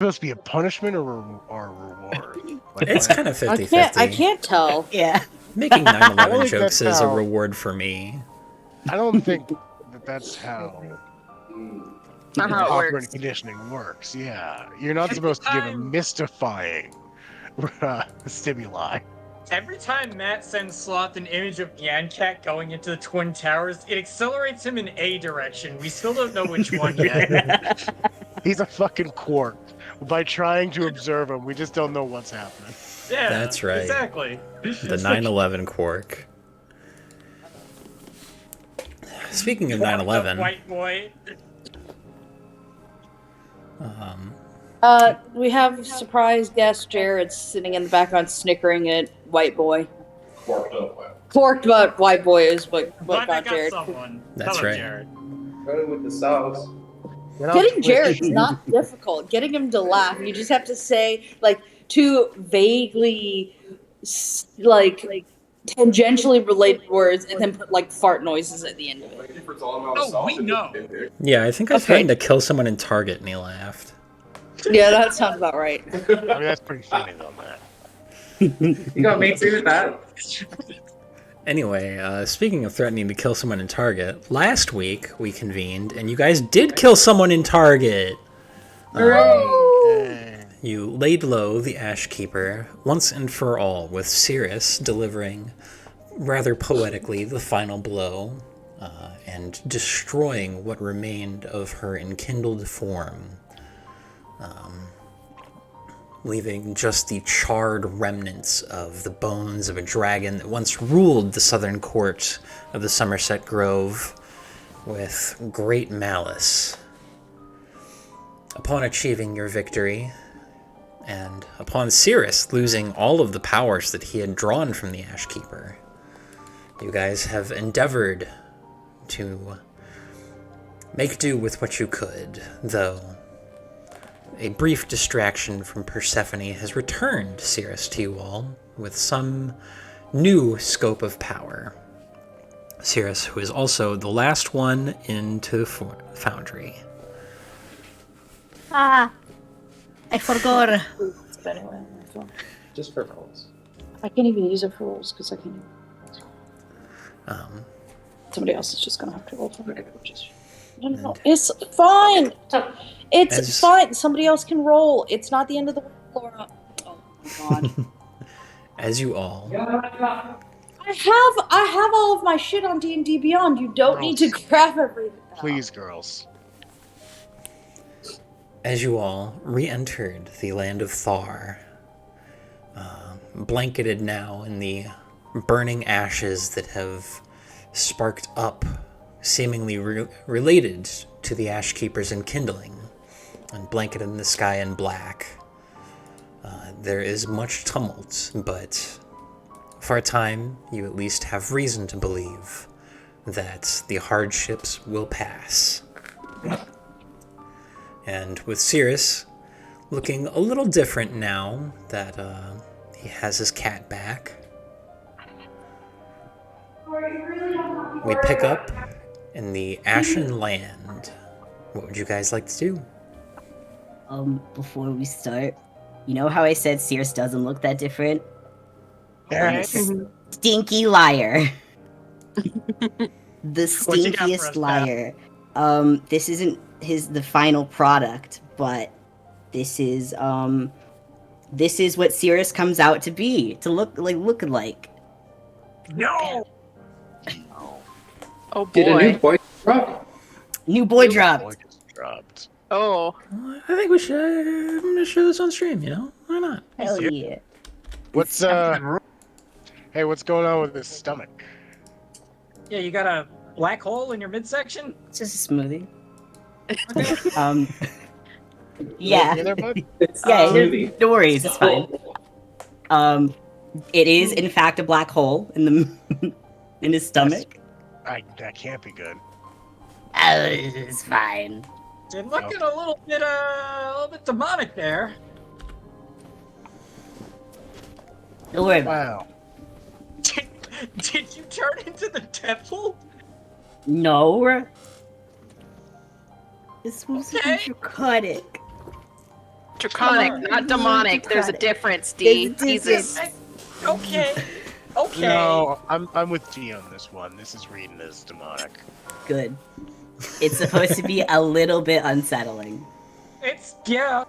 supposed to be a punishment or a reward? Like, It's kind of 50-50. I can't tell. Yeah. Making I don't 9/11 think jokes that's is a how- reward for me. I don't think that's how Not how it operant works. conditioning works. Yeah, you're not supposed to give a mystifying stimuli. Every time Matt sends Sloth an image of Yankat going into the Twin Towers, it accelerates him in a direction. We still don't know which one yet. He's a fucking quark. By trying to observe him, we just don't know what's happening. Yeah, That's right. Exactly. The 9/11 quark. Speaking of 9/11, White boy. We have surprise guest Jared sitting in the background snickering at White Boy. Forked but White Boy is what But I got Jared. someone. That's Hello, right. Jared. Better with the sauce. Getting Jared's not difficult. Getting him to laugh, you just have to say like two vaguely like tangentially related words and then put like fart noises at the end of it. Oh, we know. yeah, I think I Okay. threatened to kill someone in Target and he laughed. Yeah, that sounds about right. I mean, that's pretty funny though, man. You got me too with that. Anyway, speaking of threatening to kill someone in Target, last week we convened and you guys did kill someone in Target. You laid low the Ash Keeper once and for all, with Cirrus delivering, rather poetically, the final blow and destroying what remained of her enkindled form, leaving just the charred remnants of the bones of a dragon that once ruled the southern court of the Somerset Grove with great malice. Upon achieving your victory, and upon Cirrus losing all of the powers that he had drawn from the Ash Keeper, you guys have endeavored to make do with what you could, though a brief distraction from Persephone has returned Cirrus to you all with some new scope of power. Cirrus, who is also the last one into the Foundry. I forgot. But anyway, my phone. Just for rolls. I can't even use it for rolls because I can't. Um, Somebody else is just gonna have to roll for it. No, it's fine. It's As- fine. Somebody else can roll. It's not the end of the world, Laura. Oh my god. as you all I have all of my shit on D&D Beyond. You don't need to grab everything. Please, girls. As you all re-entered the land of Thar, blanketed now in the burning ashes that have sparked up, seemingly related to the Ash Keeper's enkindling, and blanketed in the sky in black. There is much tumult, but for a time, you at least have reason to believe that the hardships will pass. And with Cirrus looking a little different now that he has his cat back, we pick up in the Ashen Land. What would you guys like to do? Before we start, you know how I said Cirrus doesn't look that different? Stinky liar. The What you got for us, stinkiest liar. This isn't the final product, but this is what Cirrus comes out to be, to look like. No! Oh Did a new boy. boy drop? New boy dropped. Boy gets dropped. Oh. I think we should. I'm gonna show this on stream. You know, why not? Hell yeah. What's Hey, what's going on with his stomach? Yeah, you got a black hole in your midsection? It's just a smoothie. Okay. Yeah. You there, bud? Yeah, no worries, it's fine. It is in fact a black hole in the in his stomach. That can't be good. Oh, it's fine. You're looking a little bit demonic there. Don't worry about it. Wow. Did you turn into the devil? No. This was Okay. dramatic. Draconic, not demonic. There's a Draconic. difference, D. There's a Jesus. Okay. Okay. No, I'm with D on this one. This is reading as demonic. Good. It's supposed to be a little bit unsettling. It's yeah.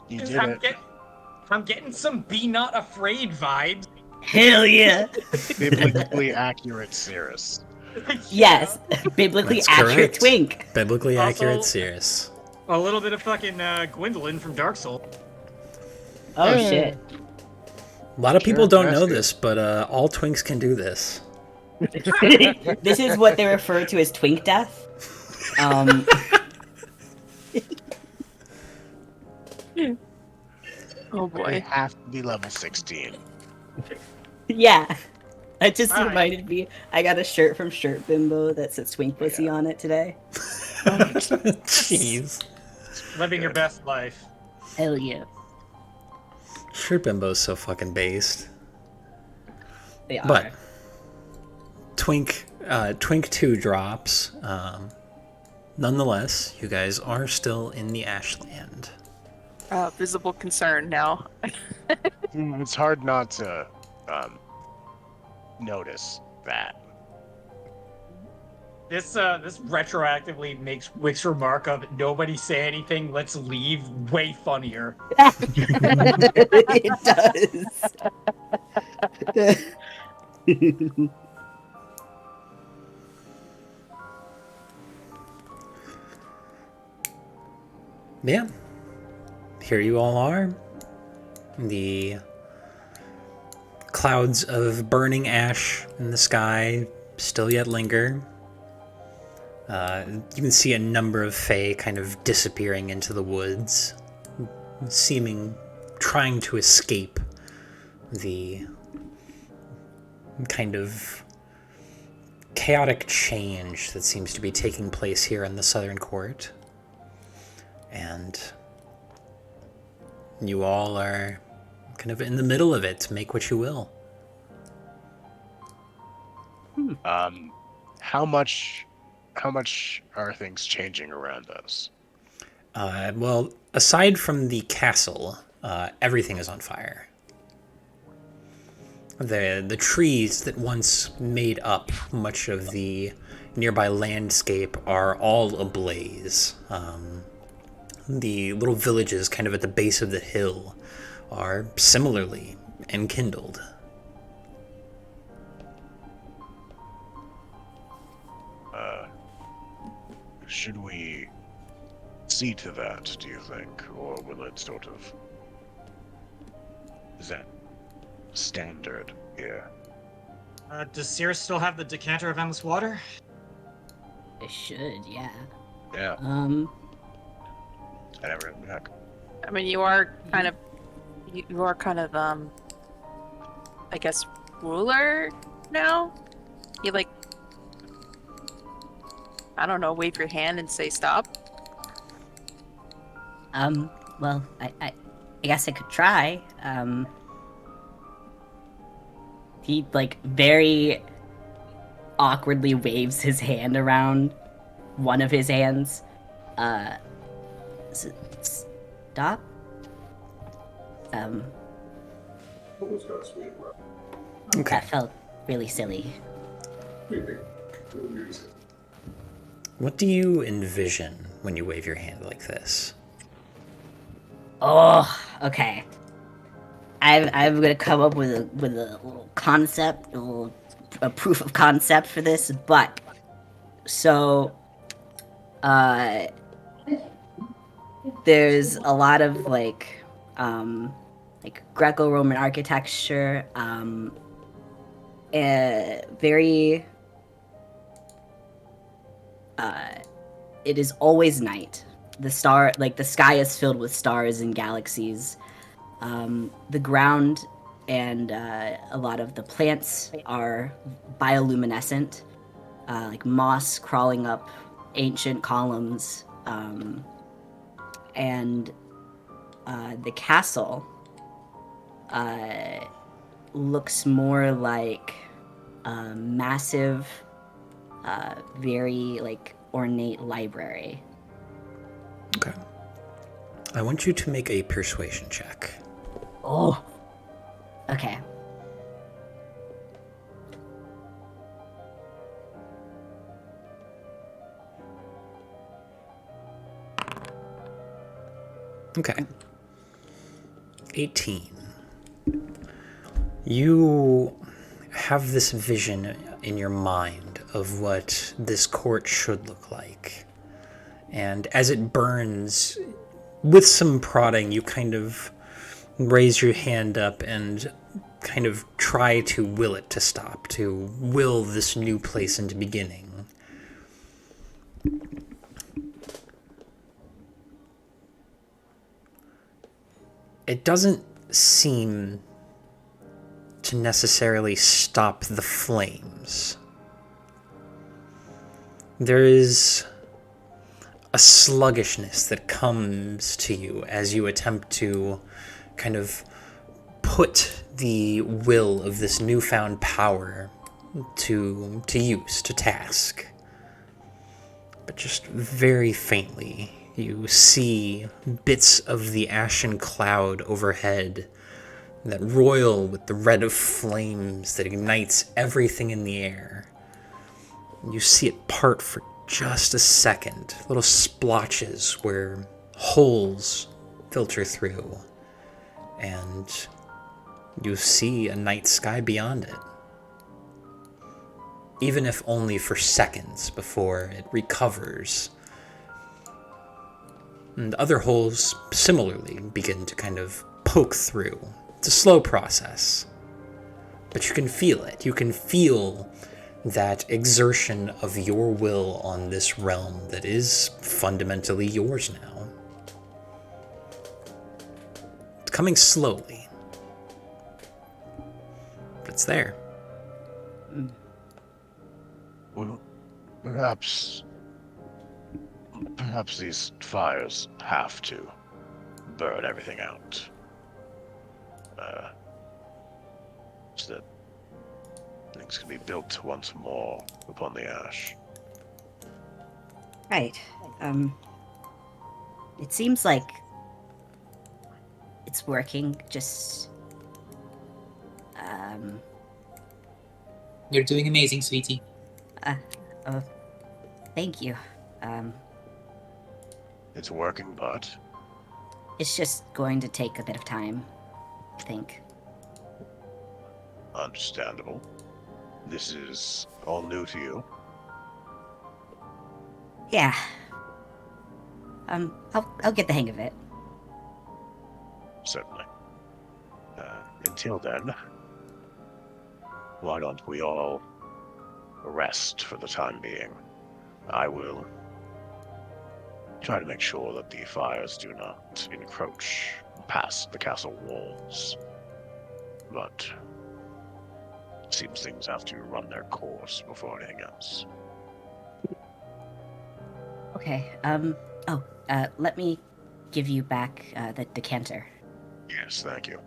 You 'Cause did it. I'm getting some be not afraid vibes. Hell yeah! Biblically accurate Cirrus. Yes, biblically That's accurate correct. twink. Biblically Also- accurate Cirrus. A little bit of fucking Gwendolyn from Dark Souls. Oh Yeah. shit. A lot of people Sure, don't that's know good. this, but all twinks can do this. This is what they refer to as twink death. Oh They boy. have to be level 16. Yeah. It just Alright. reminded me. I got a shirt from Shirt Bimbo that says twink pussy on it today. Jeez. Living your best life. Hell yeah. Shirt Bimbo's so fucking based. They are. But Twink 2 drops. Nonetheless, you guys are still in the Ashland. Visible concern now. It's hard not to notice that. This retroactively makes Wick's remark of nobody say anything, let's leave way funnier. It does. Yeah. Here you all are. The clouds of burning ash in the sky still yet linger. You can see a number of Fae kind of disappearing into the woods, trying to escape the kind of chaotic change that seems to be taking place here in the Southern Court. And you all are kind of in the middle of it. Make what you will. How much are things changing around us? Well, aside from the castle, everything is on fire. The trees that once made up much of the nearby landscape are all ablaze. The little villages kind of at the base of the hill are similarly enkindled. Should we see to that, do you think? Or will it sort of... Is that standard here? Does Cirrus still have the decanter of endless water? It should, yeah. Yeah, Um, I never went back. I mean, you are kind of, I guess, ruler now. You like, I don't know, wave your hand and say stop. well, I guess I could try. He, like, very awkwardly waves his hand around one of his hands. Stop? Okay. That felt really silly. What do you envision when you wave your hand like this? Oh, okay. I'm gonna come up with a little concept, a proof of concept for this, but so there's a lot of like Greco-Roman architecture, very it is always night. The sky is filled with stars and galaxies. The ground and a lot of the plants are bioluminescent, like moss crawling up ancient columns. And the castle looks more like a massive, very like ornate library. Okay. I want you to make a persuasion check. Oh. Okay. Okay. 18. You have this vision in your mind of what this court should look like. And as it burns, with some prodding, you kind of raise your hand up and kind of try to will it to stop, to will this new place into beginning. It doesn't seem to necessarily stop the flames. There is a sluggishness that comes to you as you attempt to kind of put the will of this newfound power to use, to task. But just very faintly, you see bits of the ashen cloud overhead that roil with the red of flames that ignites everything in the air. You see it part for just a second, little splotches where holes filter through, and you see a night sky beyond it. Even if only for seconds before it recovers. And other holes similarly begin to kind of poke through. It's a slow process, but you can feel it. You can feel that exertion of your will on this realm that is fundamentally yours now. It's coming slowly, but it's there. Well, perhaps these fires have to burn everything out. So that things can be built once more upon the ash. Right. It seems like it's working, just... You're doing amazing, sweetie. Thank you. It's working, but It's just going to take a bit of time, I think. understandable. This is all new to you. Yeah. I'll get the hang of it. Certainly. Until then, why don't we all rest for the time being? I will try to make sure that the fires do not encroach past the castle walls. But it seems things have to run their course before anything else. Okay, let me give you back the decanter. Yes, thank you.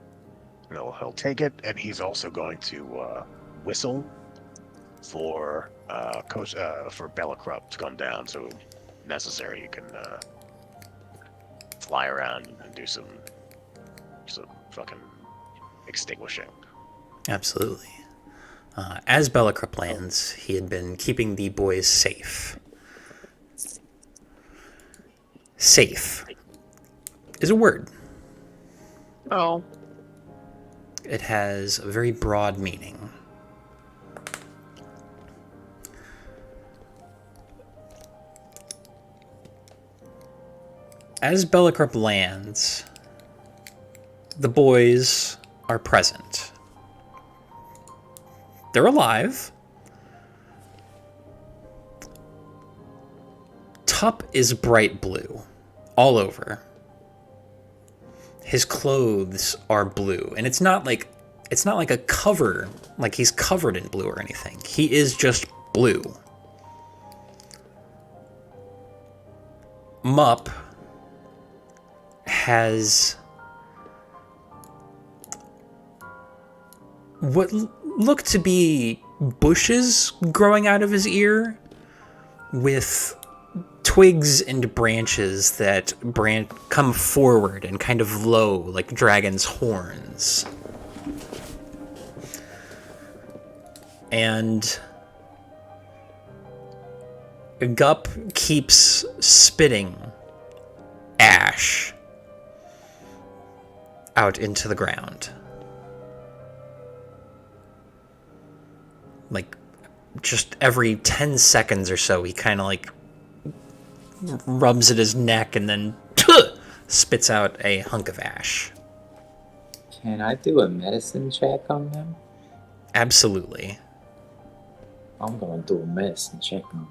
And he'll take it, and he's also going to whistle for Bellicrup to come down. So, if necessary, you can fly around and do some fucking extinguishing. Absolutely. As Bellicrup lands, he had been keeping the boys safe. Safe is a word. Oh. It has a very broad meaning. As Bellicrup lands, the boys are present. They're alive. Tup is bright blue, all over. His clothes are blue, and it's not like a cover, like he's covered in blue or anything. He is just blue. Mup has what look to be bushes growing out of his ear with twigs and branches that come forward and kind of low like dragon's horns. And Gup keeps spitting ash out into the ground. Like, just every 10 seconds or so, he kind of like rubs at his neck and then spits out a hunk of ash. Can I do a medicine check on them? Absolutely. I'm gonna do a medicine check on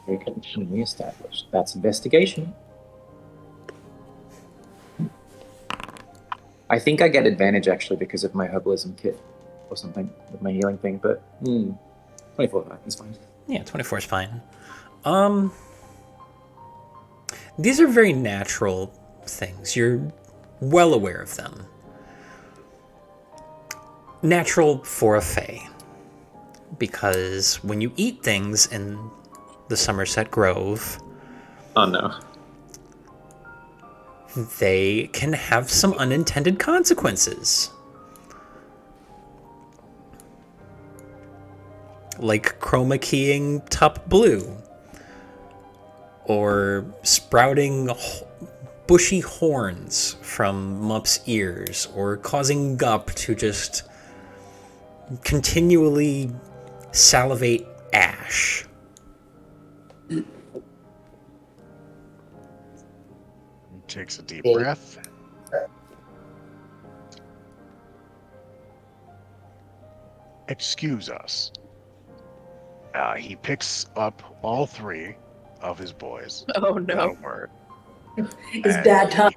them. We established. That's investigation. I think I get advantage actually because of my herbalism kit or something with my healing thing, but 24 is fine. Yeah, 24 is fine. These are very natural things. You're well aware of them. Natural for a fae. Because when you eat things in the Somerset Grove... Oh no. They can have some unintended consequences. Like chroma keying top blue. Or sprouting bushy horns from Mup's ears. Or causing Gup to just continually salivate ash. He takes a deep breath. Excuse us. He picks up all three of his boys. Oh no. Without a word. It's And bad time.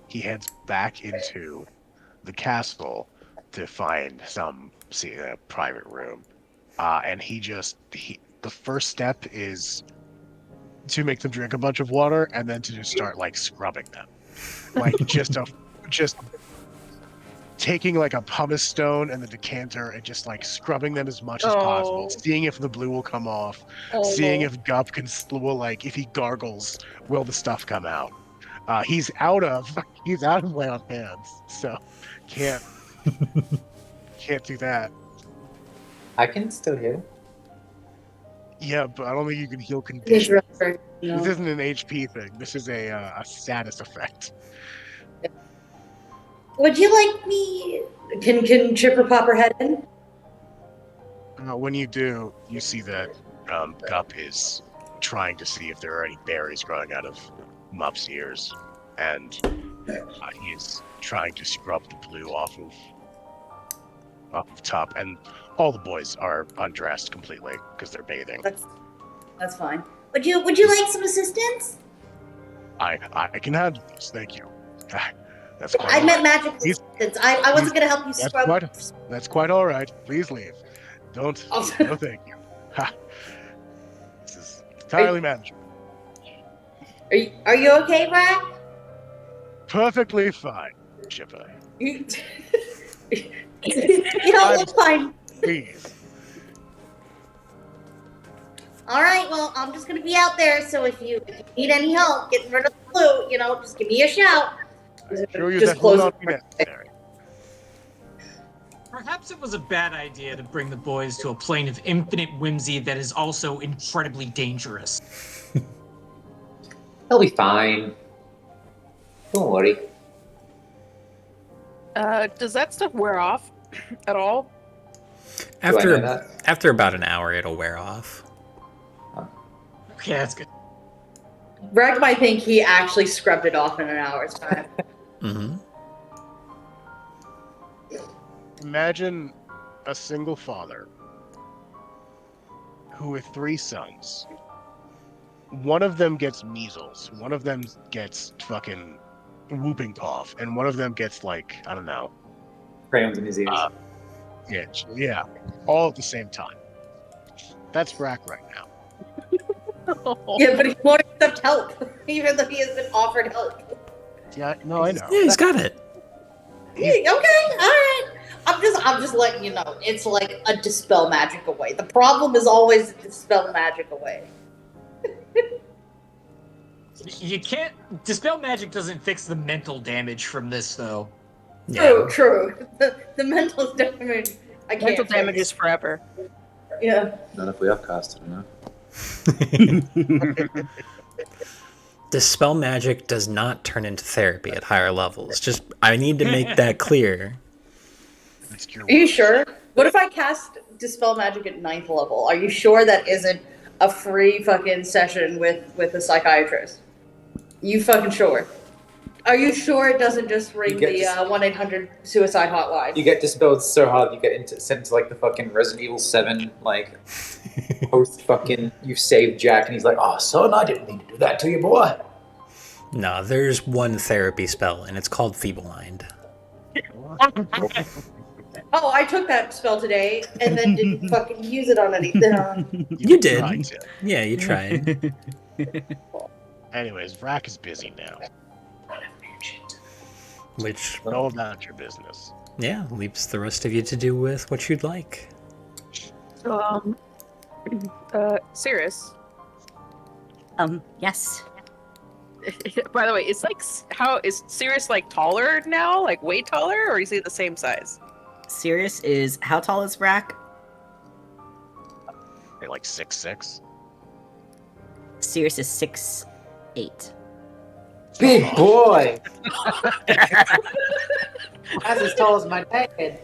He heads back into the castle to find some private room. And the first step is to make them drink a bunch of water and then to just start like scrubbing them. Like just taking like a pumice stone and the decanter and just like scrubbing them as much as possible, seeing if the blue will come off, seeing if Gup will like, if he gargles, will the stuff come out. He's out of lay on hands, so can't do that. I can still heal. Yeah, but I don't think you can heal conditions. No. This isn't an HP thing. This is a status effect. Would you like me? Can Chipper pop her head in? When you do, you see that Gup is trying to see if there are any berries growing out of Mup's ears, and he's trying to scrub the blue off of top, and all the boys are undressed completely because they're bathing. That's fine. Would you like some assistance? I can handle this, thank you. That's quite I all meant right. magical assistance. I wasn't gonna help you scrub. That's quite all right. Please leave. Don't. No, thank you. This is entirely manageable. Are you okay, Brad? Perfectly fine, Chipper. It's fine. Please. All right. Well, I'm just gonna be out there. So if you need any help getting rid of the flu, just give me a shout. I assure you Just that will close not the be necessary. Perhaps it was a bad idea to bring the boys to a plane of infinite whimsy that is also incredibly dangerous. They'll be fine. Don't worry. Does that stuff wear off at all? After about an hour, it'll wear off. Okay, that's good. Greg might think he actually scrubbed it off in an hour's time. Mm-hmm. Imagine a single father who with 3 sons. One of them gets measles, one of them gets fucking whooping cough, and one of them gets like, I don't know. Crayons in his ears. Yeah, all at the same time. That's Brack right now. Yeah, but he won't accept help, even though he has been offered help. Yeah, no, I know. Yeah, he's got it. Okay, all right. I'm I'm just letting you know. It's like a dispel magic away. The problem is always a dispel magic away. You can't. Dispel magic doesn't fix the mental damage from this, though. True, true. The mental damage. I can't. Mental damage fix. is forever. Yeah. Not if we upcast it enough. Dispel magic does not turn into therapy at higher levels. Just, I need to make that clear. Are you sure? What if I cast dispel magic at 9th level? Are you sure that isn't a free fucking session with a psychiatrist? You fucking sure? Are you sure it doesn't just ring the 1-800 suicide hotline? You get dispelled so hard, you get sent into like the fucking Resident Evil 7, like, post fucking, you saved Jack, and he's like, oh, son, I didn't mean to do that to you, boy. No, there's one therapy spell, and it's called Feeble Mind. Oh, I took that spell today and then didn't fucking use it on anything. You did. Yeah, you tried. Anyways, Vrack is busy now. Which, All about your business. yeah, leaves the rest of you to do with what you'd like. Sirius. Yes. By the way, it's like, how is Sirius like taller now? Like way taller, or is he the same size? Sirius is, how tall is Vrack? They're like 6'6". Sirius is 6'8". Big boy! That's as tall as my dad.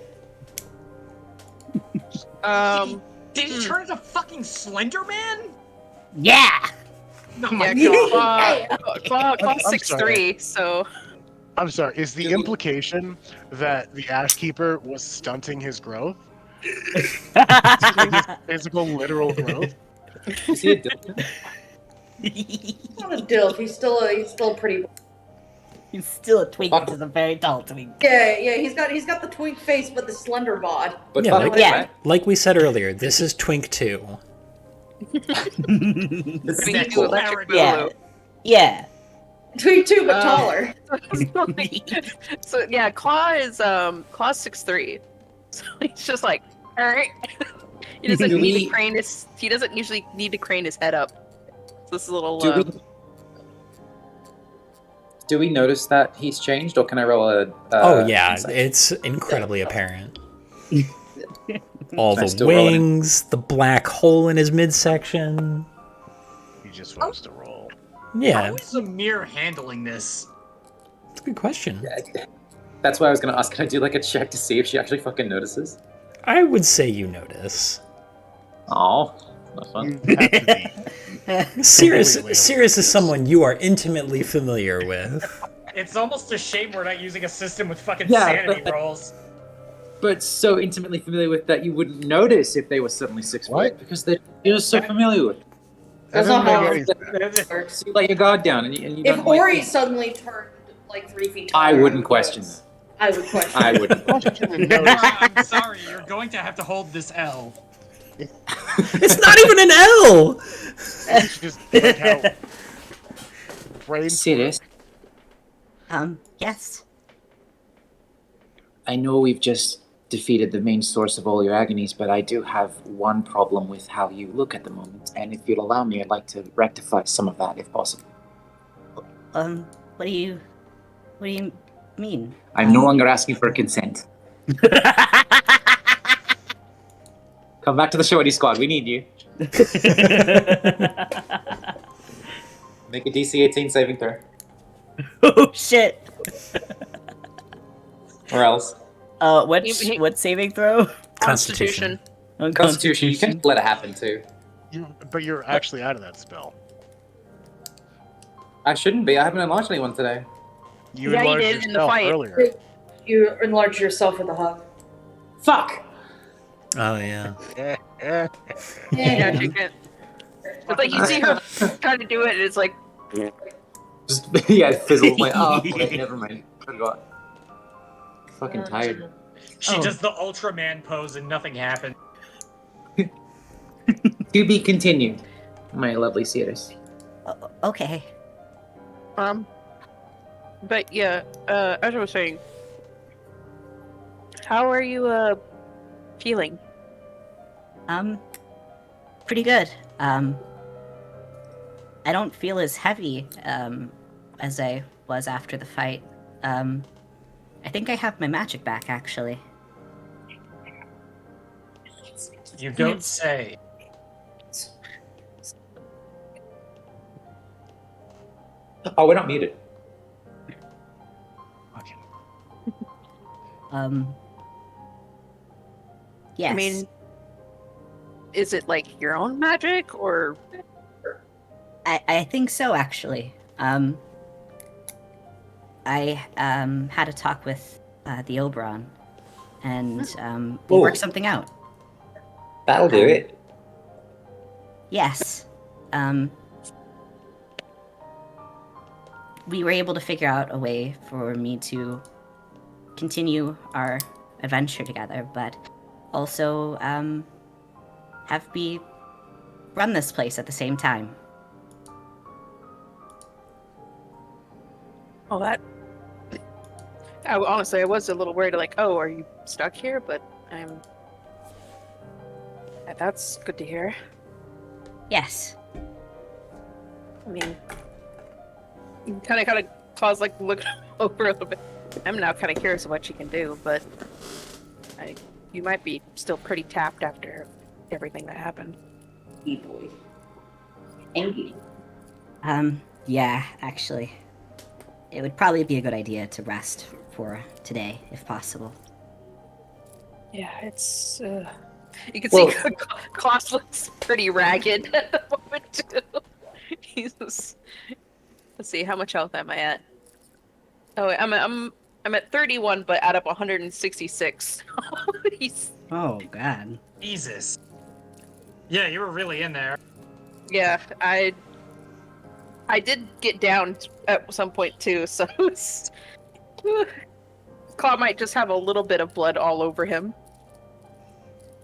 Did he turn into fucking Slender Man? Yeah! No, my Yeah, god. Claw's I'm 6'3", so... I'm sorry, is the implication that the Ashkeeper was stunting his growth? His physical, literal growth? Is he a dildo? He's not a dilf. He's still pretty. He's still a twink, which is a very tall twink. Yeah. He's got the twink face, but the slender bod. But Yeah, fuck like- it, Yeah. right? Like we said earlier, this is Twink 2. This Pretty is cool. cool. Electric Yeah. Boogaloo. Yeah. Twink 2, but taller. So yeah, Claw's 6'3", so he's just like, all right. He doesn't Do need we- to crane his. He doesn't usually need to crane his head up. So this little. Do we notice that he's changed, or can I roll a? Oh yeah, insight? it's incredibly apparent. All I the still roll it. wings, the black hole in his midsection. He just wants to roll. Yeah, How is Amir handling this? it's a good question. That's why I was gonna ask. Can I do like a check to see if she actually fucking notices? I would say you notice. Oh, not fun. You have to be. Sirius Completely is someone you are intimately familiar with. It's almost a shame we're not using a system with fucking Yeah, sanity but- rolls. But so intimately familiar with that you wouldn't notice if they were suddenly 6 foot What? because you're just so familiar with it. That's not how Everybody- it So you let your guard down and you If don't like Ori think. suddenly turned like 3 feet taller, I wouldn't question that. I would question. I wouldn't. I'm sorry, you're going to have to hold this L. It's not even an L. It's just like how brain Serious? Yes. I know we've just defeated the main source of all your agonies, but I do have one problem with how you look at the moment, and if you'll allow me, I'd like to rectify some of that if possible. What do you mean? I'm no longer asking for consent. Come back to the shorty squad, we need you. Make a DC 18 saving throw. Oh shit. Or else. What saving throw? Constitution. Oh, Constitution, you can let it happen too. But you're actually out of that spell. I shouldn't be, I haven't enlarged anyone today. You Yeah, you enlarged did in the yourself fight. earlier. You enlarge yourself with a hug. Fuck. Oh yeah. Yeah, she can't. It's like you see her trying to do it, and it's like, Just, yeah, it fizzles like, oh, wait, never mind. Forgot. Fucking tired. She Oh. does the Ultraman pose and nothing happens. To be continued, my lovely Sirius. Okay. but yeah, as I was saying, how are you feeling? Pretty good. I don't feel as heavy as I was after the fight. I think I have my magic back, actually. You don't say. Oh, we're not muted. Okay. Yes. I mean, is it like your own magic or? I think so, actually. I had a talk with the Oberon, and we Ooh. worked something out. That'll do it. Yes. We were able to figure out a way for me to continue our adventure together, but also have me run this place at the same time. Oh, that. Honestly, I was a little worried. Like, oh, are you stuck here? But that's good to hear. Yes. I mean, kind of cause like look over a little bit. I'm now kind of curious of what she can do, but you might be still pretty tapped after everything that happened. boy. Angry. Yeah, actually. It would probably be a good idea to rest for today, if possible. Yeah, it's. You can Well- see Klaus looks pretty ragged at the moment too. He's just... Let's see, how much health am I at? Oh, I'm at 31, but out of 166. He's... Oh, God. Jesus. Yeah, you were really in there. Yeah, I did get down at some point too, so it's... Claw might just have a little bit of blood all over him.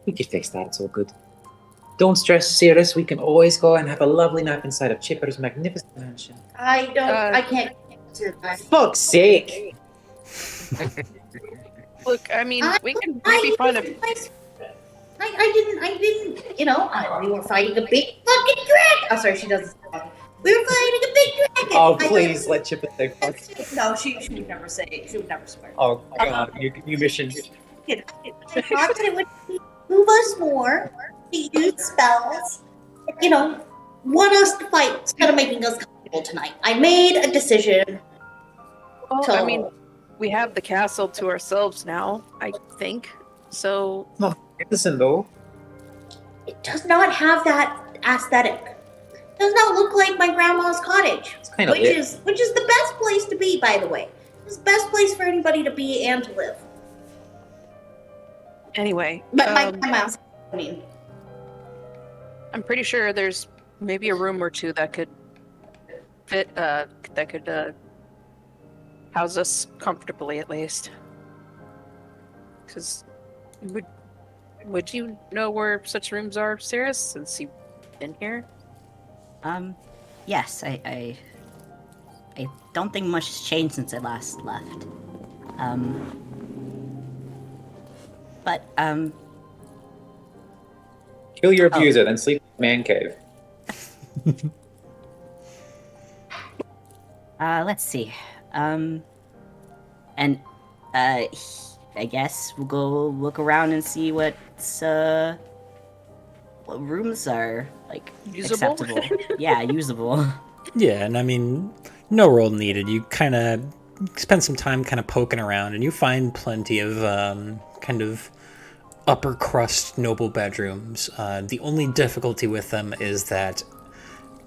We could fix that, it's all good. Don't stress, Cirrus. We can always go and have a lovely nap inside of Chipper's magnificent mansion. I can't do that. Fuck's sake! Look, I mean, we can maybe find a... I didn't, we were fighting a big fucking dragon. Oh, sorry, she doesn't. We were fighting a big dragon. Oh, please let Chipper say fuck. No, she would never say. She would never swear. Oh, God, new mission. I thought that it would move us more to use spells. Want us to fight instead of making us comfortable tonight. I made a decision. Well, So, I mean, we have the castle to ourselves now, I think. So... Listen, though. it does not have that aesthetic. It does not look like my grandma's cottage, It's kind of which is the best place to be, by the way. It's the best place for anybody to be and to live. Anyway, But my grandma's, I mean, I'm pretty sure there's maybe a room or two that could fit, that could house us comfortably at least. Because would you know where such rooms are, Cirrus, since you've been here? Yes, I don't think much has changed since I last left. But, Kill your abuser, then sleep in the man cave. let's see. And, I guess we'll go look around and see what rooms are, like, Usable? acceptable. Yeah, usable. Yeah, and I mean, no roll needed. You kind of spend some time kind of poking around, and you find plenty of kind of upper crust noble bedrooms. The only difficulty with them is that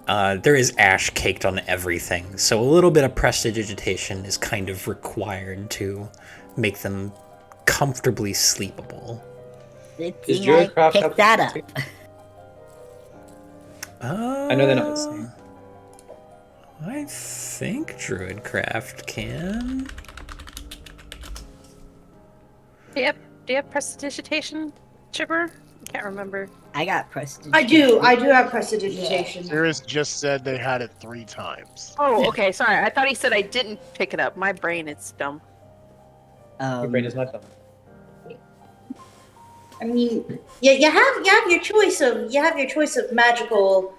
there is ash caked on everything, so a little bit of prestidigitation is kind of required to make them comfortably sleepable. Good Is thing I Druidcraft picked help that up. too? I know they're not the same. I think Druidcraft can. Do you have prestidigitation, Chipper? I can't remember. I got prestidigitation. I do have prestidigitation. Cirrus just said they had it 3 times. Oh, okay, sorry. I thought he said I didn't pick it up. My brain is dumb. Your brain is not dumb. I mean, you have your choice of magical,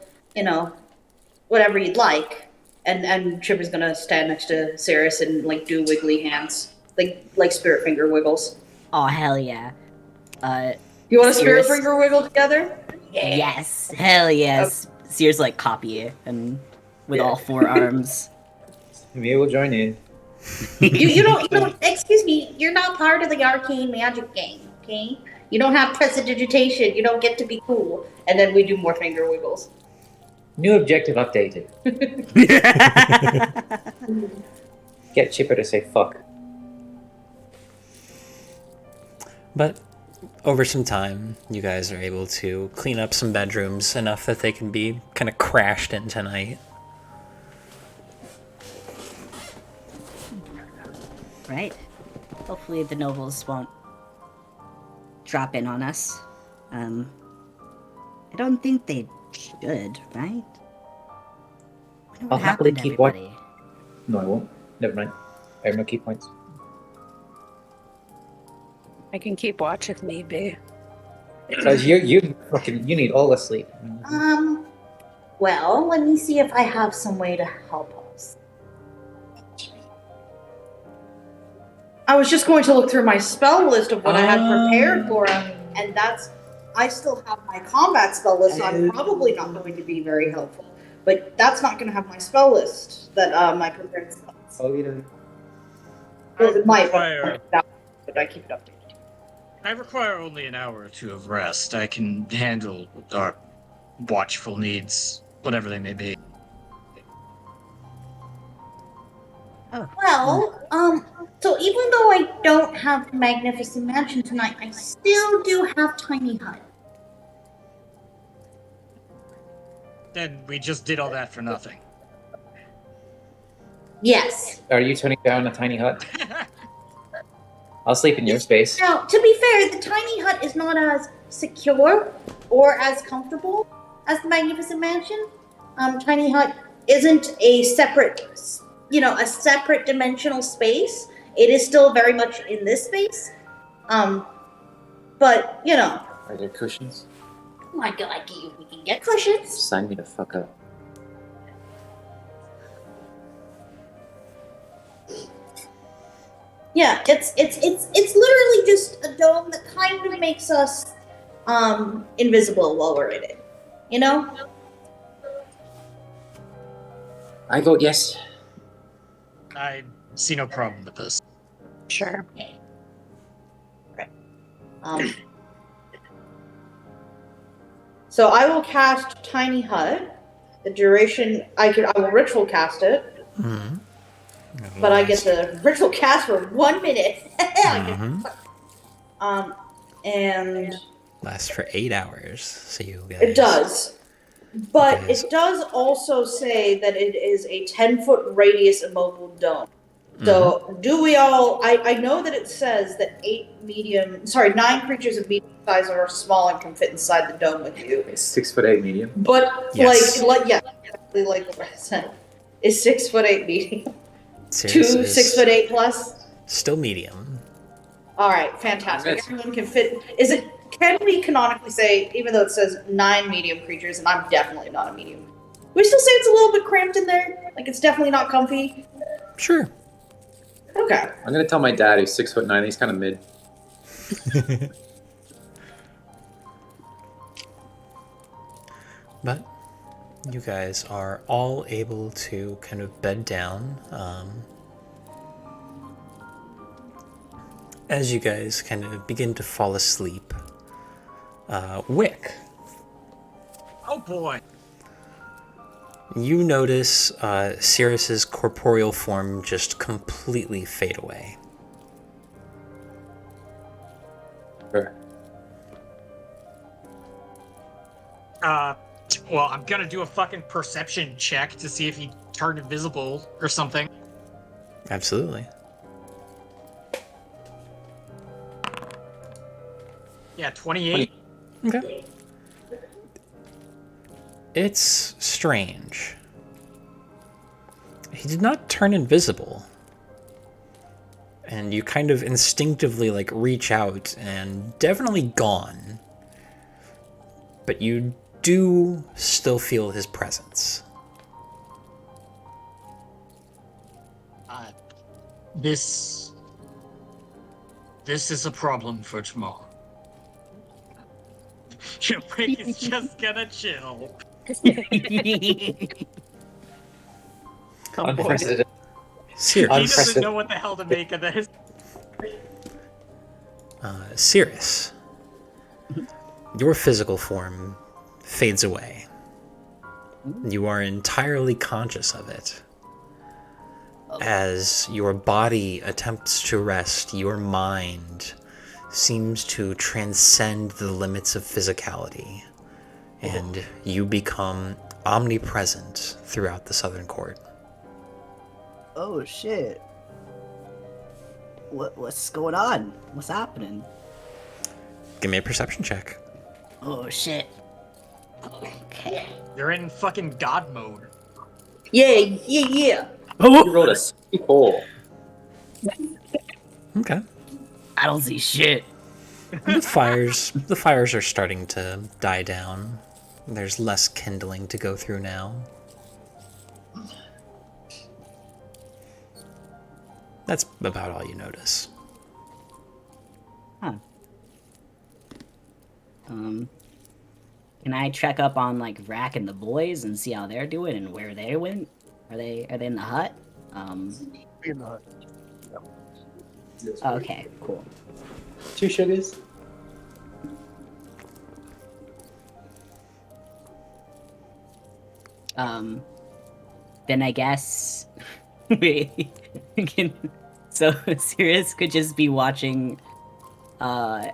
whatever you'd like. And Chipper's gonna stand next to Cirrus and like do wiggly hands, like spirit finger wiggles. Oh hell yeah! You want a spirit Cirrus? finger wiggle together? Yes, hell yes. Sears like copy it and with all 4 arms. We will join in. You don't. Excuse me. You're not part of the arcane magic game. Okay. You don't have prestidigitation. You don't get to be cool. And then we do more finger wiggles. New objective updated. Get Chipper to say fuck. But over some time, you guys are able to clean up some bedrooms enough that they can be kind of crashed in tonight. Right? Hopefully the nobles won't drop in on us. I don't think they should, right? I'll happily happened to keep everybody? No, I won't. Never mind. I have no key points. I can keep watch if need be. Because you need all the sleep. Well, let me see if I have some way to help us. I was just going to look through my spell list of what I had prepared for him, and I still have my combat spell list, so I'm probably not going to be very helpful. But that's not going to have my spell list, my prepared spells. Oh, you know. Well, it might, but I keep it updated. I require only an hour or 2 of rest. I can handle our watchful needs, whatever they may be. Well, so even though I don't have the Magnificent Mansion tonight, I still do have Tiny Hut. Then we just did all that for nothing. Yes. Are you turning down a tiny hut? I'll sleep in your space. Now, to be fair, the Tiny Hut is not as secure or as comfortable as the Magnificent Mansion. Tiny Hut isn't a separate dimensional space. It is still very much in this space. But, Are there cushions? my God, we can get cushions. Sign me the fuck up. Yeah, it's literally just a dome that kind of makes us invisible while we're in it. I vote yes. I see no problem with this. Sure. So I will cast Tiny Hut. The duration I will ritual cast it. Mm-hmm. But I get the ritual cast for 1 minute. Mm-hmm. And Lasts for 8 hours. So you guys. it does. But Yes. it does also say that it is a 10-foot radius immobile dome. So do we all? I know that it says that 9 creatures of medium size or small and can fit inside the dome with you. It's 6'8" medium. But Yes. exactly like what I said. Is 6'8" medium? Sirius Two is 6'8" plus. Still medium. All right, fantastic. Yes. Everyone can fit. Can we canonically say, even though it says 9 medium creatures, and I'm definitely not a medium, we still say it's a little bit cramped in there? Like it's definitely not comfy? Sure. Okay. I'm gonna tell my dad who's 6'9". He's kind of mid. But you guys are all able to kind of bed down. As you guys kind of begin to fall asleep, Wick, Oh boy. you notice Sirius's corporeal form just completely fade away. Sure. Well, I'm gonna do a fucking perception check to see if he turned invisible or something. Absolutely. Yeah, 28. Okay. It's strange. He did not turn invisible. and you kind of instinctively like reach out, and definitely gone. But you do still feel his presence. This is a problem for tomorrow. Rick is just gonna chill. Unprecedented. He Cirrus. doesn't know what the hell to make of this. Cirrus. Your physical form fades away. You are entirely conscious of it. As your body attempts to rest, your mind seems to transcend the limits of physicality, and you become omnipresent throughout the Southern Court. Oh shit. What's going on? What's happening? Give me a perception check. Oh shit. Okay. You're in fucking God mode. Yeah. You rolled a 64. Okay. I don't see shit. The fires are starting to die down. There's less kindling to go through now. That's about all you notice. Huh. Can I check up on like Rack and the boys and see how they're doing and where they went? Are they in the hut? In the hut. Okay, cool. 2 sugars. Then I guess wait. So Sirius could just be watching okay.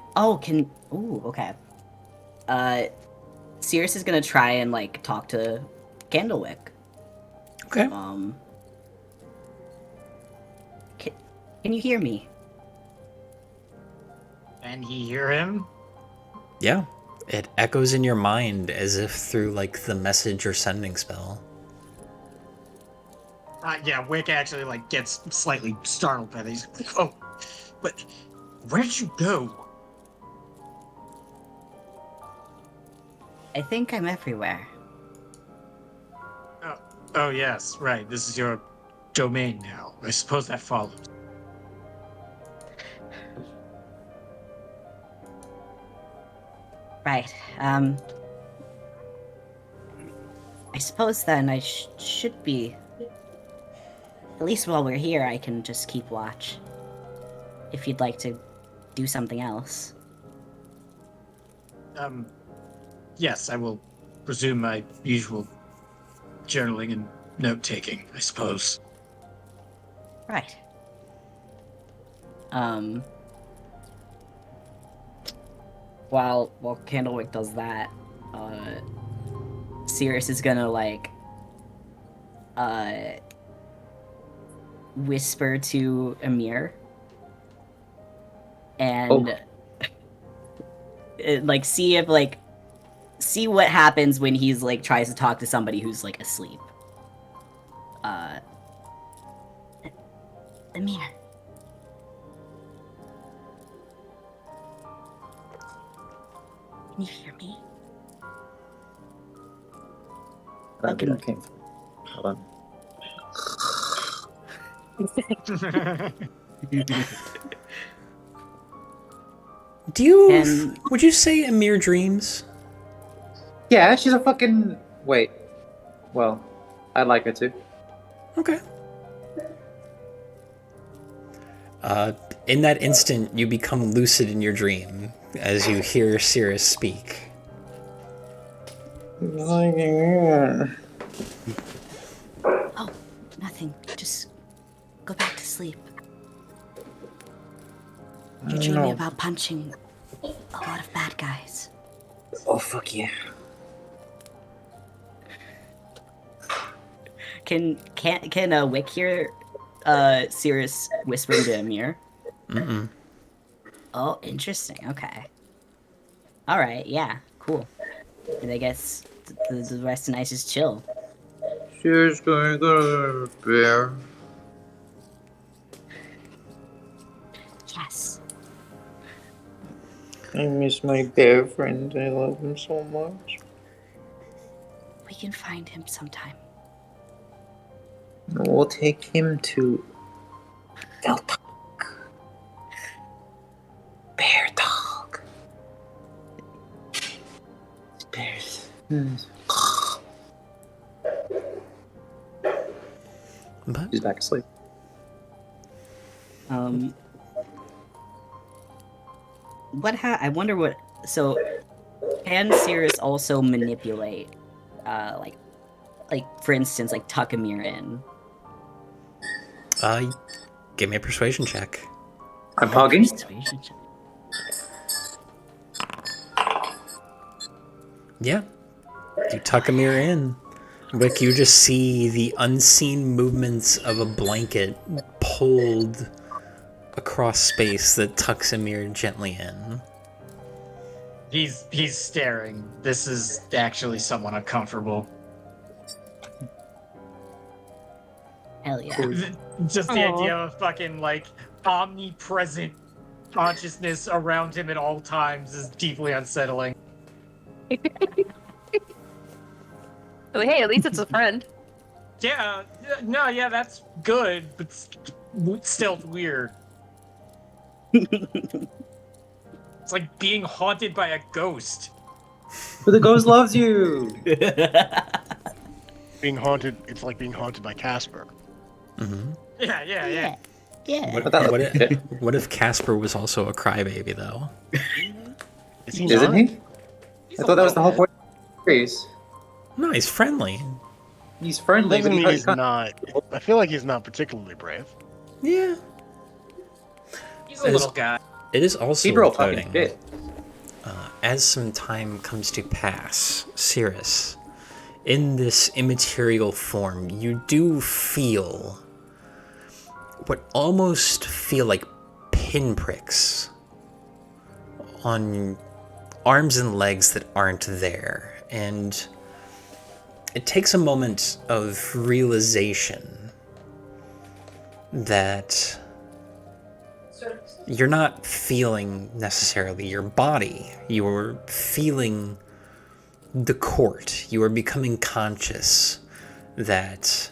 Sirius is gonna try and like talk to Candlewick. Okay. Can you hear me? Can he hear him? Yeah. It echoes in your mind as if through like the message or sending spell. Yeah, Wick actually like gets slightly startled by these. Oh, but where'd you go? I think I'm everywhere. Oh yes, right. This is your domain now. I suppose that follows. Right. I suppose then I should be. At least while we're here, I can just keep watch. If you'd like to do something else. Yes, I will resume my usual journaling and note-taking, I suppose. Right. While Candlewick does that, Sirius is gonna like whisper to Amir and like see what happens when he's like tries to talk to somebody who's like asleep. Amir. Can you hear me? Okay. Hold on. Would you say Amir dreams? Yeah, she's a fucking. Wait. Well, I'd like her to. Okay. In that instant, you become lucid in your dream as you hear Cirrus speak. Oh, nothing. Just go back to sleep. You're dreaming about punching a lot of bad guys. Oh, fuck yeah. Can Wick hear Cirrus whispering to Amir? Mm-mm. Oh, interesting. Okay. All right. Yeah. Cool. And I guess the rest of the night is chill. She's gonna go to bear. I miss my bear friend. I love him so much. We can find him sometime. We'll take him to Veltok. Bear dog. Bears. But He's back asleep. I wonder what. So, can Cirrus also manipulate, like for instance, like tuck Amir in? give me a persuasion check. I'm hogging. Persuasion check. Yeah. You tuck Amir in. Rick, you just see the unseen movements of a blanket pulled across space that tucks Amir gently in. He's staring. This is actually somewhat uncomfortable. Hell yeah. Just the idea of fucking like omnipresent consciousness around him at all times is deeply unsettling. But hey, at least it's a friend. Yeah, no, yeah, that's good, but still weird. It's like being haunted by a ghost. But the ghost loves you. Being haunted, it's like being haunted by Casper. Mm-hmm. Yeah. What if Casper was also a crybaby, though? Is he Isn't not? he? I thought that was the whole point of the series. No, he's friendly. He's friendly, Doesn't but mean he's not. I feel like he's not particularly brave. Yeah. He's a little guy. It is also He worth fucking noting, fit. as some time comes to pass, Cirrus, in this immaterial form, you do feel what almost feel like pinpricks on arms and legs that aren't there. And it takes a moment of realization that you're not feeling necessarily your body. You're feeling the court. You are becoming conscious that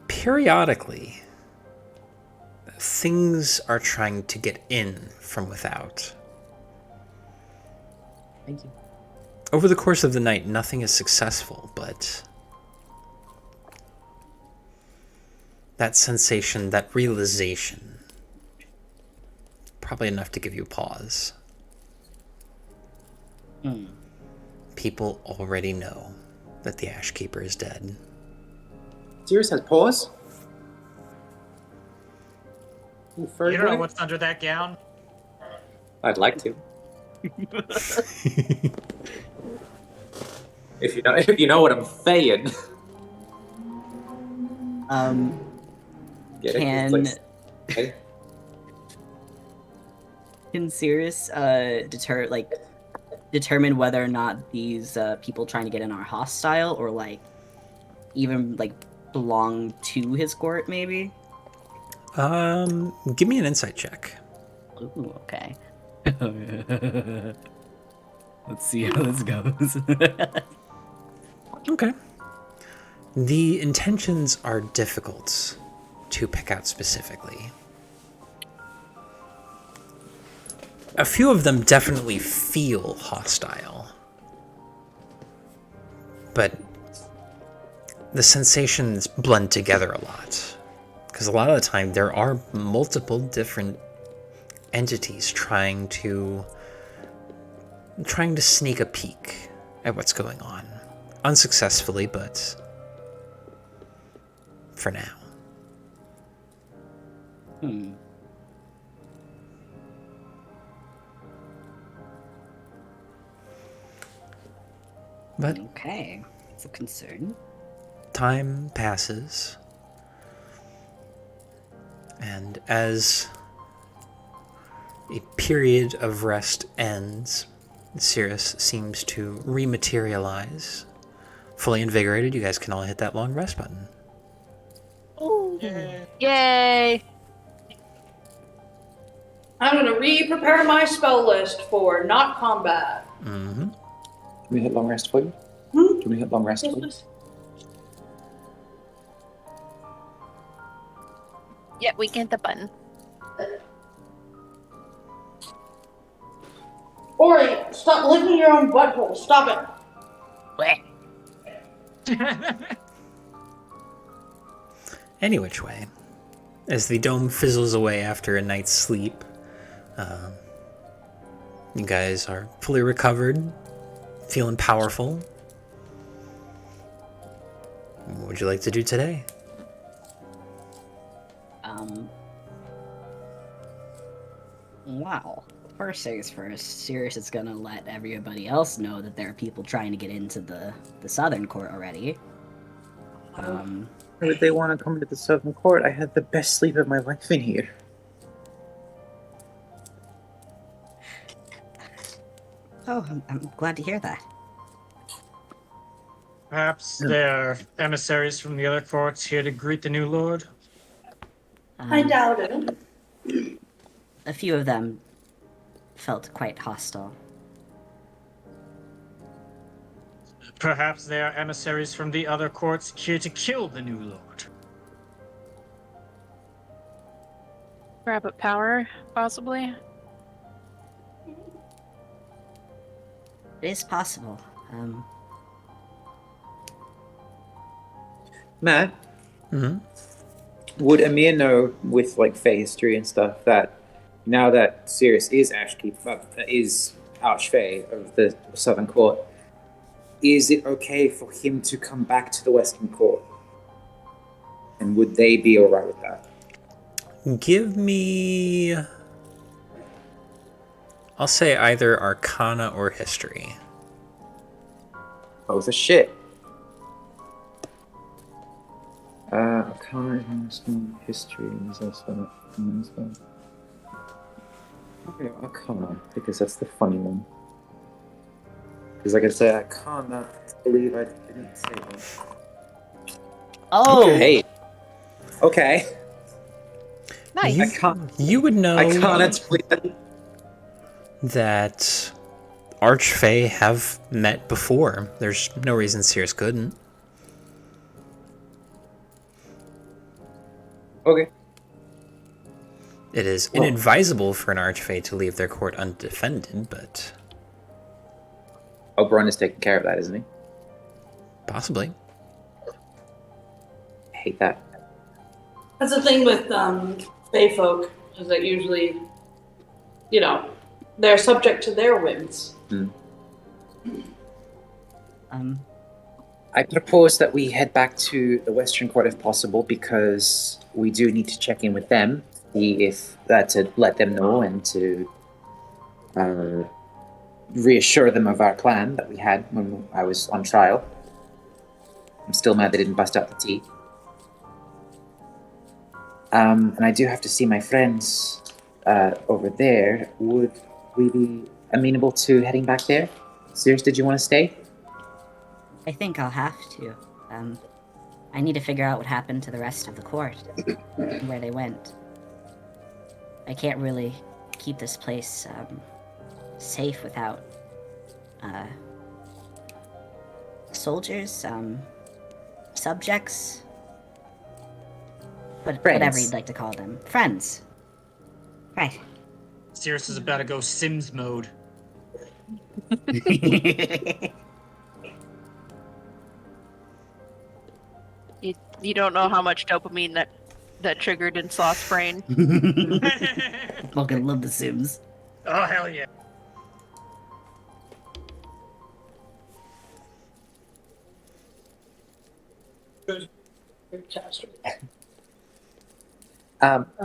periodically things are trying to get in from without. Thank you. Over the course of the night, nothing is successful, but that sensation, that realization, probably enough to give you pause. People already know that the Ash Keeper is dead. Sirius has paws? You don't know what's under that gown? I'd like to. If you know what I'm saying. Get it? Can It's like- okay. can Cirrus determine whether or not these people trying to get in are hostile or like even like belong to his court? Maybe. Give me an insight check. Ooh, okay. Let's see how this goes. Okay. The intentions are difficult to pick out specifically. A few of them definitely feel hostile, but the sensations blend together a lot. Because a lot of the time there are multiple different entities trying to sneak a peek at what's going on. Unsuccessfully, but for now. But Okay, it's a concern. time passes, and as a period of rest ends, Cirrus seems to rematerialize. Fully invigorated, you guys can all hit that long rest button. Yay! I'm gonna re-prepare my spell list for not combat. Mm-hmm. Can we hit long rest for you? Hmm? Can we hit long rest for you? Yeah, we can hit the button. Ori, stop licking your own butthole. Stop it. Any which way, as the dome fizzles away after a night's sleep, you guys are fully recovered, feeling powerful. What would you like to do today? Wow. First things first, Sirius is gonna let everybody else know that there are people trying to get into the southern court already. Why would they want to come to the southern court? I had the best sleep of my life in here. Oh, I'm glad to hear that. Perhaps there are emissaries from the other courts here to greet the new lord? I doubt it. A few of them felt quite hostile. Perhaps there are emissaries from the other courts here to kill the new lord? Grab up power, possibly. It is possible. Matt, Mm-hmm. would Amir know with like Fey history and stuff that now that Sirius is is Archfey of the Southern Court, is it okay for him to come back to the Western Court? And would they be alright with that? Give me... I'll say either Arcana or History. Both are shit. Arcana is history is also okay, Arcana, because that's the funny one. Because like I said, I can't believe I didn't say that. Oh! Okay. Okay. Nice. You, I can't. you would know I can't explain that. that Archfey have met before. There's no reason Sirius couldn't. Okay. It is inadvisable for an Archfey to leave their court undefended, but Oberon is taking care of that, isn't he? possibly. I hate that. That's the thing with Fey folk, is that usually, you know, they're subject to their whims. I propose that we head back to the Western Court if possible, because we do need to check in with them, see if to let them know and to reassure them of our plan that we had when I was on trial. I'm still mad they didn't bust out the tea. And I do have to see my friends over there. Would we be amenable to heading back there? Sirius, did you want to stay? I think I'll have to. I need to figure out what happened to the rest of the court, and where they went. I can't really keep this place safe without soldiers, subjects, whatever you'd like to call them. Friends. Right. Sirius is about to go Sims mode. You don't know how much dopamine that triggered in Sloth's brain. Fucking love The Sims. Oh, hell yeah.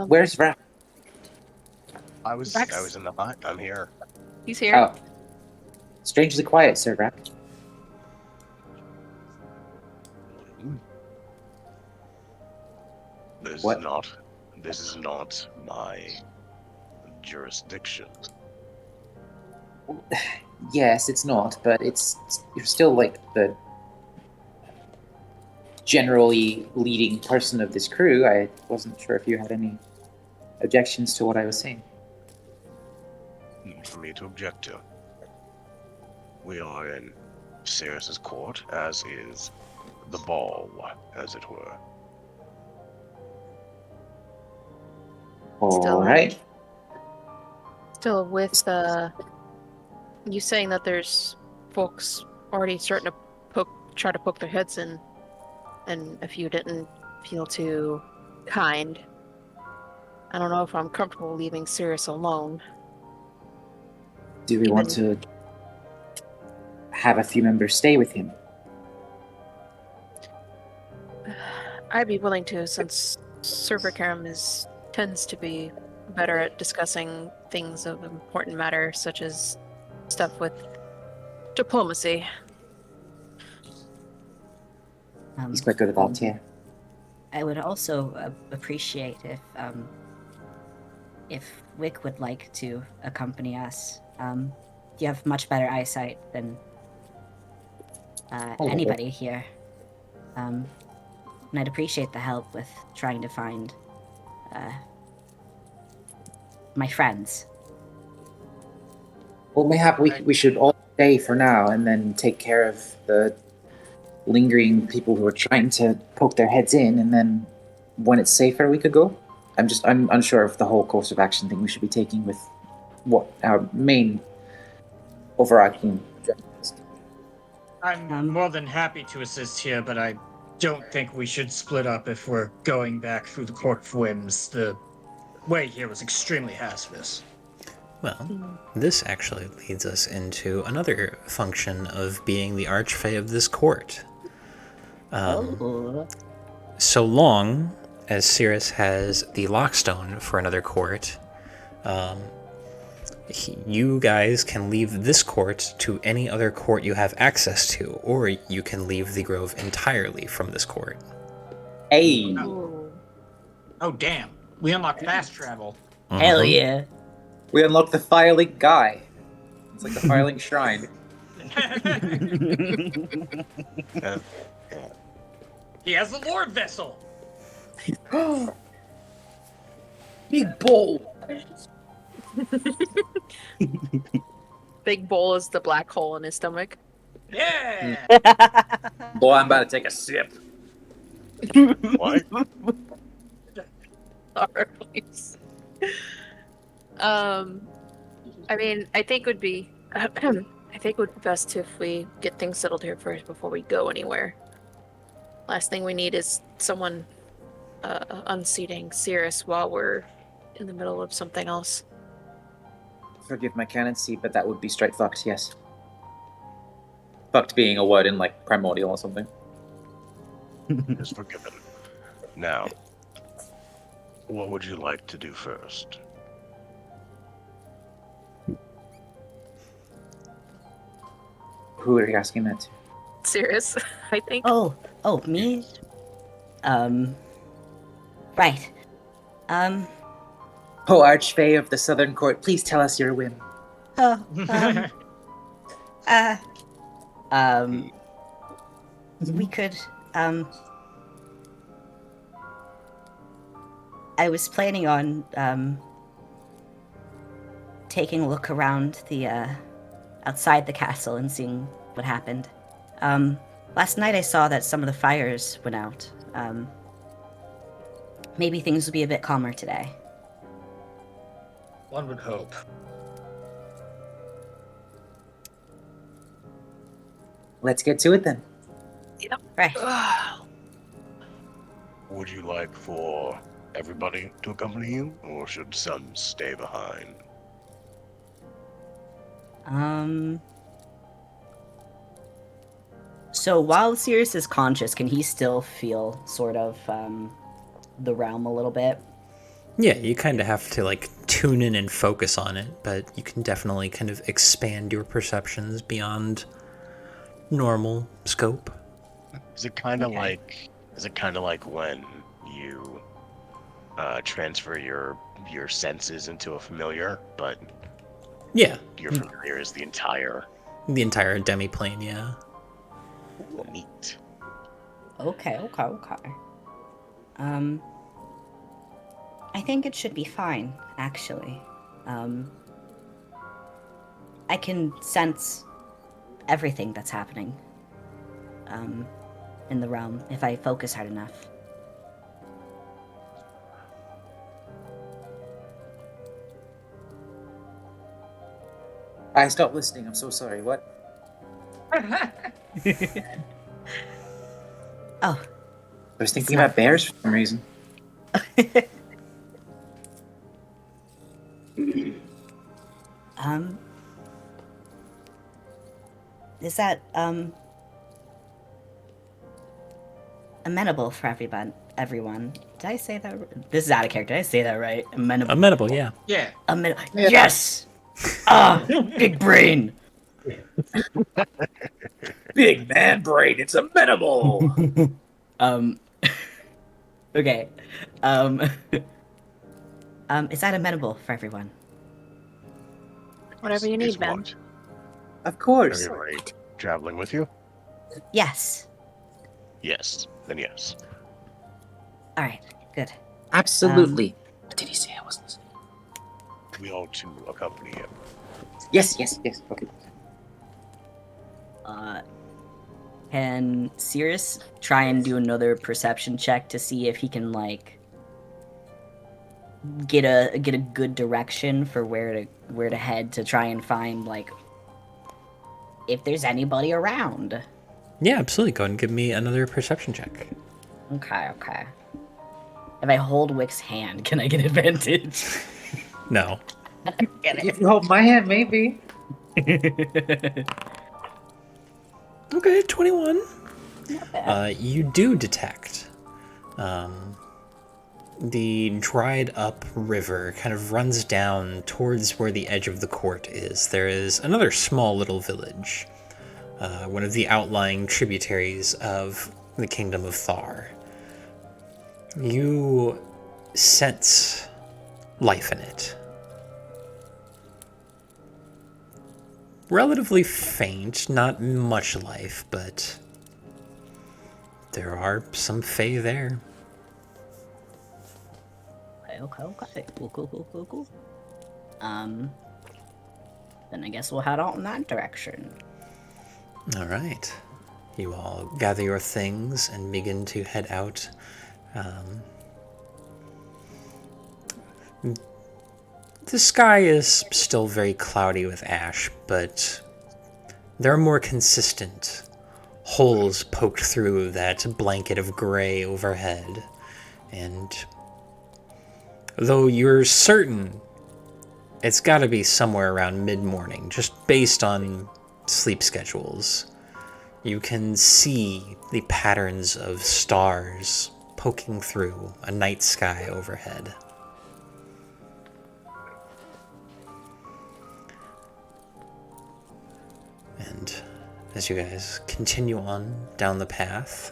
Where's Raph? I was in the hut. I'm here. He's here. Oh. Strangely quiet, Sir Raph. This is not my jurisdiction. Yes, it's not, but you're still like the generally leading person of this crew. I wasn't sure if you had any objections to what I was saying. for me to object to. We are in Sirius's court, as is the ball, as it were. Still- All right. Still with you saying that there's folks already starting to try to poke their heads in, and if you didn't feel too kind, I don't know if I'm comfortable leaving Sirius alone. Do we want to have a few members stay with him? I'd be willing to, since Servercarum tends to be better at discussing things of important matter, such as stuff with diplomacy. He's quite good at that, yeah. I would also appreciate if Wick would like to accompany us. You have much better eyesight than anybody here. And I'd appreciate the help with trying to find my friends. Well, mayhap we should all stay for now and then take care of the lingering people who are trying to poke their heads in, and then when it's safer, we could go. I'm unsure of the whole course of action thing we should be taking with what our main overarching objective is. I'm more than happy to assist here, but I don't think we should split up if we're going back through the Court of Whims. The way here was extremely hazardous. Well, this actually leads us into another function of being the archfey of this court. So long as Sirius has the lockstone for another court, you guys can leave this court to any other court you have access to, or you can leave the Grove entirely from this court. Hey! Oh, damn. We unlocked fast travel. Hell yeah. We unlocked the Firelink guy. It's like the Firelink shrine. He has a Lord Vessel. Big bowl! Big bowl is the black hole in his stomach. Yeah! Boy, I'm about to take a sip. What? Sorry, please. I mean, I think it would be best if we get things settled here first before we go anywhere. Last thing we need is someone unseating Sirius while we're in the middle of something else. Forgive my canoncy, but that would be straight fucked, yes. Fucked being a word in, like, primordial or something. Is forgiven. Now, what would you like to do first? Who are you asking that to? Sirius, I think. Oh, me? Right. Oh, Archfey of the Southern Court, please tell us your whim. We could, I was planning on, taking a look around the, outside the castle and seeing what happened. Last night I saw that some of the fires went out. Maybe things will be a bit calmer today. One would hope. Let's get to it then. Yep. Right. Would you like for everybody to accompany you, or should some stay behind? So while Sirius is conscious, can he still feel sort of, the realm a little bit? Yeah, you kind of have to like tune in and focus on it, but you can definitely kind of expand your perceptions beyond normal scope. Is it kind of like when you transfer your senses into a familiar, but Yeah, your familiar is the entire the entire demiplane, yeah. neat. Okay. I think it should be fine, actually. I can sense everything that's happening in the realm if I focus hard enough. I stopped listening. I'm so sorry. What? Oh, I was thinking It's not- about bears for some reason. Is that amenable for everyone? Did I say that? This is out of character. Did I say that right? Amenable. Amenable, yeah. Yeah. Yes. Big brain. Big man brain. It's amenable. Okay. Is that amenable for everyone? Whatever you Is need, Ben. what? Of course. Everybody traveling with you? Yes. Yes. Then yes. All right. Good. Absolutely. What did he say? I wasn't listening. We ought to accompany him. Yes. Okay. Can Cirrus try and do another perception check to see if he can like get a good direction for where to head to try and find like if there's anybody around? Yeah, absolutely. Go ahead and give me another perception check. Okay. If I hold Wick's hand, can I get advantage? No. If you hold my hand, maybe. Okay, 21. You do detect the dried up river kind of runs down towards where the edge of the court is. There is another small little village, one of the outlying tributaries of the Kingdom of Thar. You sense life in it. Relatively faint, not much life, but there are some fae there. Okay. Cool. Then I guess we'll head out in that direction. All right. You all gather your things and begin to head out. The sky is still very cloudy with ash, but there are more consistent holes poked through that blanket of gray overhead. And though you're certain it's got to be somewhere around mid-morning, just based on sleep schedules, you can see the patterns of stars poking through a night sky overhead. And as you guys continue on down the path,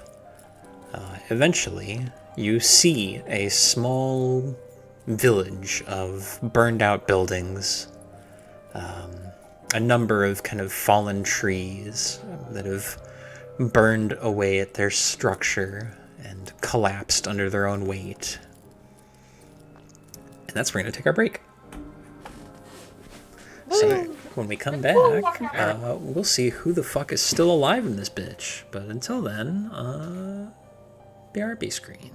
eventually you see a small village of burned out buildings, a number of kind of fallen trees that have burned away at their structure and collapsed under their own weight. And that's where we're going to take our break. So when we come back, we'll see who the fuck is still alive in this bitch. But until then, BRB screen.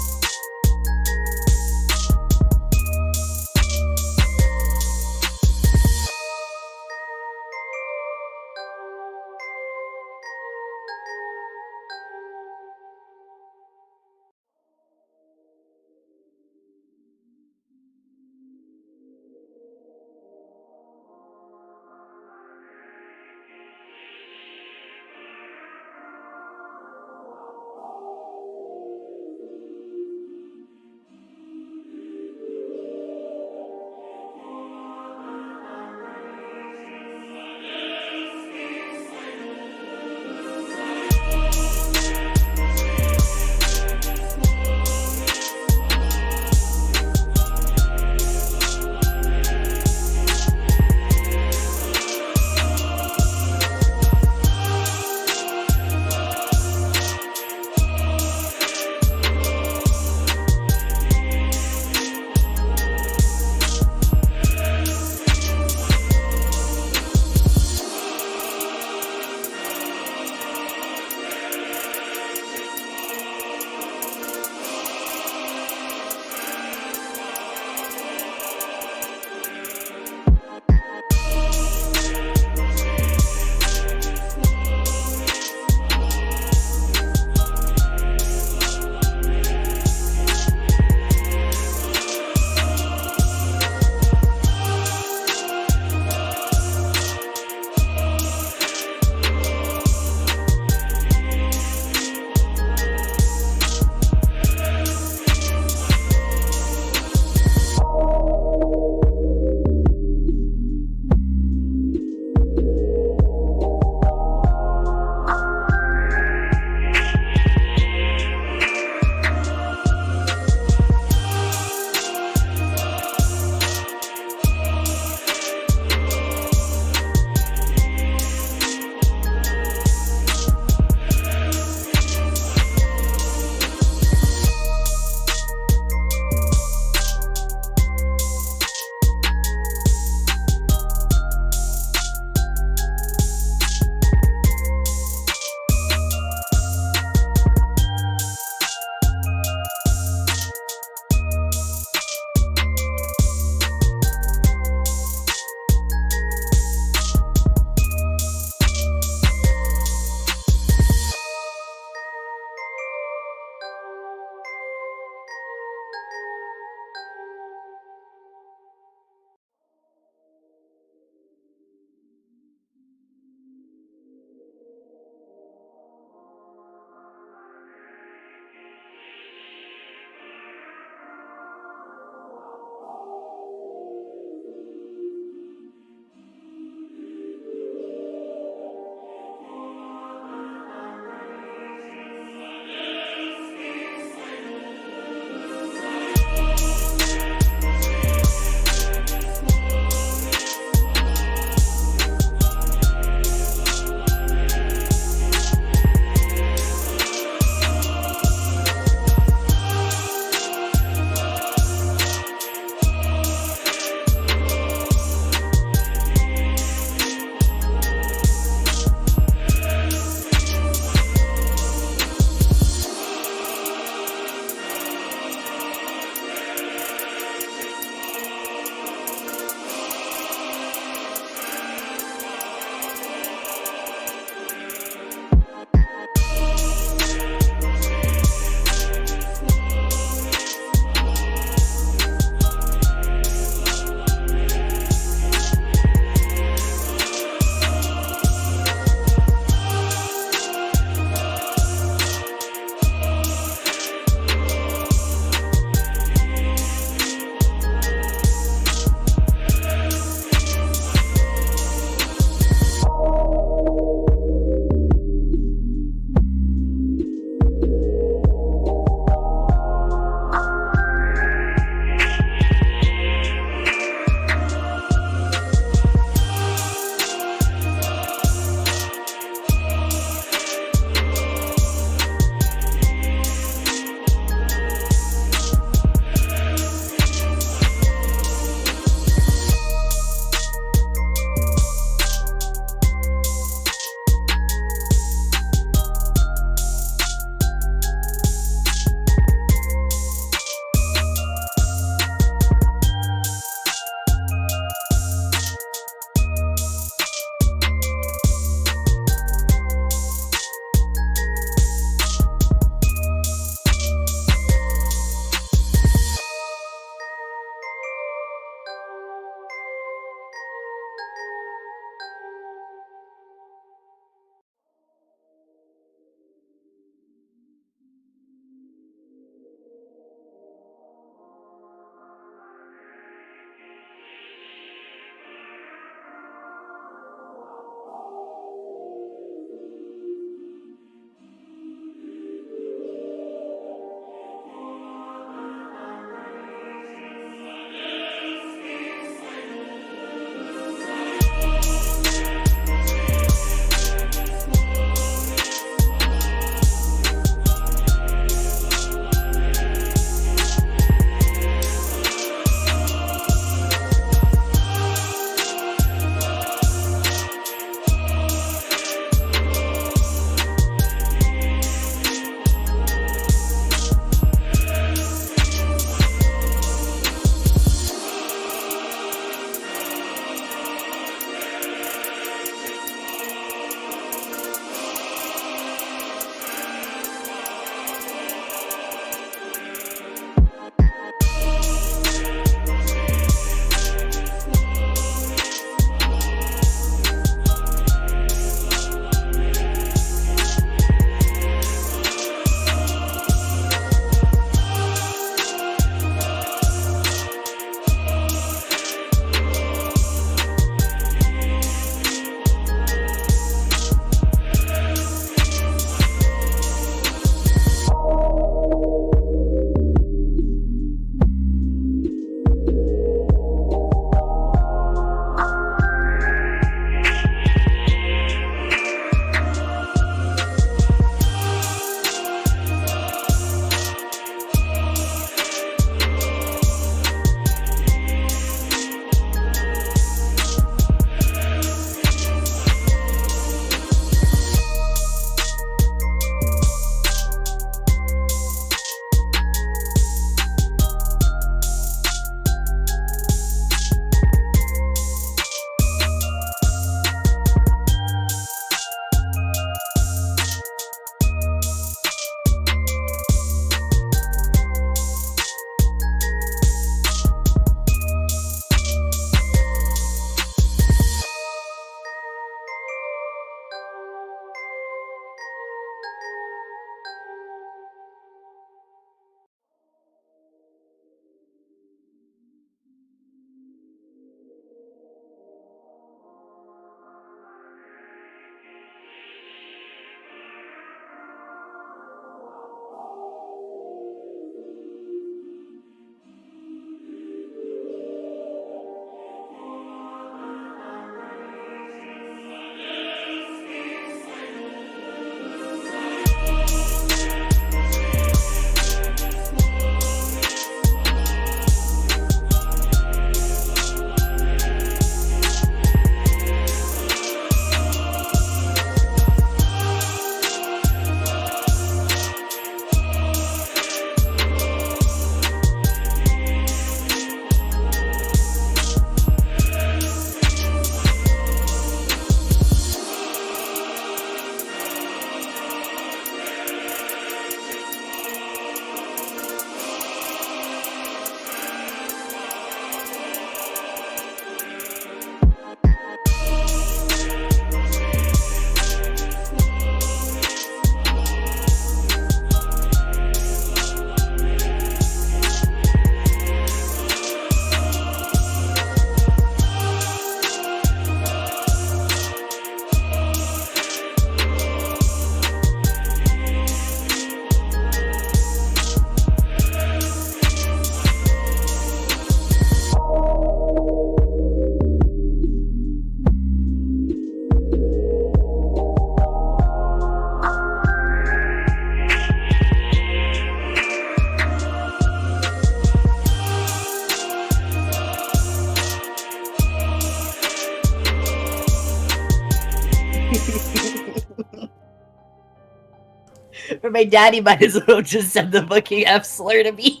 Or my daddy might as well just send the fucking F slur to me.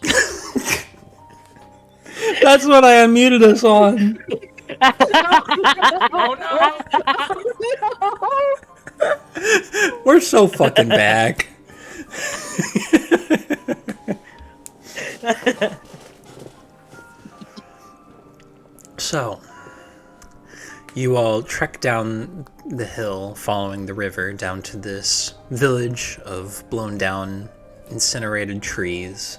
That's what I unmuted us on. We're so fucking back. So, you all trek down the hill following the river down to this village of blown down, incinerated trees.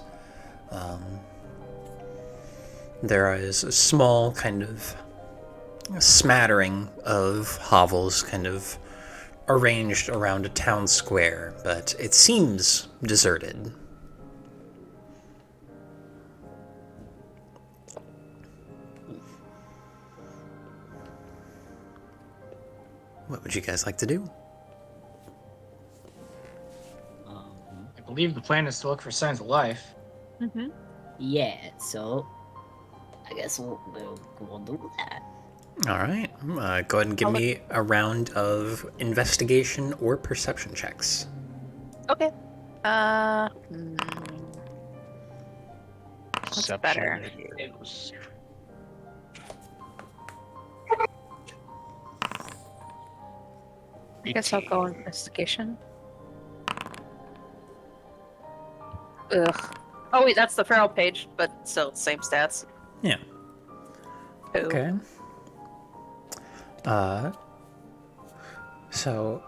There is a small kind of smattering of hovels kind of arranged around a town square, but it seems deserted. What would you guys like to do? I believe the plan is to look for signs of life. Mm-hmm. Yeah, so I guess we'll do that. All right. Go ahead and give me a round of investigation or perception checks. Okay. What's Perception better? is- I guess I'll go investigation. Ugh. Oh wait, that's the feral page, but still same stats. Yeah. Ooh. Okay. So,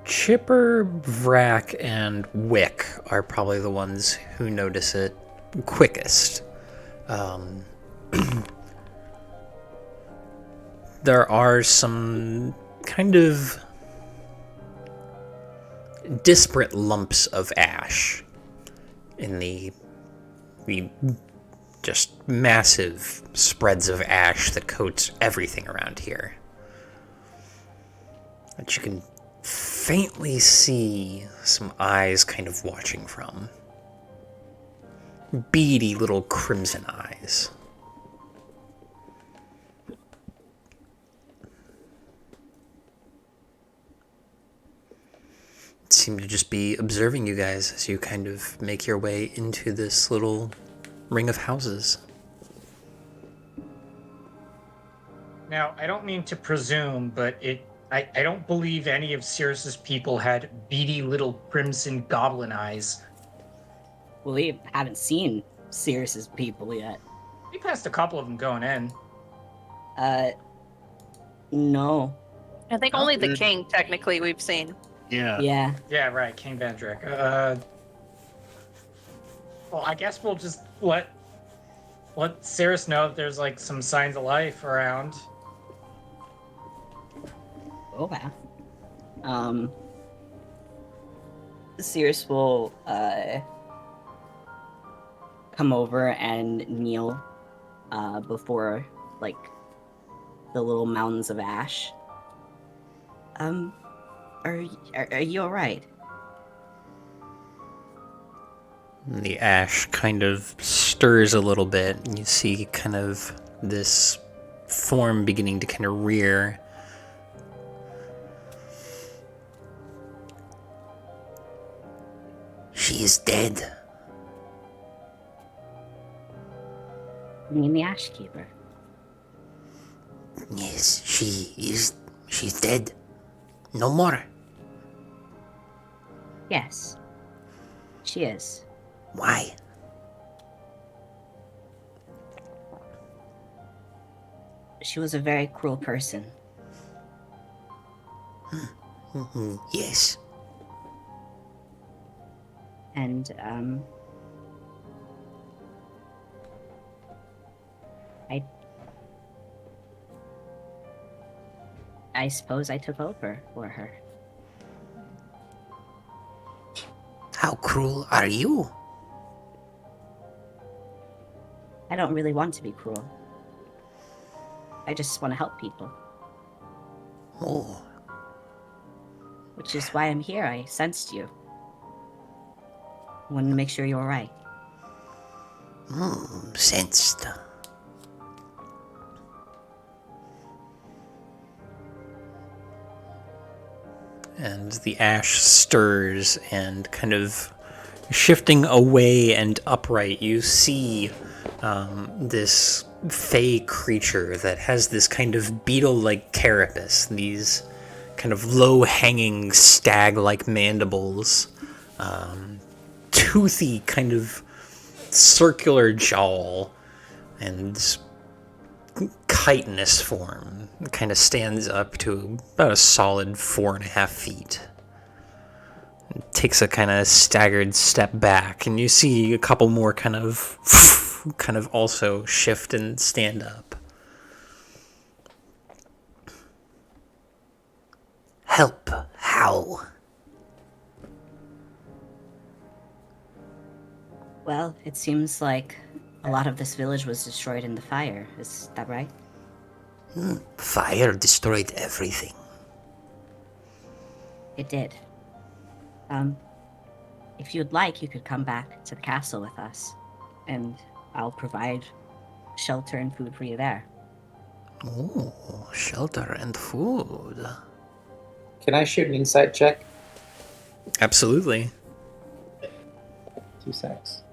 Chipper, Vrack, and Wick are probably the ones who notice it quickest. There are some kind of disparate lumps of ash in the just massive spreads of ash that coats everything around here. That you can faintly see some eyes kind of watching from. Beady little crimson eyes. Seem to just be observing you guys as you kind of make your way into this little ring of houses. Now, I don't mean to presume, but I don't believe any of Sirius's people had beady little crimson goblin eyes. Well, we haven't seen Sirius's people yet. We passed a couple of them going in. No. I think only the king technically we've seen. Yeah. Yeah. Yeah, right, King Vendrick. Well, I guess we'll just let Sirius know that there's like some signs of life around. Okay. Sirius will come over and kneel before like the little mountains of ash. Are you all right? The ash kind of stirs a little bit, and you see kind of this form beginning to kind of rear. She is dead. You mean the Ash Keeper? Yes, she's dead. No more. Yes. She is. Why? She was a very cruel person. Yes. And, I suppose I took over for her. How cruel are you? I don't really want to be cruel. I just want to help people. Oh, Which is why I'm here. I sensed you. Wanted to make sure you were right. Sensed. And the ash stirs, and kind of shifting away and upright, you see this fey creature that has this kind of beetle-like carapace, these kind of low-hanging stag-like mandibles, toothy kind of circular jowl, and chitinous form. It kind of stands up to about a solid 4.5 feet. It takes a kind of staggered step back, and you see a couple more kind of also shift and stand up. Help. How? Well, it seems like a lot of this village was destroyed in the fire. Is that right? Fire destroyed everything. It did. If you'd like, you could come back to the castle with us, and I'll provide shelter and food for you there. Oh, shelter and food. Can I shoot an insight check? Absolutely. 2 secs.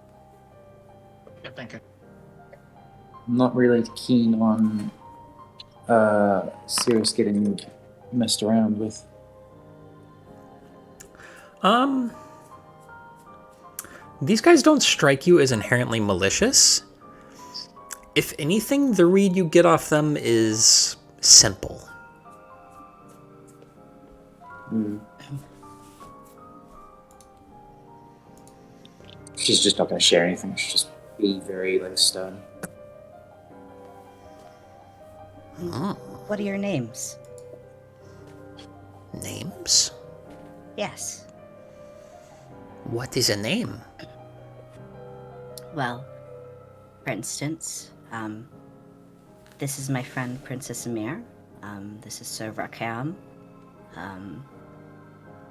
Yeah, thank you. I'm not really keen on Sirius getting messed around with. These guys don't strike you as inherently malicious. If anything, the read you get off them is simple. She's just not going to share anything. She'll just be very stern. What are your names? Names? Yes. What is a name? Well, for instance, this is my friend Princess Amir. This is Sir Rakam.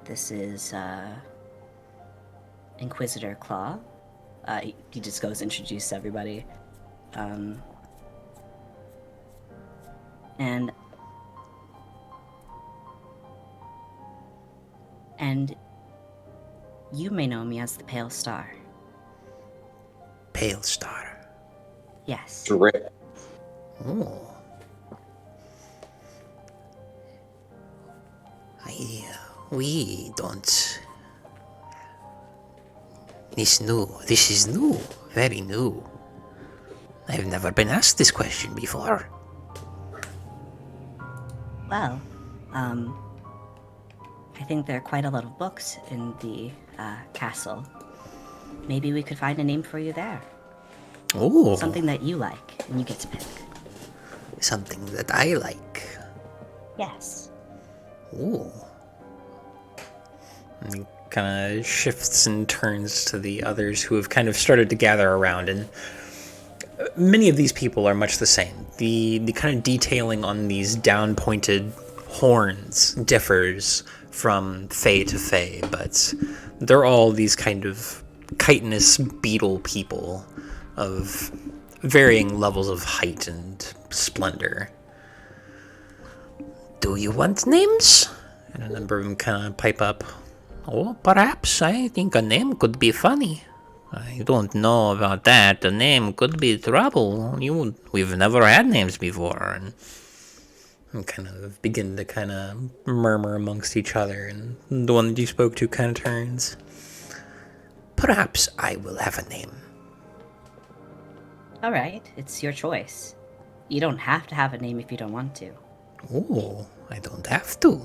This is Inquisitor Claw. He just goes introduce everybody. And you may know me as the Pale Star. Pale Star. Yes. Drip. Oh. We don't. This is new. Very new. I've never been asked this question before. Well, I think there are quite a lot of books in the castle. Maybe we could find a name for you there. Oh. Something that you like, and you get to pick. Something that I like. Yes. Ooh. And he kind of shifts and turns to the others who have kind of started to gather around, and many of these people are much the same. The kind of detailing on these down-pointed horns differs from fey to fey, but they're all these kind of chitinous beetle people of varying levels of height and splendor. Do you want names? And a number of them kind of pipe up. Oh, perhaps. I think a name could be funny. I don't know about that. A name could be trouble. We've never had names before. And kind of begin to kind of murmur amongst each other. And the one that you spoke to kind of turns. Perhaps I will have a name. All right, it's your choice. You don't have to have a name if you don't want to. Oh, I don't have to.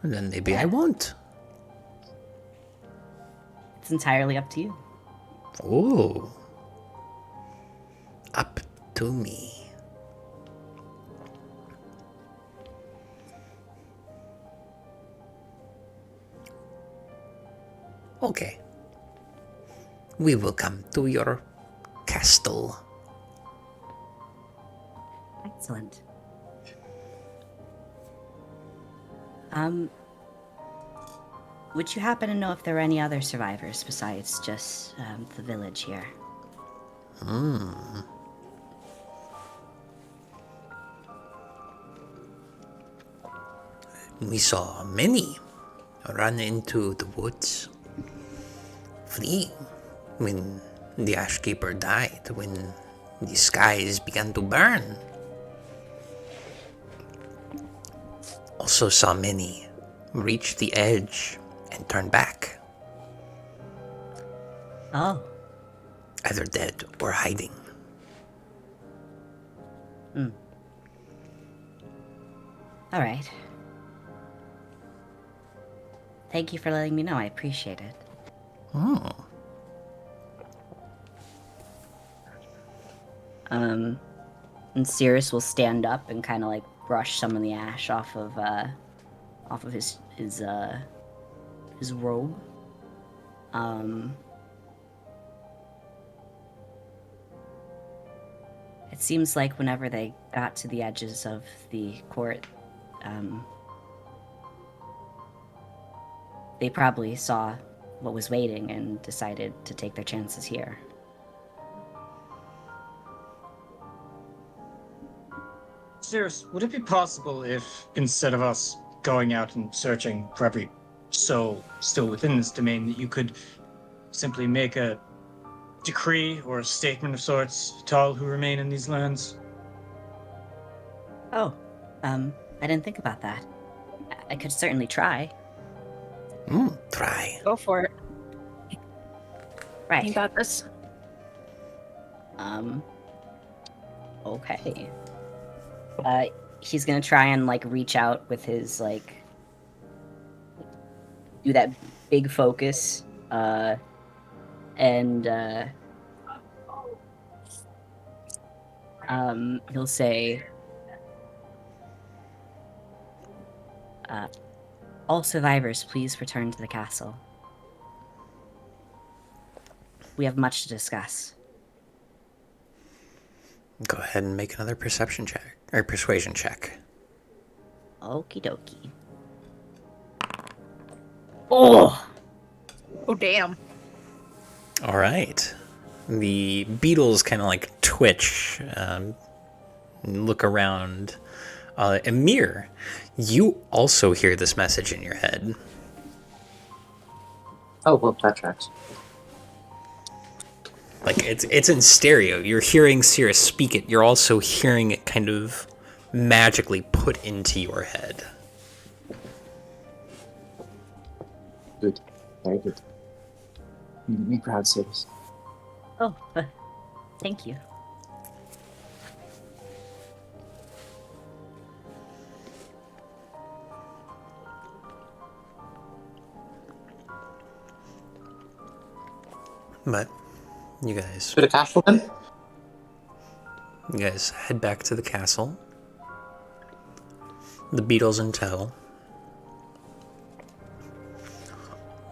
Then maybe I won't. It's entirely up to you. Oh. Up to me. Okay. We will come to your castle. Excellent. Would you happen to know if there are any other survivors besides just the village here? We saw many run into the woods, fleeing when the Ashkeeper died, when the skies began to burn. Also saw many reach the edge and turn back, Oh. either dead or hiding. All right. Thank you for letting me know. I appreciate it. And Cirrus will stand up and kind of like brush some of the ash off of his robe. It seems like whenever they got to the edges of the court, they probably saw what was waiting and decided to take their chances here. Cirrus, would it be possible if, instead of us going out and searching for every soul still within this domain, that you could simply make a decree or a statement of sorts to all who remain in these lands? Oh, I didn't think about that. I could certainly try. Try. Go for it. You Right. got this. Okay. He's gonna try and like reach out with his like do that big focus, and he'll say, all survivors, please return to the castle. We have much to discuss. Go ahead and make another perception check, or persuasion check. Okie dokie. Oh! Oh, damn. All right. The beetles kind of like twitch, look around. Emir, you also hear this message in your head. Oh, well, that tracks. Like it's in stereo. You're hearing Cirrus speak it. You're also hearing it kind of magically put into your head. Good. Very good. You make me proud, Cirrus. Oh, thank you. But you guys To the castle then? head back to the castle. The beetles in tow.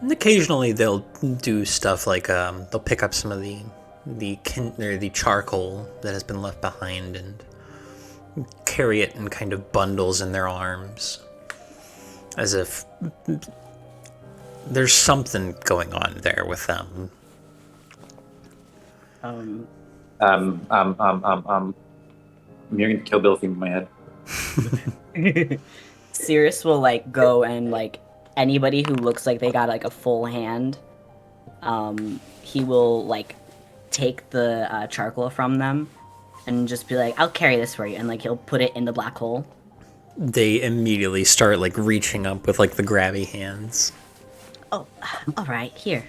And occasionally they'll do stuff like they'll pick up some of the charcoal that has been left behind and carry it in kind of bundles in their arms, as if there's something going on there with them. I'm hearing Kill Bill theme in my head. Cirrus will like go and like anybody who looks like they got like a full hand, he will like take the charcoal from them and just be like, I'll carry this for you, and like he'll put it in the black hole. They immediately start like reaching up with like the grabby hands. Oh, all right, here.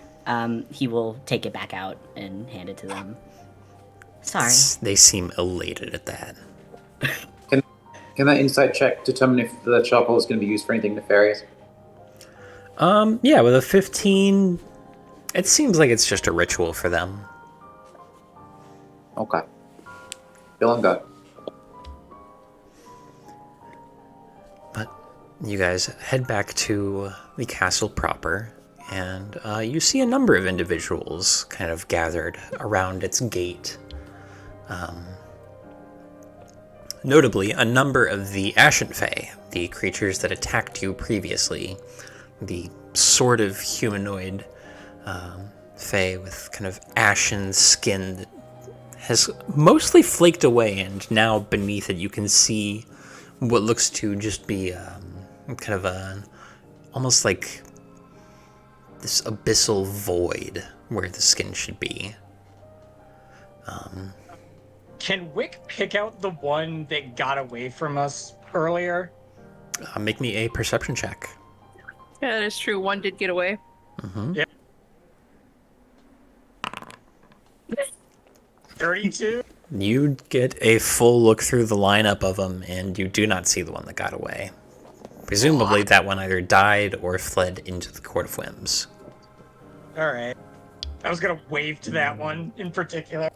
He will take it back out and hand it to them. Sorry. They seem elated at that. Can that insight check determine if the charcoal is going to be used for anything nefarious? Yeah, with a 15, it seems like it's just a ritual for them. Okay. Bill and go. But you guys head back to the castle proper, and you see a number of individuals kind of gathered around its gate. Notably, a number of the Ashen Fae, the creatures that attacked you previously, the sort of humanoid Fae with kind of ashen skin that has mostly flaked away, and now beneath it you can see what looks to just be kind of almost like this abyssal void where the skin should be. Can Wick pick out the one that got away from us earlier? Make me a perception check. Yeah, that is true. One did get away. Yeah. 32? You get a full look through the lineup of them, and you do not see the one that got away. Presumably that one either died or fled into the Court of Whims. Alright. I was gonna wave to that one in particular.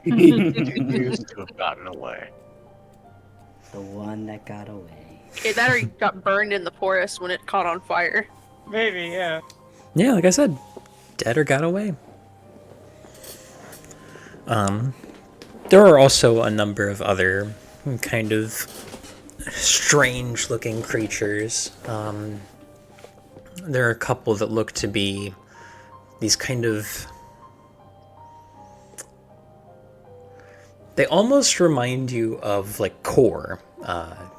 Appears to have gotten away. The one that got away. Okay, that or he got burned in the forest when it caught on fire. Maybe, yeah. Yeah, like I said, dead or got away. There are also a number of other kind of strange-looking creatures. There are a couple that look to be these kind of... They almost remind you of, like, Core,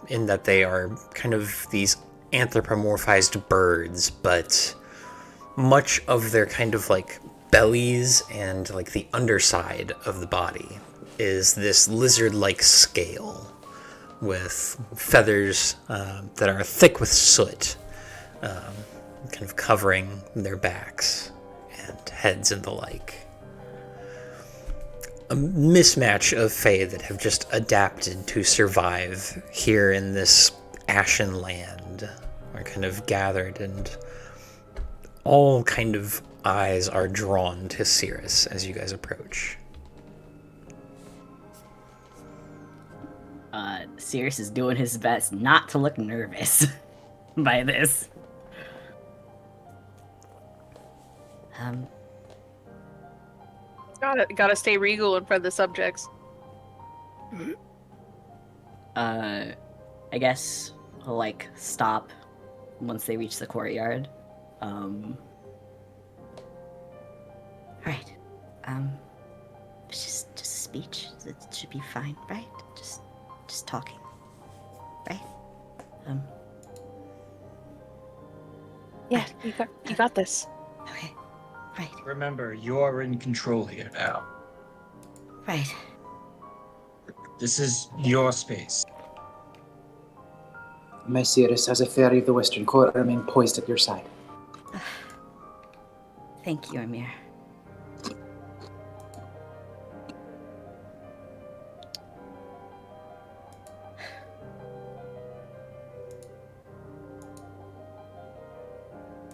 in that they are kind of these anthropomorphized birds, but much of their kind of, like, bellies and, like, the underside of the body is this lizard-like scale with feathers that are thick with soot, kind of covering their backs and heads and the like. A mismatch of Fae that have just adapted to survive here in this ashen land are kind of gathered, and all kind of eyes are drawn to Cirrus as you guys approach. Cirrus is doing his best not to look nervous by this. Gotta stay regal in front of the subjects. I guess he'll, like, stop once they reach the courtyard. Right. Just a speech. It should be fine, right? Just talking, right? Yeah, you got this. Okay. Right. Remember, you're in control here now. Right. This is your space. My Cirrus, as a fairy of the Western Court, remain poised at your side. Thank you, Amir.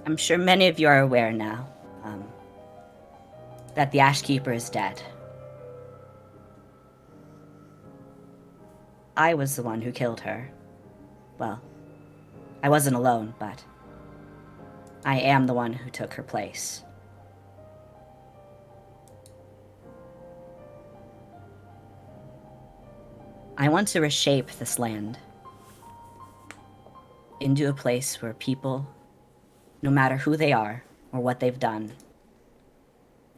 I'm sure many of you are aware now that the Ashkeeper is dead. I was the one who killed her. Well, I wasn't alone, but I am the one who took her place. I want to reshape this land into a place where people, no matter who they are or what they've done,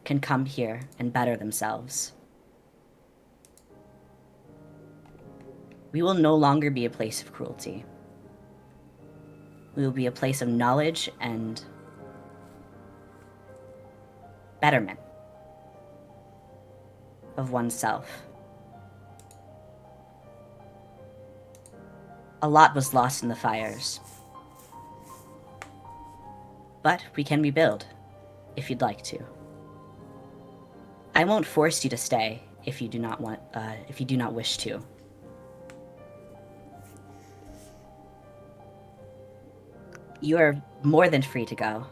can come here and better themselves. We will no longer be a place of cruelty. We will be a place of knowledge and betterment of oneself. A lot was lost in the fires. But we can rebuild, if you'd like to. I won't force you to stay if you do not wish to. You are more than free to go.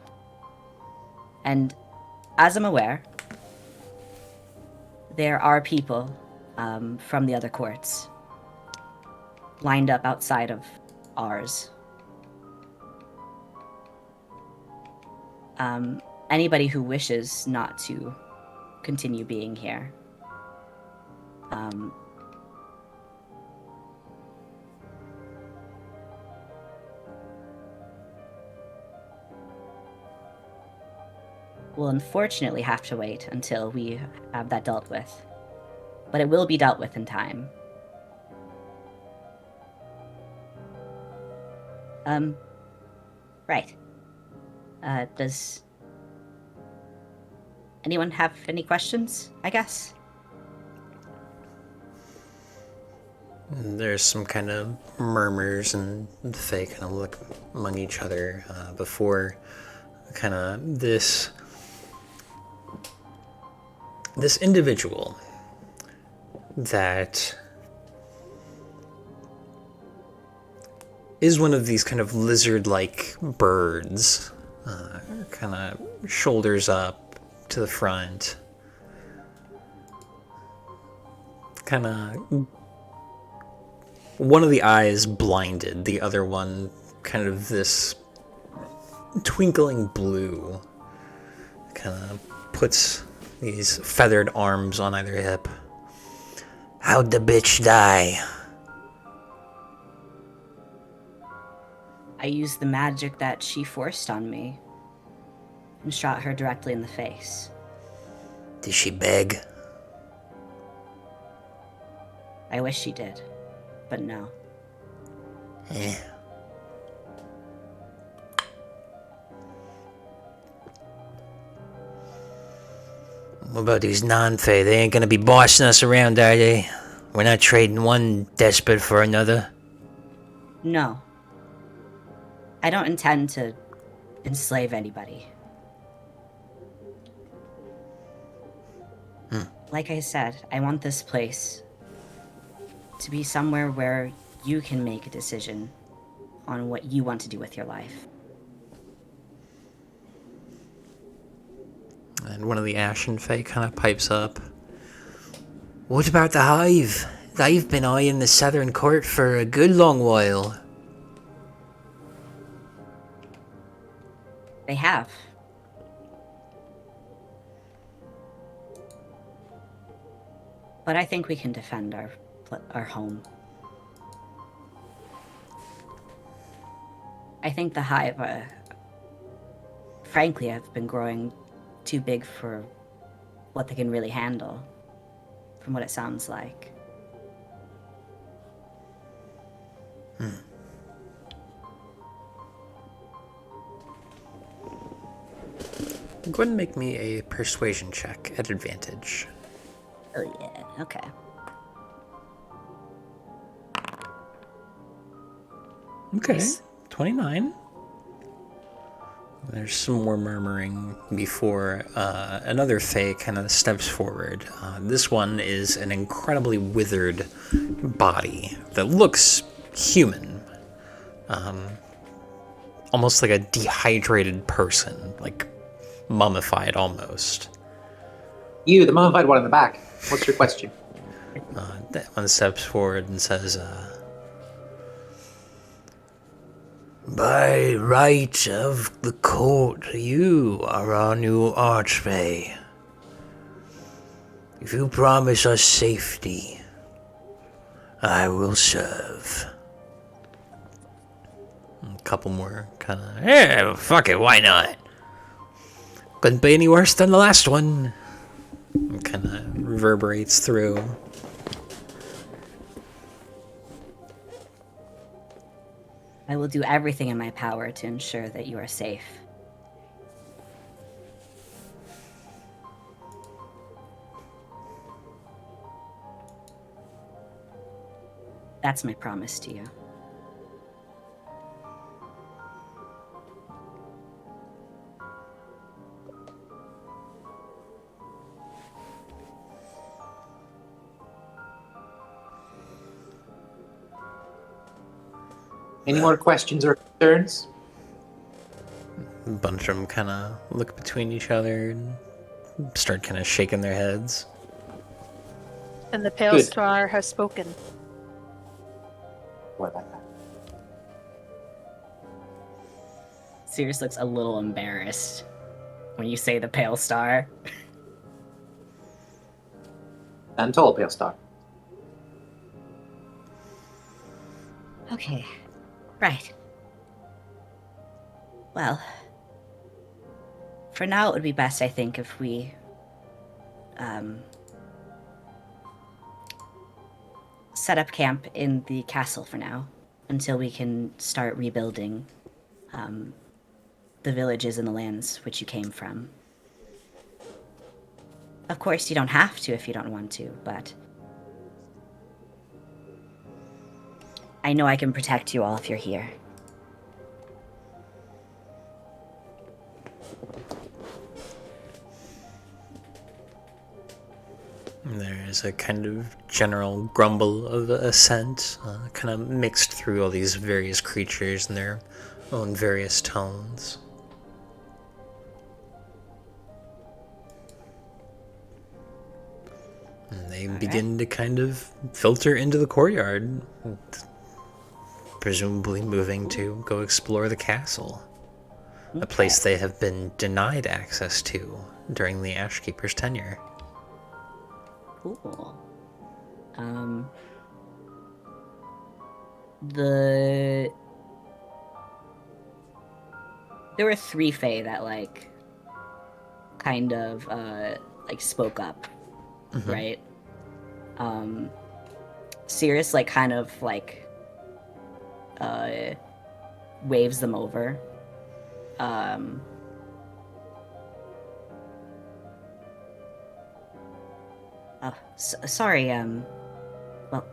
And as I'm aware, there are people from the other courts lined up outside of ours. Anybody who wishes not to continue being here. Will unfortunately have to wait until we have that dealt with. but it will be dealt with in time. Right. Does anyone have any questions, I guess? There's some kind of murmurs, and the Fae kind of look among each other before kind of this individual that is one of these kind of lizard-like birds, kind of shoulders up to the front, kind of one of the eyes blinded, the other one kind of this twinkling blue, kind of puts these feathered arms on either hip. How'd the bitch die? I used the magic that she forced on me and shot her directly in the face. Did she beg? I wish she did, but no. Eh. What about these non-Fae? They ain't gonna be bossing us around, are they? We're not trading one despot for another. No. I don't intend to enslave anybody. Like I said, I want this place to be somewhere where you can make a decision on what you want to do with your life. And one of the Ashen Fae kind of pipes up. What about the Hive? They've been eyeing the Southern Court for a good long while. They have. But I think we can defend our home. I think the Hive, frankly, have been growing too big for what they can really handle, from what it sounds like. Go ahead and make me a persuasion check at advantage. Oh yeah, okay. Okay, Nice. 29. There's some more murmuring before another Fae kind of steps forward. This one is an incredibly withered body that looks human. Almost like a dehydrated person, like mummified almost. You, the mummified one in the back. What's your question? That one steps forward and says, by right of the court, you are our new archfey. If you promise us safety, I will serve. A couple more kind of, yeah, fuck it, why not? Couldn't be any worse than the last one. Kind of reverberates through. I will do everything in my power to ensure that you are safe. That's my promise to you. Any more questions or concerns? A bunch of them kind of look between each other and start kind of shaking their heads. And the pale Good. star has spoken. What about that? Sirius looks a little embarrassed when you say the pale star. And tall, pale star. Okay. Right. Well, for now it would be best, I think, if we set up camp in the castle for now until we can start rebuilding the villages and the lands which you came from. Of course, you don't have to if you don't want to, but I know I can protect you all if you're here. There's a kind of general grumble of assent, kind of mixed through all these various creatures and their own various tones. And they begin to kind of filter into the courtyard, presumably moving to go explore the castle, a place they have been denied access to during the Ashkeeper's tenure. Cool. There were 3 Fae that kind of spoke up, right? Sirius kind of waves them over. Sorry, well,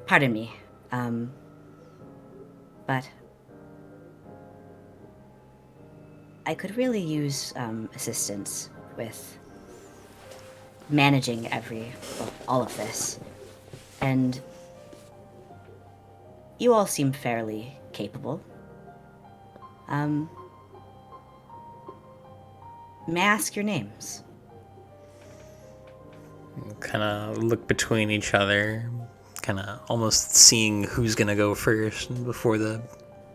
pardon me, but I could really use assistance with managing all of this. And you all seem fairly capable. May I ask your names? Kind of look between each other, kind of almost seeing who's gonna go first before the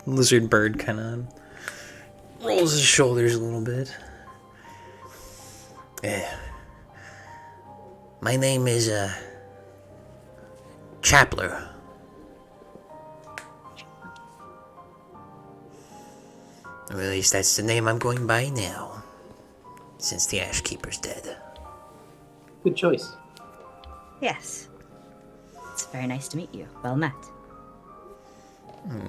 lizard bird kind of rolls his shoulders a little bit. My name is Chapler. Or at least that's the name I'm going by now, since the Ashkeeper's dead. Good choice. Yes. It's very nice to meet you. Well met.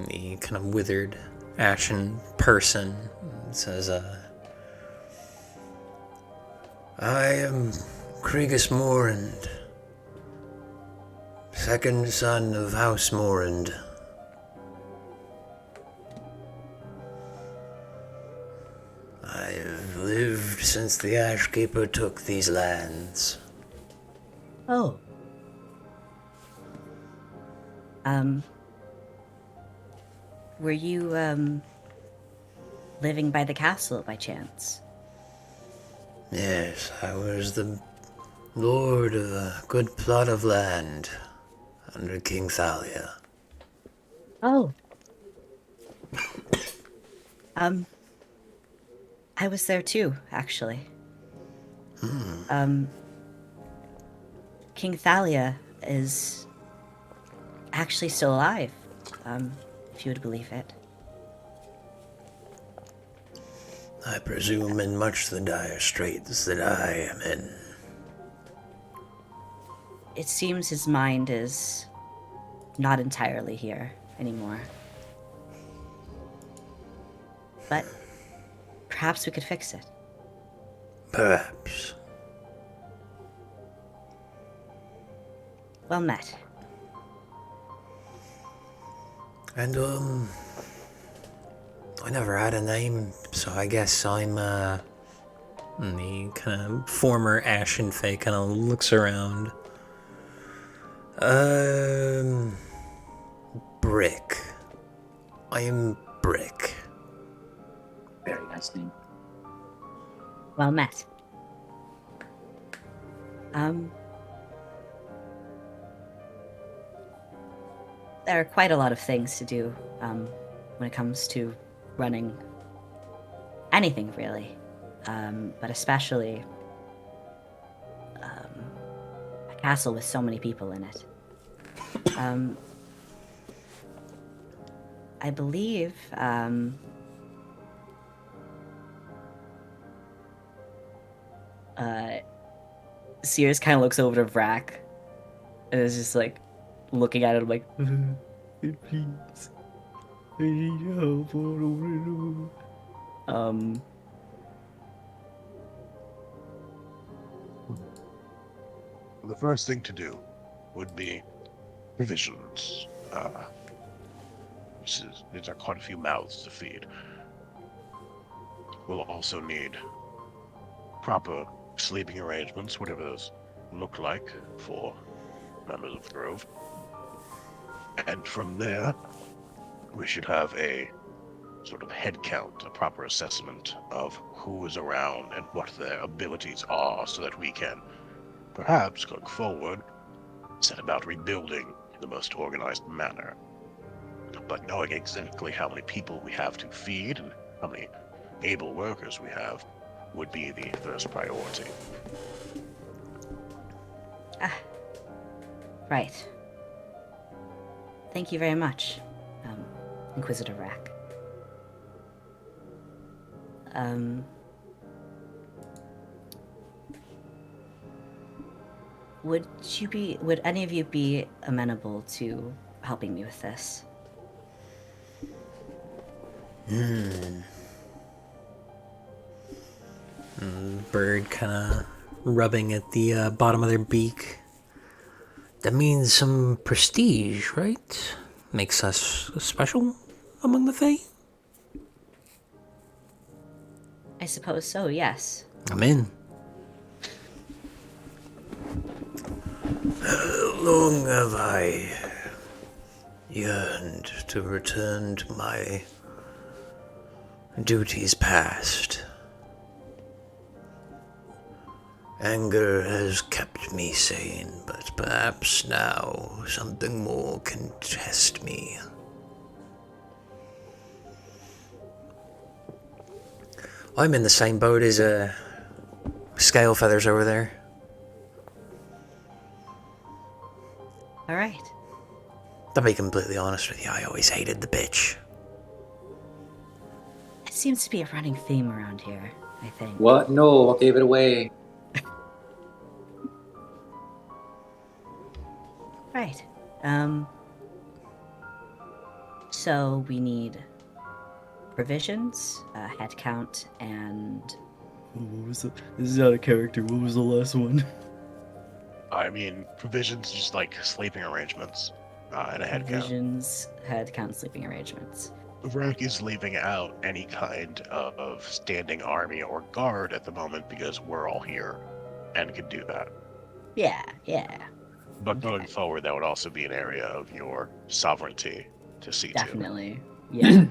The kind of withered, ashen person says, I am Kriegus Morand, second son of House Morand. I've lived since the Ashkeeper took these lands. Oh. Were you, living by the castle by chance? Yes, I was the lord of a good plot of land under King Thalia. Oh. I was there too, actually. King Thalia is actually still alive, if you would believe it. I presume in much the dire straits that I am in. It seems his mind is not entirely here anymore. But perhaps we could fix it. Perhaps. Well met. And, I never had a name, so I guess I'm, the kind of former Ashen Fae kind of looks around. Brick. I am Brick. Very nice name. Well met. There are quite a lot of things to do when it comes to running anything, really, but especially a castle with so many people in it. I believe Sears kind of looks over to Vrack and is just like, looking at it, I'm like, please, I need help. The first thing to do would be provisions. These are quite a few mouths to feed. We'll also need proper sleeping arrangements, whatever those look like for members of the Grove. And from there, we should have a sort of head count, a proper assessment of who is around and what their abilities are, so that we can, perhaps going forward, set about rebuilding in the most organized manner. But knowing exactly how many people we have to feed and how many able workers we have would be the first priority. Right. Thank you very much, Inquisitor Rack. Would any of you be amenable to helping me with this? Bird kind of rubbing at the bottom of their beak. That means some prestige, right? Makes us special among the Fae? I suppose so, yes. I'm in. How long have I yearned to return to my duties past? Anger has kept me sane, but perhaps now something more can test me. I'm in the same boat as Scale Feathers over there. All right. To be completely honest with you, I always hated the bitch. It seems to be a running theme around here, I think. What? No, I gave it away. Right. So we need provisions, head count, and... This is out of character. What was the last one? I mean, provisions, just like sleeping arrangements, and a head count. Provisions, head count, sleeping arrangements. Rack is leaving out any kind of standing army or guard at the moment because we're all here and can do that. Yeah. But going forward, that would also be an area of your sovereignty to see Definitely. Yeah.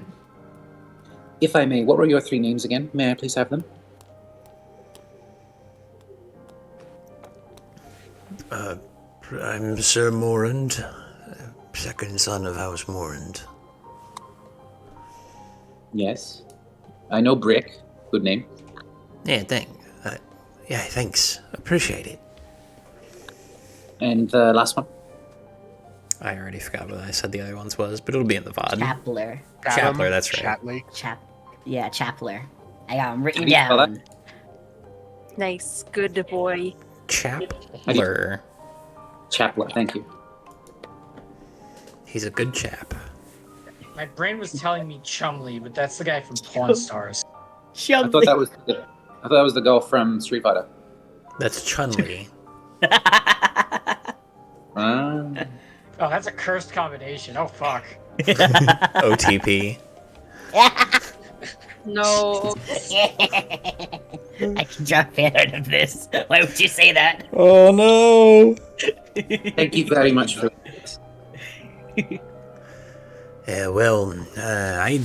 If I may, what were your 3 names again? May I please have them? I'm Sir Morand, second son of House Morand. Yes. I know Brick. Good name. Yeah, thanks. Appreciate it. And the last one? I already forgot what I said the other ones was, but it'll be in the VOD. Chapler. Chapler, that's right. Chatley. Chapler. I got him written How do you spell down. Nice, good boy. Chapler. Chapler, thank you. He's a good chap. My brain was telling me Chumley, but that's the guy from Pawn Stars. I thought that was the girl from Street Fighter. That's Chun-Li. Oh, that's a cursed combination. Oh, fuck. OTP. No. I can draw fan out of this. Why would you say that? Oh no! Thank you very much for this. Yeah, well, I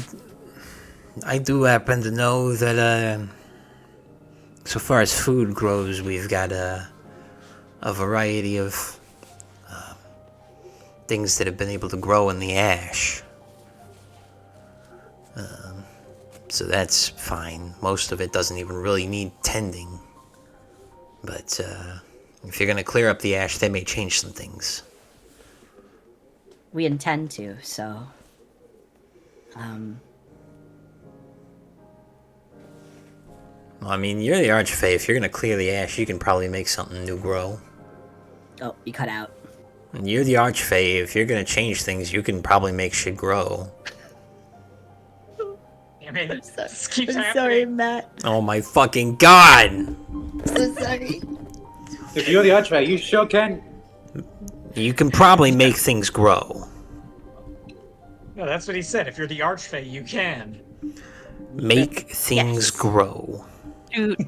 do happen to know that, so far as food grows, we've got a variety of things that have been able to grow in the ash. So that's fine. Most of it doesn't even really need tending. But if you're going to clear up the ash, they may change some things. We intend to, so... Well, I mean, you're the Archfey. If you're going to clear the ash, you can probably make something new grow. Oh, you cut out. You're the Archfey. If you're gonna change things, you can probably make shit grow. I mean, I'm sorry. this keeps I'm happening. sorry, Matt. Oh my fucking god! I'm so sorry. If you're the Archway, you sure can. You can probably make things grow. No, that's what he said. If you're the Archfey, you can. Make things Yes. grow.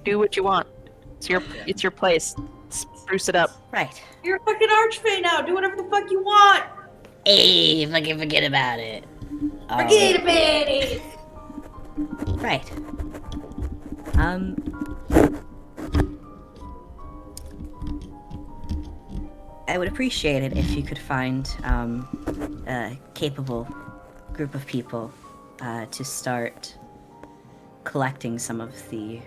Do what you want. It's your place. Spruce it up. Right. You're a fucking archfey now. Do whatever the fuck you want. Hey, fucking forget about it. Forget about it. Right. I would appreciate it if you could find a capable group of people to start collecting some of the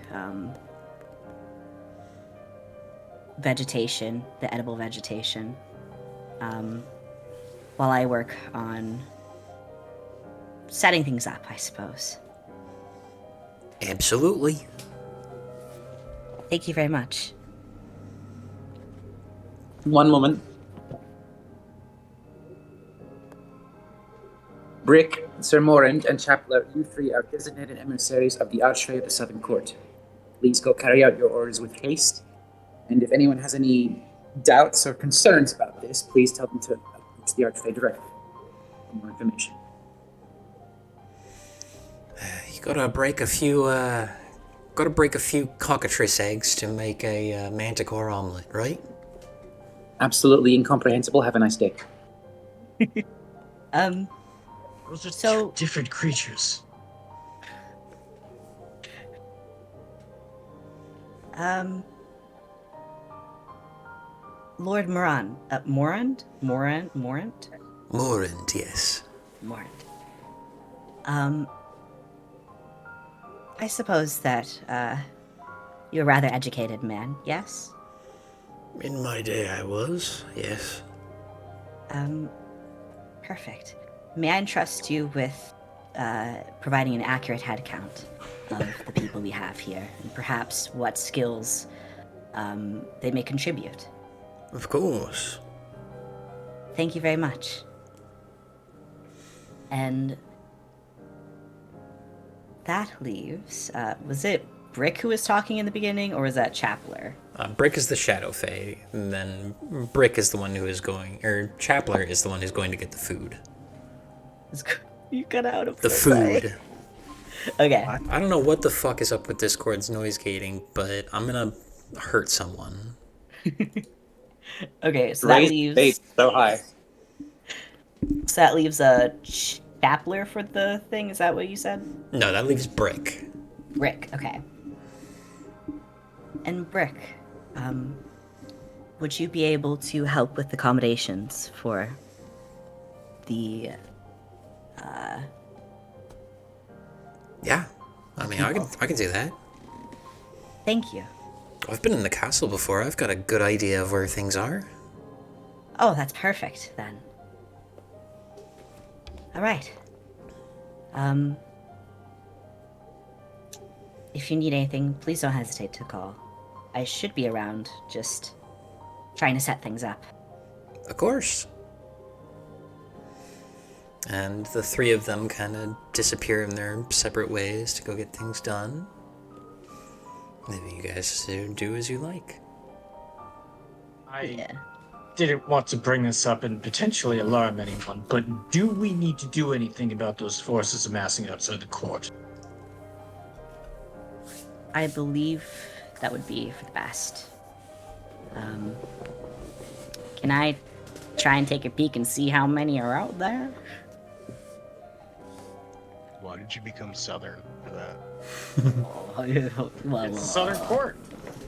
vegetation, the edible vegetation, while I work on setting things up, I suppose. Absolutely. Thank you very much. One moment. Brick, Sir Morand, and Chapler, you three are designated emissaries of the Archway of the Southern Court. Please go carry out your orders with haste. And if anyone has any doubts or concerns about this, please tell them to approach the Archway directly for more information. You gotta break a few cockatrice eggs to make a manticore omelet, right? Absolutely incomprehensible. Have a nice day. Those are So- two different creatures. Lord Moran, Morant? Morant, yes. Morant. I suppose that, you're a rather educated man, yes? In my day I was, yes. Perfect. May I entrust you with, providing an accurate head count of the people we have here, and perhaps what skills, they may contribute? Of course. Thank you very much. And that leaves, was it Brick who was talking in the beginning, or was that Chapler? Brick is the Shadow Fae, and then Brick is the one who is going, or Chapler is the one who's going to get the food. You got out of The food. Okay. I don't know what the fuck is up with Discord's noise gating, but I'm gonna hurt someone. Okay, so that Raise leaves base so high. a Chapler for the thing. Is that what you said? No, that leaves Brick. Brick. Okay. And Brick, would you be able to help with accommodations for the? Yeah, I mean, I can do that. Thank you. I've been in the castle before. I've got a good idea of where things are. Oh, that's perfect then. All right. If you need anything, please don't hesitate to call. I should be around, just trying to set things up. Of course. And the three of them kind of disappear in their separate ways to go get things done. Maybe you guys do as you like. I didn't want to bring this up and potentially alarm anyone, but do we need to do anything about those forces amassing outside the court? I believe that would be for the best. Can I try and take a peek and see how many are out there? Why did you become Southern for that? Well, It's the Southern Court.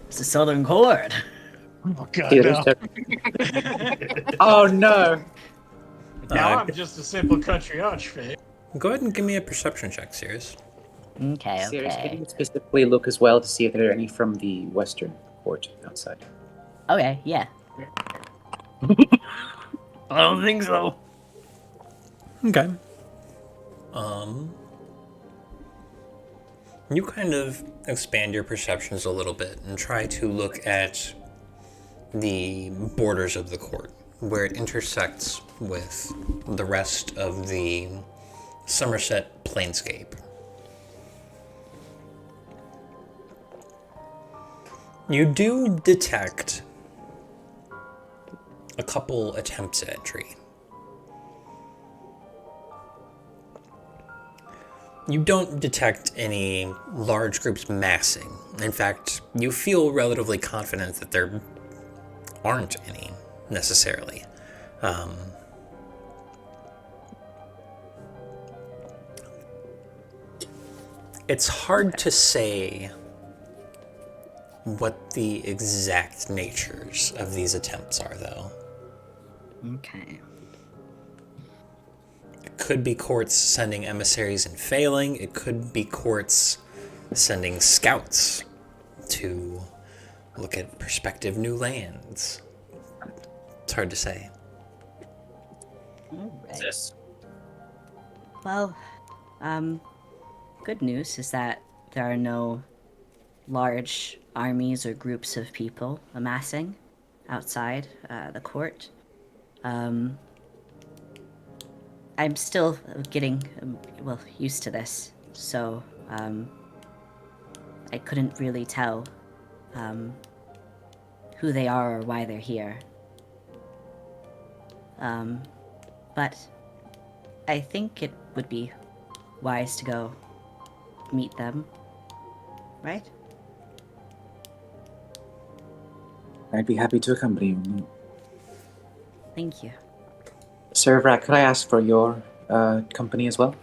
it's the Southern Court. Oh god, Yeah, no. Oh no! Now I'm just a simple country archfey. Go ahead and give me a perception check, Sirius. Okay, Serious, can okay. you specifically look as well to see if there are any from the Western Court outside? Okay, yeah. I don't think so. Okay. You kind of expand your perceptions a little bit and try to look at the borders of the court, where it intersects with the rest of the Somerset Planescape. You do detect a couple attempts at entry. You don't detect any large groups massing. In fact, you feel relatively confident that there aren't any, necessarily. It's hard to say what the exact natures of these attempts are, though. Okay. It could be courts sending emissaries and failing. It could be courts sending scouts to look at prospective new lands. It's hard to say. All right. Yes. Well, good news is that there are no large armies or groups of people amassing outside the court. I'm still getting, used to this, so I couldn't really tell who they are or why they're here. But I think it would be wise to go meet them, right? I'd be happy to accompany you. Thank you. Sir Vrak, could I ask for your company as well?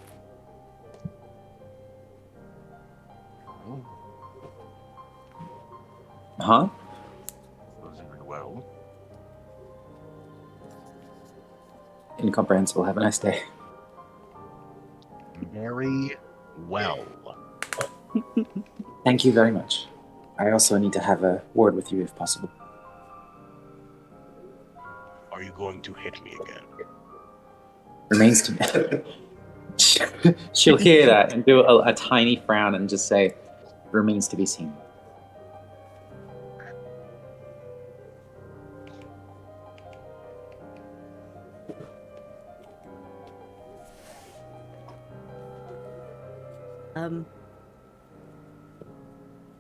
Huh? Very well. Incomprehensible. Have a nice day. Very well. Thank you very much. I also need to have a word with you if possible. Are you going to hit me again? Remains to She'll hear that and do a tiny frown and just say, remains to be seen.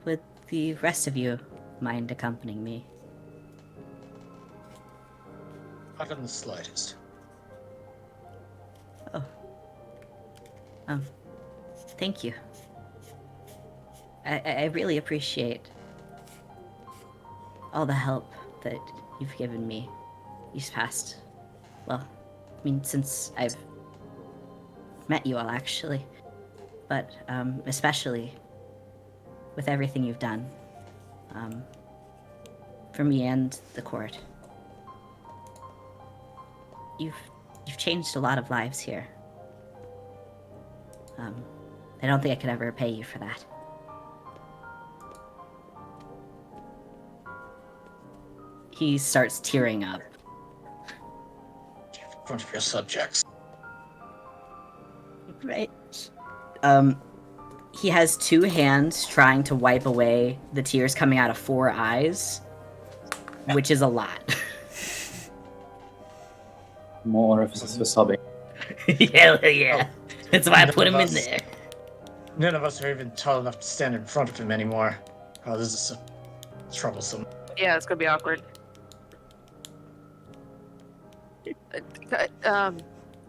Would the rest of you mind accompanying me? Not in the slightest. Oh. Thank you. I really appreciate all the help that you've given me these past, since I've met you all, actually. But, especially with everything you've done, for me and the court. You've changed a lot of lives here. I don't think I could ever repay you for that. He starts tearing up. In front of your subjects. Right. He has two hands trying to wipe away the tears coming out of four eyes, which is a lot. More orifices for sobbing. Yeah. That's why I put him in there. None of us are even tall enough to stand in front of him anymore. Oh, this is so troublesome. Yeah, it's gonna be awkward.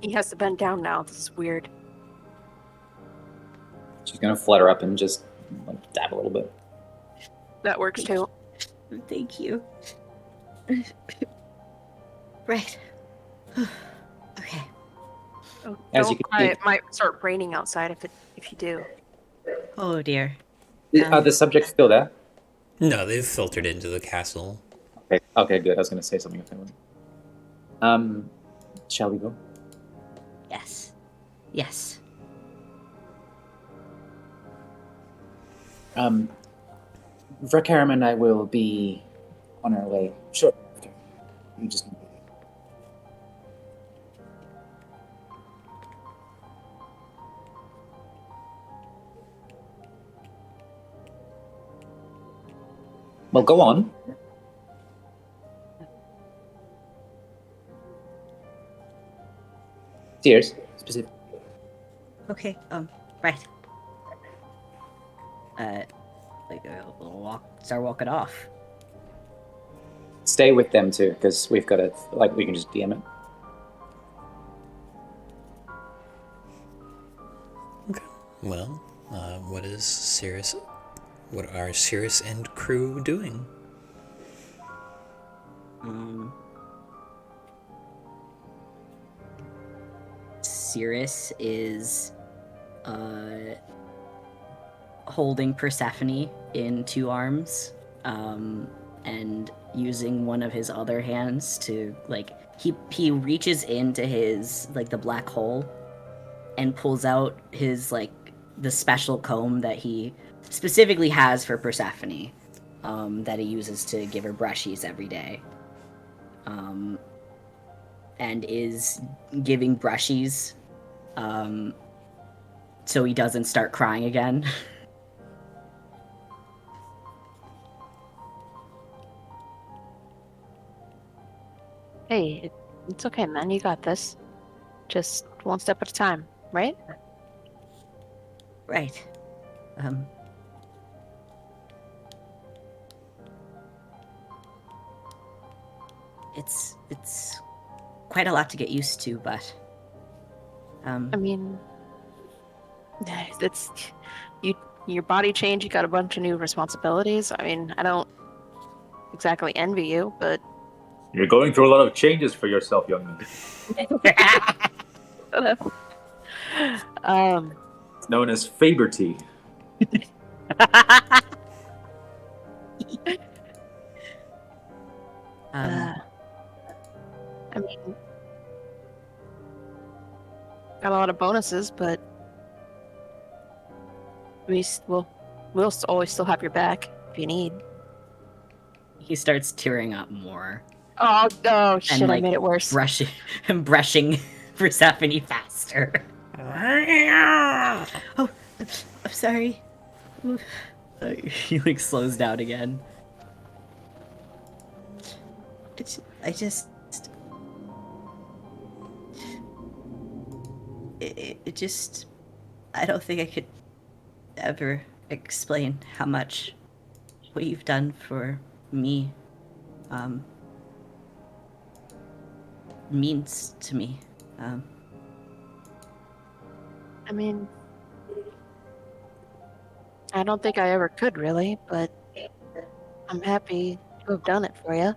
He has to bend down now. This is weird. She's gonna flutter up and just dab a little bit. That works too. Thank you. Right. Okay. Oh, As you don't can cry. see- It might start raining outside if you do. Oh dear. Are the subjects still there? No, they've filtered into the castle. Okay, good. I was gonna say something if I wasn't. Shall we go? Yes. Vrakaram and I will be on our way shortly after. You just need to leave. Well, go on. Sears, specific. Okay, right. We'll start walking off. Stay with them too, because we've got to, like, we can just DM it. Well, what is Cirrus? What are Cirrus and crew doing? Cirrus is holding Persephone in 2 arms, and using one of his other hands to, like, he reaches into his, like, the black hole and pulls out his, like, the special comb that he specifically has for Persephone, that he uses to give her brushies every day, and is giving brushies so he doesn't start crying again. Hey, it's okay, man. You got this. Just one step at a time, right? Right. It's quite a lot to get used to, but I mean, it's your body change. You got a bunch of new responsibilities. I mean, I don't exactly envy you, but You're going through a lot of changes for yourself, young man. It's known as Faberty. I mean, got a lot of bonuses, but we'll always still have your back if you need. he starts tearing up more. Oh shit! And, like, I made it worse. brushing Persephone faster. Oh, I'm sorry. He, like, slows down again. I just I don't think I could ever explain how much what you've done for me means to me. I mean, I don't think I ever could really, but I'm happy to have done it for you.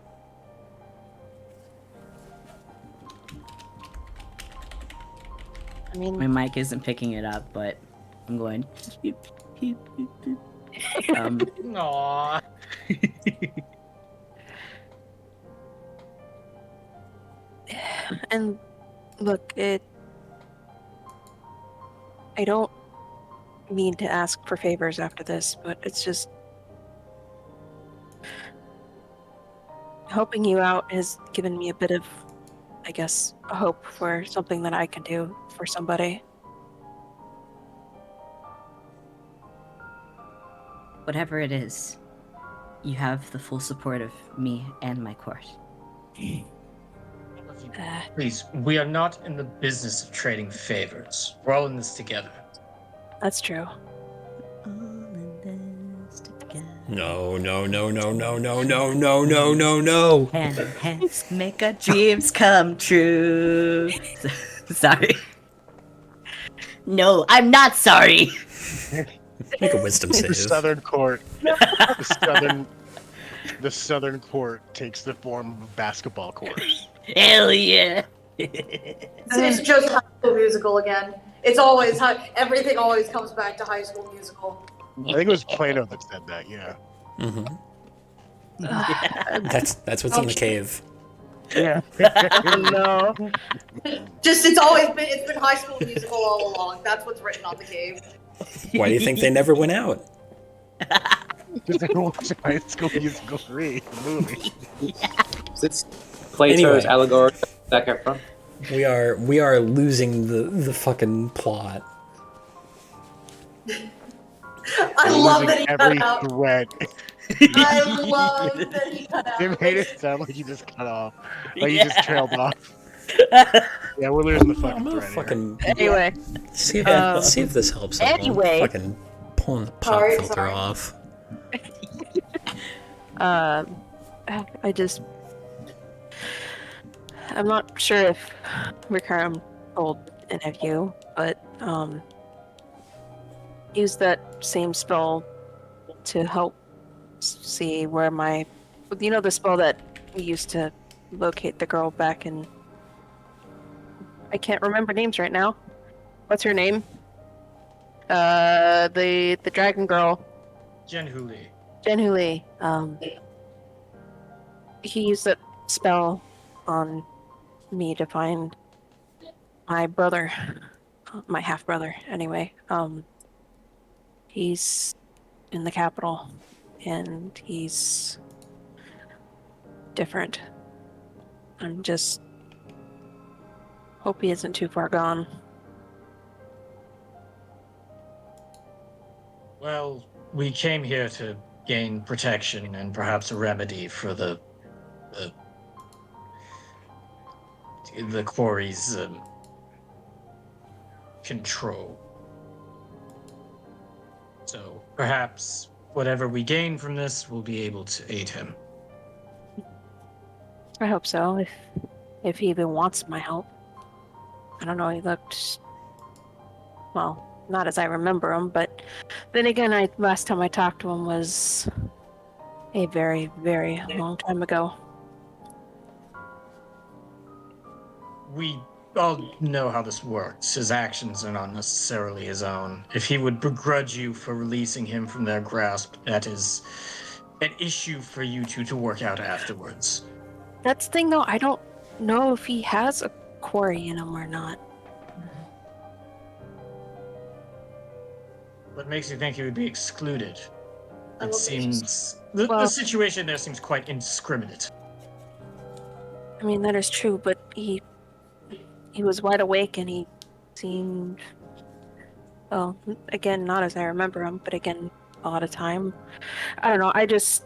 I mean, My mic isn't picking it up, but I'm going. Aww. and look, I don't mean to ask for favors after this, but it's just helping you out has given me a bit of, I guess, a hope for something that I can do for somebody. Whatever it is, you have the full support of me and my court. Please, we are not in the business of trading favors. We're all in this together. That's true. No. Hand in hands, make our dreams come true. Sorry. No, I'm not sorry. Make a wisdom The save. Southern Court. The Southern Court takes the form of a basketball court. Hell yeah. It's just High School Musical again. It's always everything always comes back to High School Musical. I think it was Plato that said that. Yeah. Mm-hmm. That's what's in the cave. Yeah. No. Just it's been High School Musical all along. That's what's written on the cave. Why do you think they never went out? Because they watched High School Musical 3, the movie. Is it Plato's Anyway. allegory that got from? We are losing the fucking plot. I love that he every cut out. thread. I love that he cut out. They made it sound like he just cut off. Like he just trailed off. Yeah, we're losing the fucking I'm gonna thread here. fucking Anyway, see if, Um, see if this helps at all. anyway. Fucking pulling the pop Sorry, filter sorry. off. I just, I'm not sure if Rikaram told any of you, but use that same spell to help see where the spell that we used to locate the girl back in. I can't remember names right now. What's her name? The dragon girl. Genhuli. Genhuli. He used that spell on me to find my brother, my half brother. Anyway, he's in the capital, and he's different. I'm just hope he isn't too far gone. Well, we came here to gain protection and perhaps a remedy for the quarry's control. So perhaps whatever we gain from this will be able to aid him. I hope so. If he even wants my help. I don't know. He looked, well, not as I remember him, but then again, last time I talked to him was a very, very long time ago. We all know how this works. His actions are not necessarily his own. If he would begrudge you for releasing him from their grasp, that is an issue for you two to work out afterwards. That's the thing, though. I don't know if he has a quarry in him or not. What makes you think he would be excluded? I'm It okay. seems the Well- situation there seems quite indiscriminate. I mean, that is true, but he was wide awake and he seemed, well, again, not as I remember him, but again, a lot of time. I don't know. I just,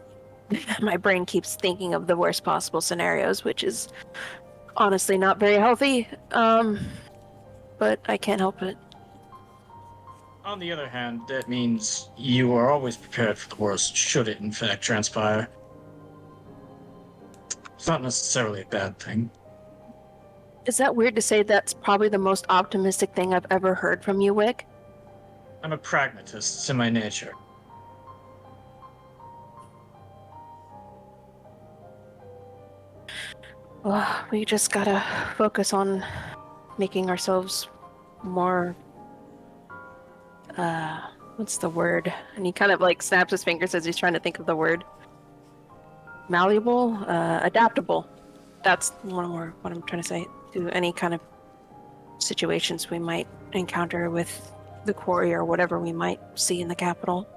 my brain keeps thinking of the worst possible scenarios, which is honestly not very healthy. But I can't help it. On the other hand, that means you are always prepared for the worst, should it in fact transpire. It's not necessarily a bad thing. Is that weird to say? That's probably the most optimistic thing I've ever heard from you, Wick. I'm a pragmatist, it's in my nature. Well, we just gotta focus on making ourselves more, what's the word? And he kind of like snaps his fingers as he's trying to think of the word. Malleable? Adaptable. That's what I'm trying to say. To any kind of situations we might encounter with the quarry or whatever we might see in the capital.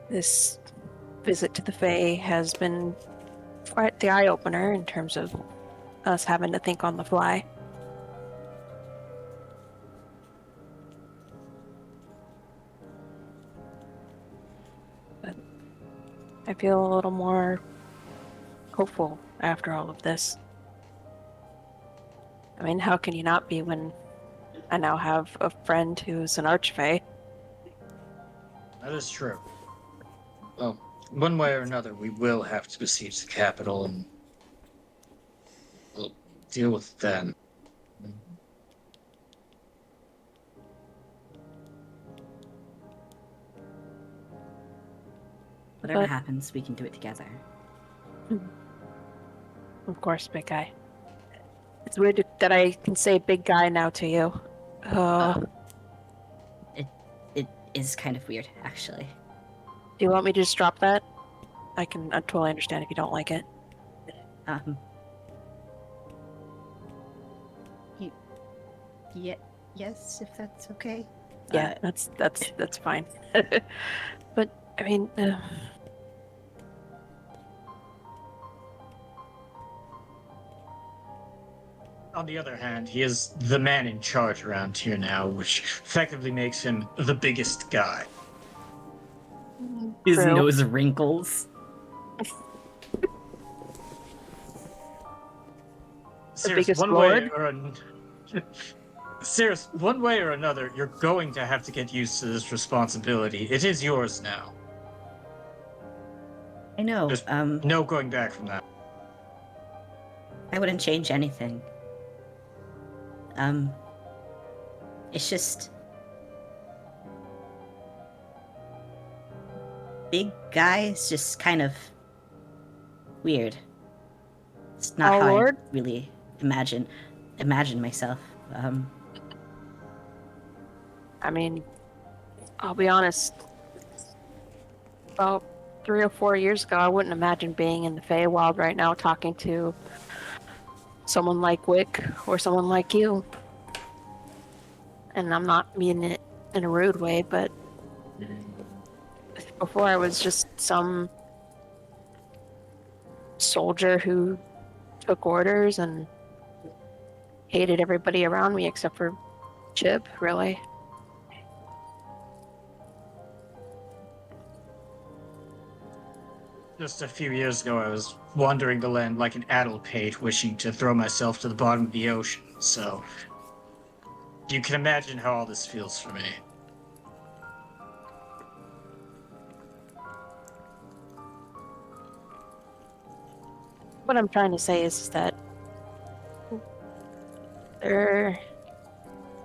This visit to the Fae has been quite the eye-opener in terms of us having to think on the fly. But I feel a little more hopeful after all of this. I mean, how can you not be when I now have a friend who's an archfey? That is true. Well, one way or another, we will have to besiege the capital and we'll deal with it then. Whatever But- happens, we can do it together. Of course, big guy. It's weird that I can say big guy now to you. It is kind of weird, actually. Do you want me to just drop that? I totally understand if you don't like it. Yeah, yes, if that's okay. Yeah, that's fine. But I mean, On the other hand, he is the man in charge around here now, which effectively makes him the biggest guy. His true. nose wrinkles. Serious, biggest one lord? way or Serious, one way or another, you're going to have to get used to this responsibility. It is yours now. I know. There's no going back from that. I wouldn't change anything. It's just big guy is just kind of weird. It's not Our how lord? I really imagine myself. I mean, I'll be honest. About 3 or 4 years ago, I wouldn't imagine being in the Feywild right now talking to someone like Wick or someone like you. And I'm not meaning it in a rude way, but before I was just some soldier who took orders and hated everybody around me except for Chip, really. Just a few years ago, I was wandering the land like an addled pate, wishing to throw myself to the bottom of the ocean. So, you can imagine how all this feels for me. What I'm trying to say is that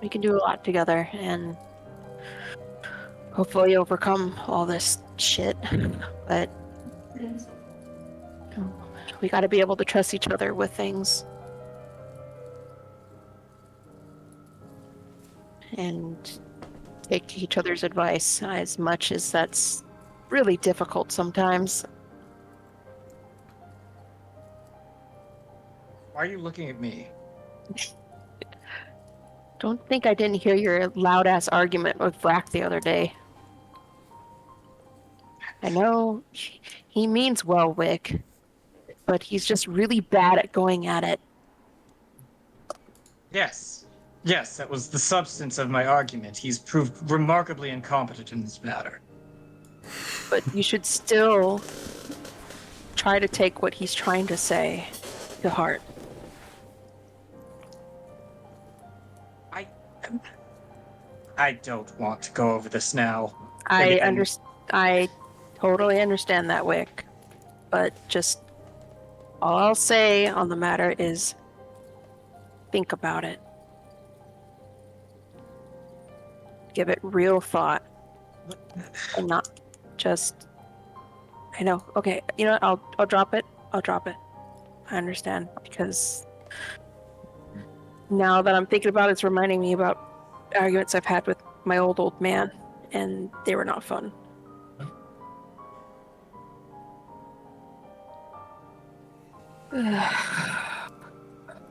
we can do a lot together and hopefully overcome all this shit. But we got to be able to trust each other with things. And take each other's advice, as much as that's really difficult sometimes. Why are you looking at me? Don't think I didn't hear your loud ass argument with Vrack the other day. I know he means well, Wick, but he's just really bad at going at it. Yes. Yes, that was the substance of my argument. He's proved remarkably incompetent in this matter. But you should still try to take what he's trying to say to heart. I don't want to go over this now. I totally understand that, Wick. But just all I'll say on the matter is think about it. Give it real thought. And not just I know. Okay, you know what? I'll drop it. I'll drop it. I understand, because now that I'm thinking about it, it's reminding me about arguments I've had with my old man, and they were not fun.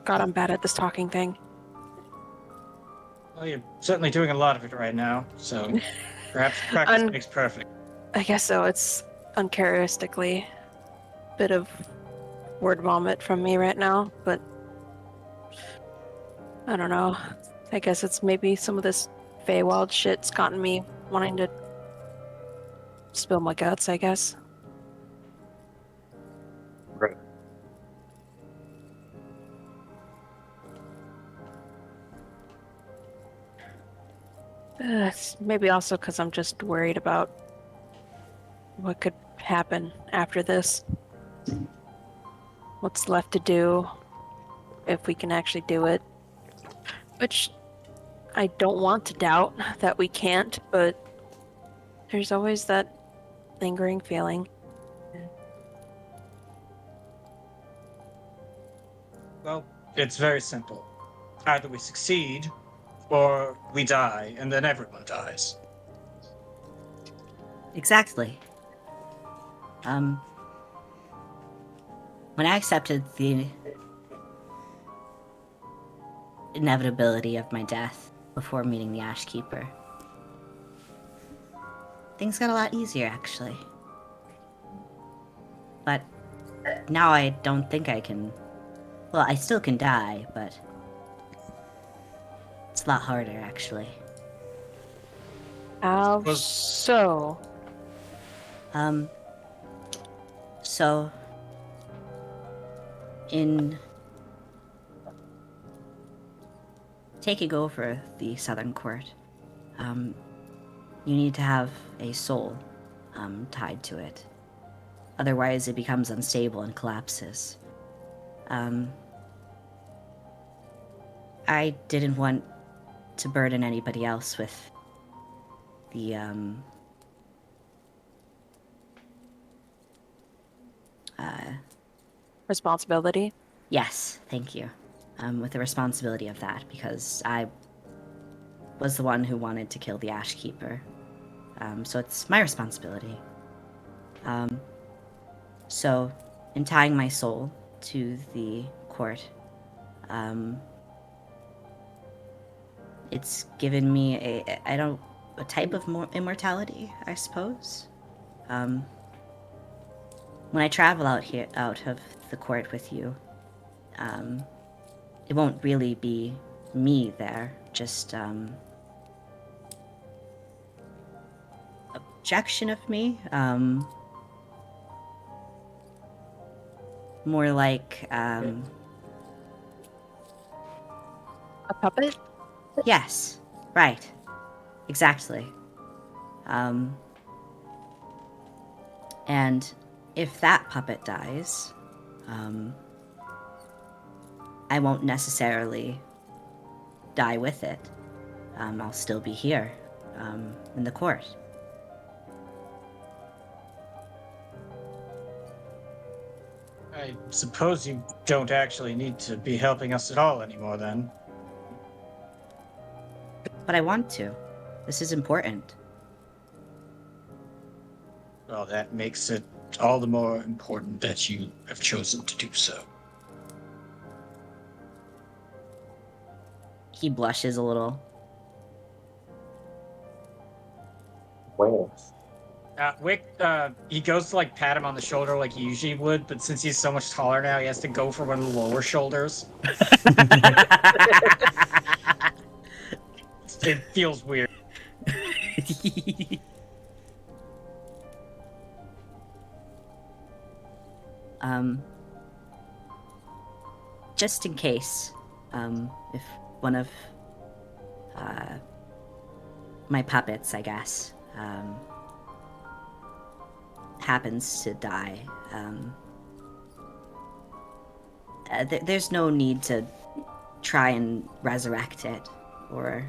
God, I'm bad at this talking thing. Well, you're certainly doing a lot of it right now, so perhaps practice makes perfect. I guess so. It's uncharacteristically a bit of word vomit from me right now, but I don't know. I guess it's maybe some of this Feywild shit's gotten me wanting to spill my guts, I guess. Right. It's maybe also because I'm just worried about what could happen after this. What's left to do, if we can actually do it. Which I don't want to doubt that we can't, but there's always that lingering feeling. Well, it's very simple. Either we succeed, or we die, and then everyone dies. Exactly. When I accepted the inevitability of my death before meeting the Ashkeeper, things got a lot easier, actually. But now I don't think I can... Well, I still can die, but it's a lot harder, actually. How so? So... In taking over the Southern Court, you need to have a soul tied to it. Otherwise, it becomes unstable and collapses. I didn't want to burden anybody else with the Responsibility. yes, thank you. With the responsibility of that, because I was the one who wanted to kill the Ash Keeper. So it's my responsibility. So, in tying my soul to the court, it's given me a type of immortality, I suppose. When I travel out of the court with you, it won't really be me there, just objection of me. More like A puppet? yes, right, exactly. And if that puppet dies, I won't necessarily die with it. I'll still be here, in the court. I suppose you don't actually need to be helping us at all anymore, then. But I want to. This is important. Well, that makes it all the more important that you have chosen to do so. He blushes a little. Well, Wick, he goes to like pat him on the shoulder like he usually would, but since he's so much taller now, he has to go for one of the lower shoulders. It feels weird. Just in case, if one of my puppets, I guess, happens to die, there's no need to try and resurrect it or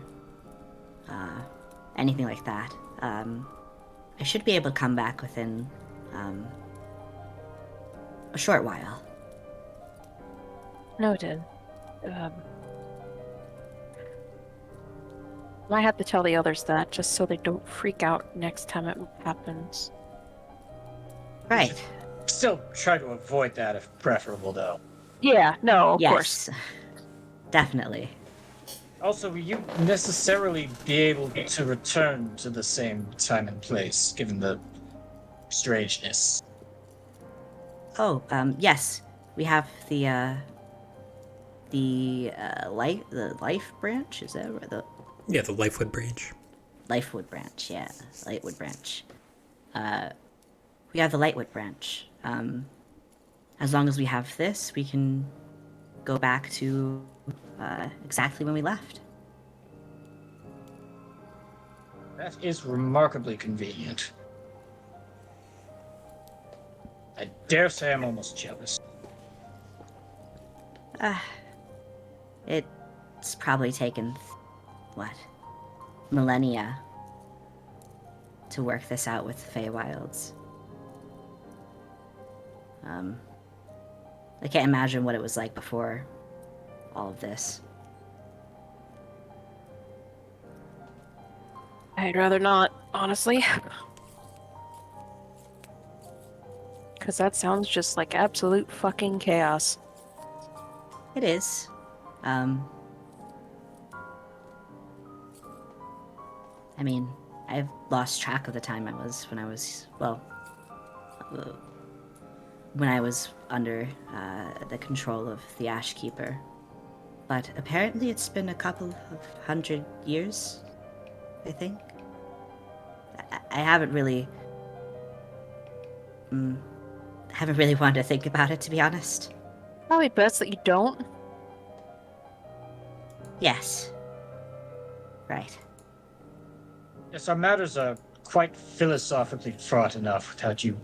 anything like that. I should be able to come back within a short while. Noted. I have to tell the others that just so they don't freak out next time it happens. Right. Still try to avoid that if preferable, though. Yeah, no, of Yes. course. Definitely. Also, will you necessarily be able to return to the same time and place, given the strangeness? Oh, yes. We have the life branch. Is that right? The Yeah, the Lifewood branch. Lifewood branch. Yeah, Lightwood branch. We have the Lightwood branch. As long as we have this, we can go back to exactly when we left. That is remarkably convenient. I dare say I'm almost jealous. It's probably taken, what, millennia to work this out with the Feywilds. I can't imagine what it was like before all of this. I'd rather not, honestly. Because that sounds just like absolute fucking chaos. It is. I mean, I've lost track of the time when I was under the control of the Ashkeeper. But apparently it's been a couple of 100 years, I think. I haven't really wanted to think about it, to be honest. Probably best that you don't. Yes, Right. Yes, our matters are quite philosophically fraught enough without you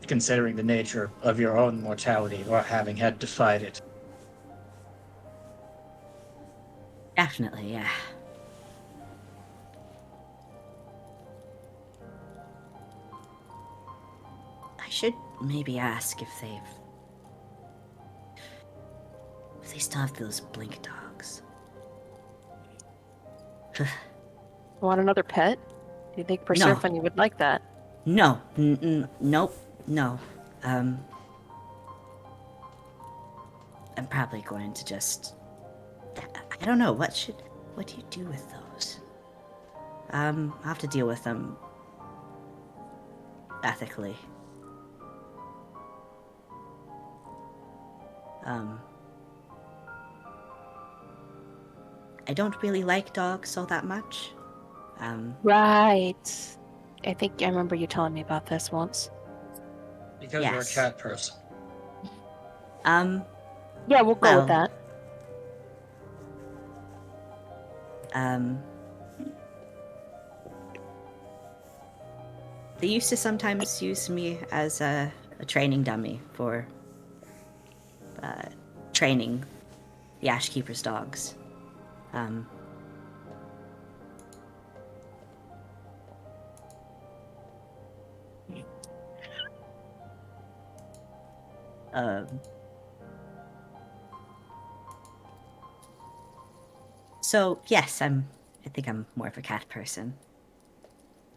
considering the nature of your own mortality or having had to fight it. Definitely, yeah. I should maybe ask if they still have those blink dogs. Want another pet? Do you think No. Persephone would like that? No. Nope. No. I'm probably going to just. I don't know. What do you do with those? I'll have to deal with them ethically. I don't really like dogs all that much. Right. I think I remember you telling me about this once. Because Yes. you're a cat person. Yeah, we'll go with Well, that. They used to sometimes use me as a training dummy for training the Ashkeeper's dogs. So yes, I think I'm more of a cat person.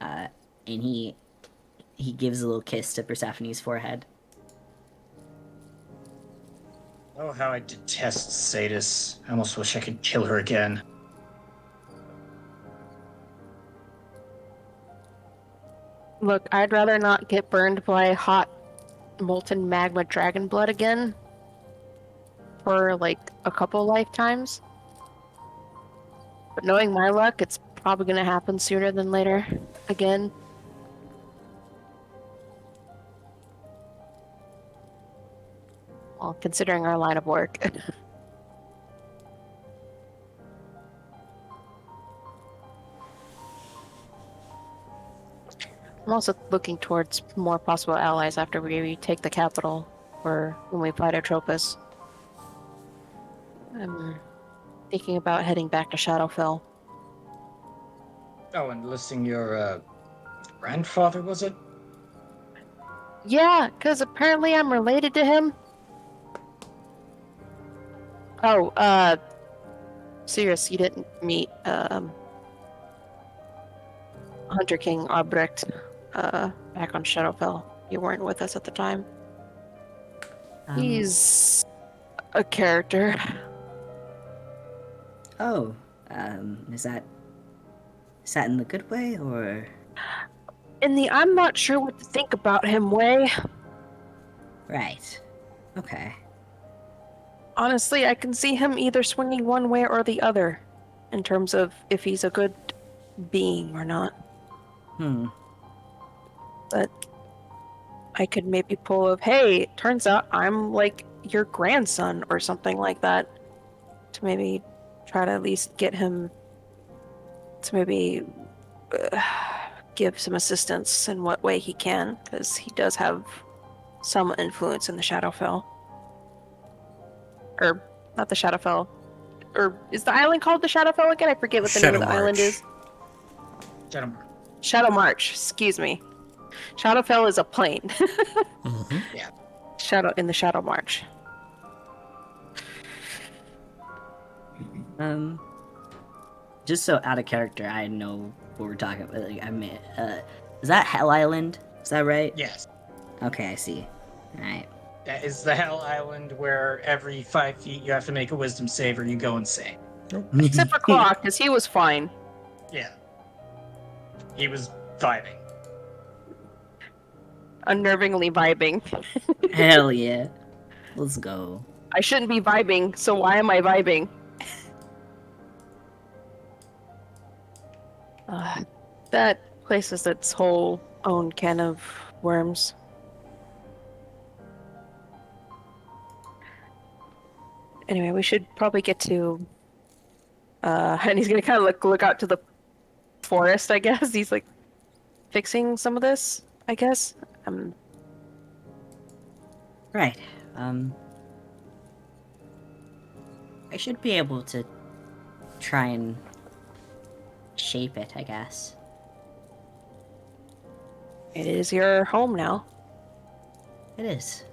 And he gives a little kiss to Persephone's forehead. Oh, how I detest Sadis. I almost wish I could kill her again. Look, I'd rather not get burned by hot molten magma dragon blood again for like a couple lifetimes. But knowing my luck, it's probably gonna happen sooner than later again. Well, considering our line of work. I'm also looking towards more possible allies after we take the capital, or when we fight Atropos. I'm thinking about heading back to Shadowfell. Oh, and listing your grandfather, was it? Yeah, because apparently I'm related to him. Oh, Sirius, you didn't meet Hunter King Albrecht back on Shadowfell. You weren't with us at the time. He's a character. Oh, is that in the good way or? In the I'm not sure what to think about him way. Right. Okay. Honestly, I can see him either swinging one way or the other in terms of if he's a good being or not. But I could maybe pull of, hey, turns out I'm like your grandson or something like that, to maybe try to at least get him to maybe give some assistance in what way he can, because he does have some influence in the Shadowfell. Or, not the Shadowfell. Or, is the island called the Shadowfell again? I forget what the name of the island is. Shadow March, excuse me. Shadowfell is a plane. Mm-hmm. Yeah. In the Shadow March. Just so out of character, I know what we're talking about. Like, I mean, is that Hell Island? Is that right? Yes. Okay, I see. Alright. That is the Hell Island where every 5 feet you have to make a wisdom save or you go insane. Except for Claw, because he was fine. Yeah. He was vibing. Unnervingly vibing. Hell yeah. Let's go. I shouldn't be vibing, so why am I vibing? That place is its whole own can of worms. Anyway, we should probably get to And he's gonna kind of look out to the forest, I guess. He's like fixing some of this, I guess. Right. I should be able to try and shape it, I guess. It is your home now. It is.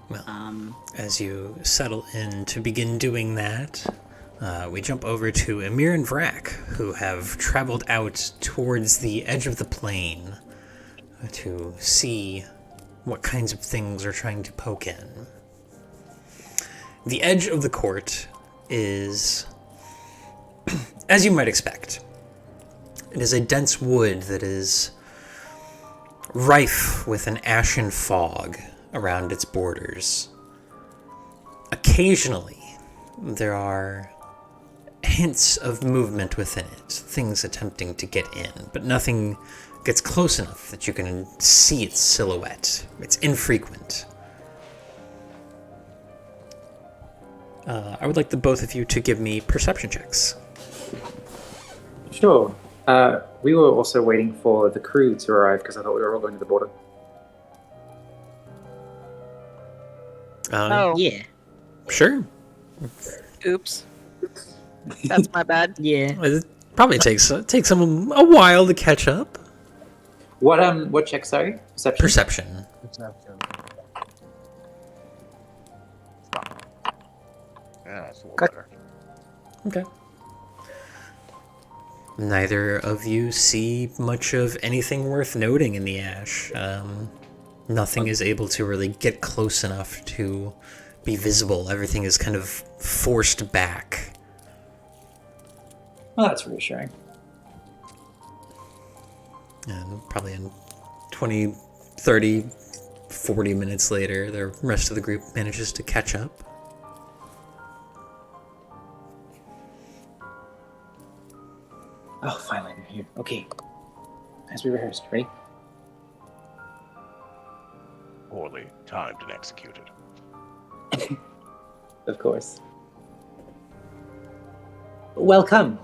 Well, as you settle in to begin doing that, we jump over to Emir and Vrak, who have traveled out towards the edge of the plain to see what kinds of things are trying to poke in. The edge of the court is, as you might expect, it is a dense wood that is rife with an ashen fog around its borders. Occasionally, there are hints of movement within it, things attempting to get in, but nothing gets close enough that you can see its silhouette. It's infrequent. I would like the both of you to give me perception checks. Sure. We were also waiting for the crew to arrive because I thought we were all going to the border. Oh, Yeah. Sure. oops. That's my bad. Yeah. It probably takes them a while to catch up. What check, sorry? Perception? Perception. Perception. Yeah, that's a little Cut. better. Okay. Neither of you see much of anything worth noting in the ash. Nothing is able to really get close enough to be visible. Everything is kind of forced back. Well, that's reassuring. And probably in 20, 30, 40 minutes later, the rest of the group manages to catch up. Oh, finally, we're here. Okay. As we rehearsed, ready? Poorly timed and executed. Of course. Welcome.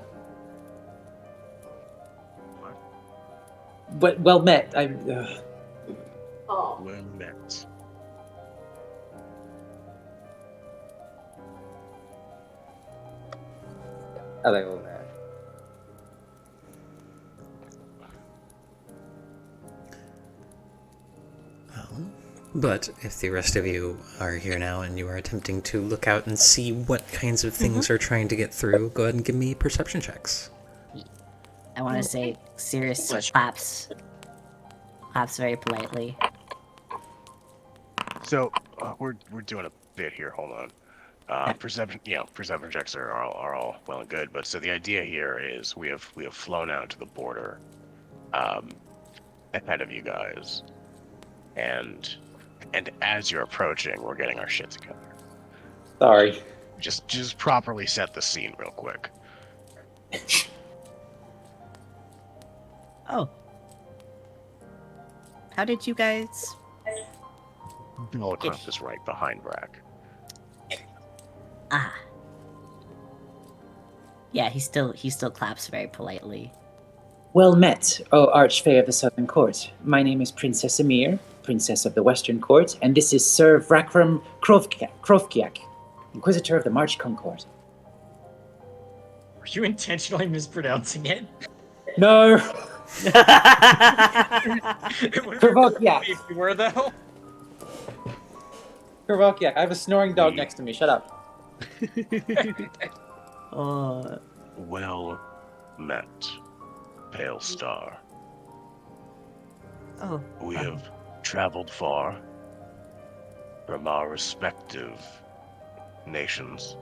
But well met. Oh. Well met. I like all that. But if the rest of you are here now and you are attempting to look out and see what kinds of things are trying to get through, go ahead and give me perception checks. I want to say Sirius claps very politely. So we're doing a bit here. Hold on. Perception checks are all well and good, but so the idea here is we have flown out to the border, ahead of you guys, and as you're approaching, we're getting our shit together. Sorry. Just properly set the scene real quick. Oh. How did you guys... Holocron is right behind Brack. Ah. Yeah, he still claps very politely. Well met, O Archfey of the Southern Court. My name is Princess Emir, Princess of the Western Court, and this is Sir Vrakram Krovkiak, Inquisitor of the March Concord. Were you intentionally mispronouncing it? No! It would Krovkiak. if you were, though. Krovkiak, I have a snoring dog next to me. Shut up. Well met, Pale Star. Oh. We have traveled far from our respective nations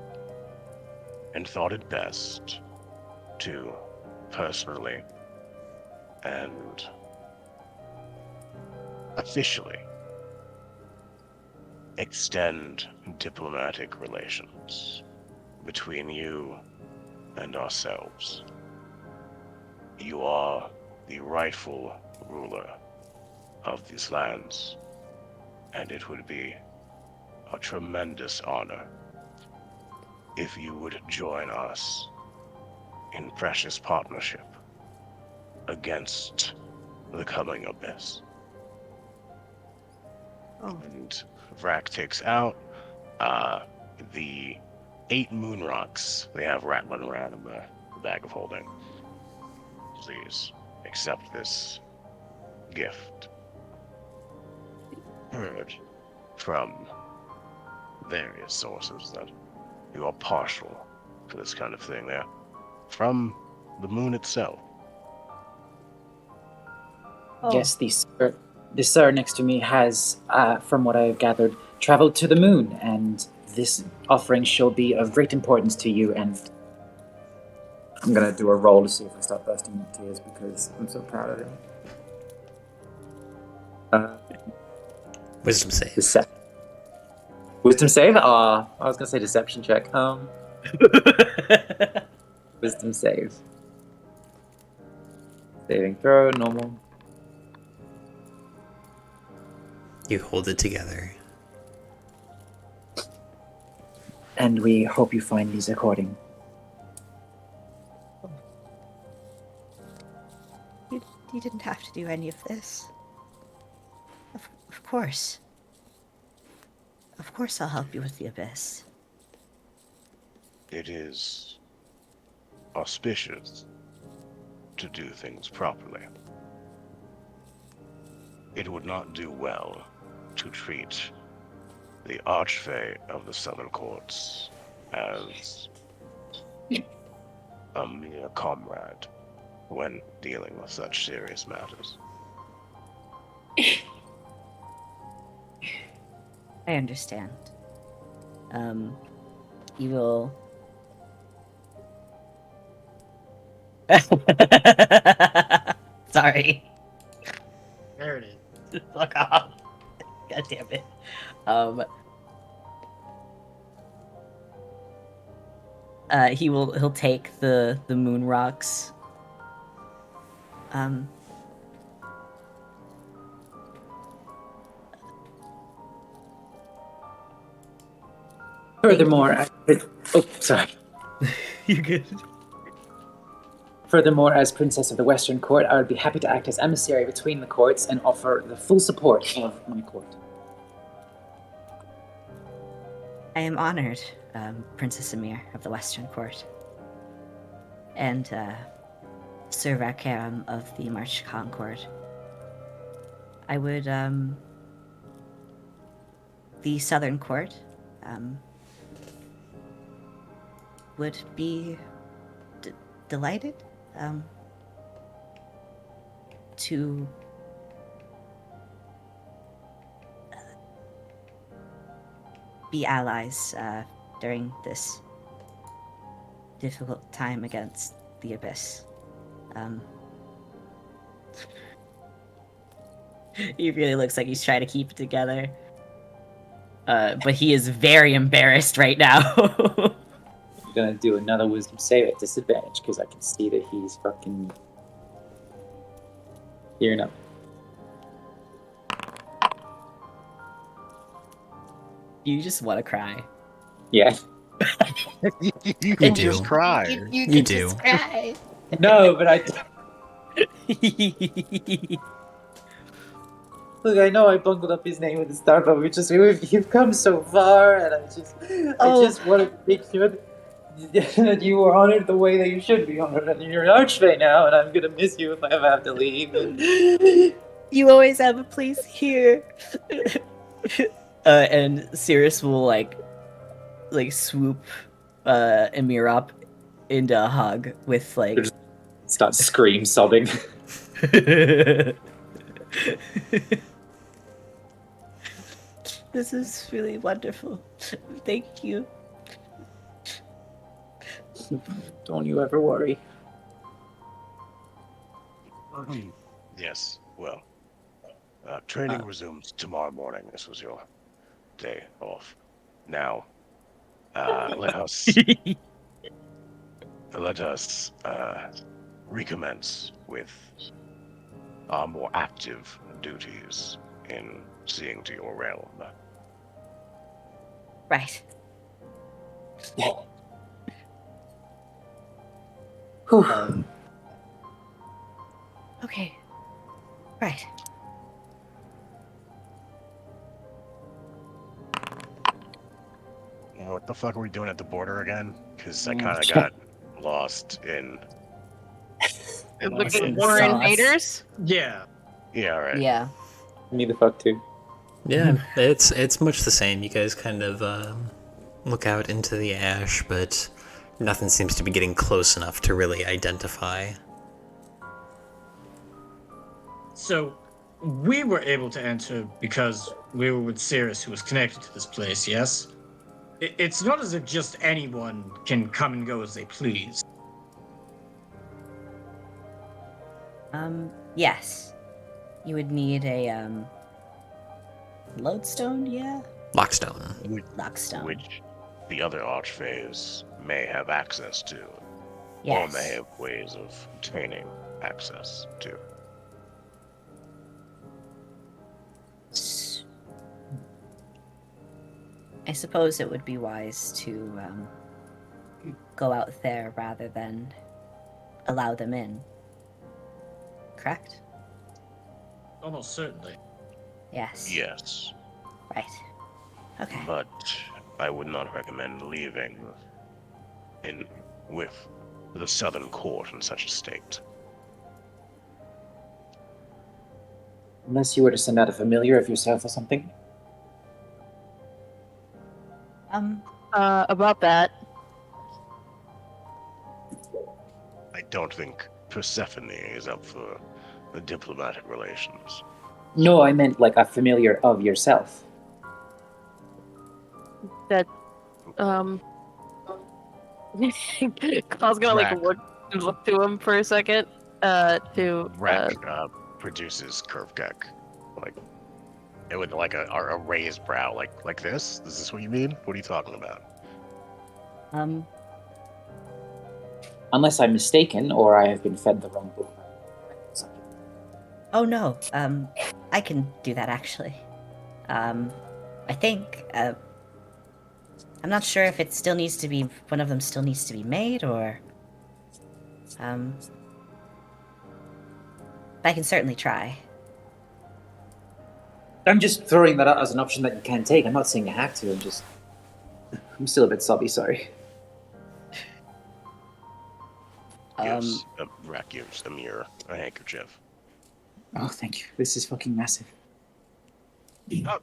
and thought it best to personally and officially extend diplomatic relations between you and ourselves. You are the rightful ruler of these lands, and it would be a tremendous honor if you would join us in precious partnership against the coming abyss. Oh. And Vrak takes out the 8 moon rocks they have rattling around in the bag of holding. Please accept this gift. Heard from various sources that you are partial to this kind of thing. They're from the moon itself. Oh. Yes, the sir next to me has, from what I have gathered, traveled to the moon, and this offering shall be of great importance to you. And I'm gonna do a roll to see if I start bursting into tears because I'm so proud of him. Wisdom save. Wisdom save? I was gonna say deception check. Wisdom save. Saving throw, normal. You hold it together. and we hope you find these according. You didn't have to do any of this. Of course. Of course I'll help you with the abyss. It is auspicious to do things properly. It would not do well to treat the Archfey of the Southern Courts as a mere comrade when dealing with such serious matters. I understand. You will... Sorry. There it is. Fuck off. God damn it. He'll take the moon rocks. Furthermore, sorry. You're good. Furthermore, as Princess of the Western Court, I would be happy to act as emissary between the courts and offer the full support of my court. I am honored, Princess Amir of the Western Court. And, Sir Rakaram of the March Concord. I would, the Southern Court, would be delighted, to be allies during this difficult time against the Abyss. He really looks like he's trying to keep it together. But he is very embarrassed right now. I'm gonna do another wisdom save at disadvantage because I can see that he's fucking gearing up. You just want to cry. Yeah. You do. just cry. You do. Just cry. No, but I. Look, I know I bungled up his name at the start, but you've come so far, and I just wanted to make sure that you were honored the way that you should be honored. And you're an archfey now, and I'm gonna miss you if I ever have to leave. You always have a place here. And Cirrus will like swoop Emir up into a hug with like Start sobbing. This is really wonderful. Thank you. Don't you ever worry. Yes, well, training resumes tomorrow morning. This was your day off. Now, let us recommence with our more active duties in seeing to your realm. Right. Okay. Right. What the fuck are we doing at the border again? Because I kind of got lost in. Looking the for sauce. invaders? Yeah. Yeah, all right. Yeah. Me the fuck too. Yeah, it's much the same. You guys kind of look out into the ash, but nothing seems to be getting close enough to really identify. So, we were able to enter because we were with Cirrus, who was connected to this place, yes? It's not as if just anyone can come and go as they please. Yes. You would need a, lodestone, yeah? Lockstone. Lockstone. Which the other archfays may have access to, or Yes. may have ways of obtaining access to. I suppose it would be wise to go out there rather than allow them in. Correct? Almost certainly. Yes. Yes, Right. Okay. but I would not recommend leaving with the Southern Court in such a state. Unless you were to send out a familiar of yourself or something. About that. I don't think Persephone is up for the diplomatic relations. No, I meant like a familiar of yourself. That, I was gonna Rack. look to him for a second. Rack produces Curvegek, like it would like a raised brow, like this. Is this what you mean? What are you talking about? Unless I'm mistaken, or I have been fed the wrong book. Oh no. I can do that actually. I think I'm not sure if it still needs to be one of them still needs to be made or I can certainly try. I'm just throwing that out as an option that you can take. I'm not saying you have to. I'm still a bit sobby. Sorry. Gives Rack gives Amir a handkerchief. Oh, thank you. This is fucking massive. Oh.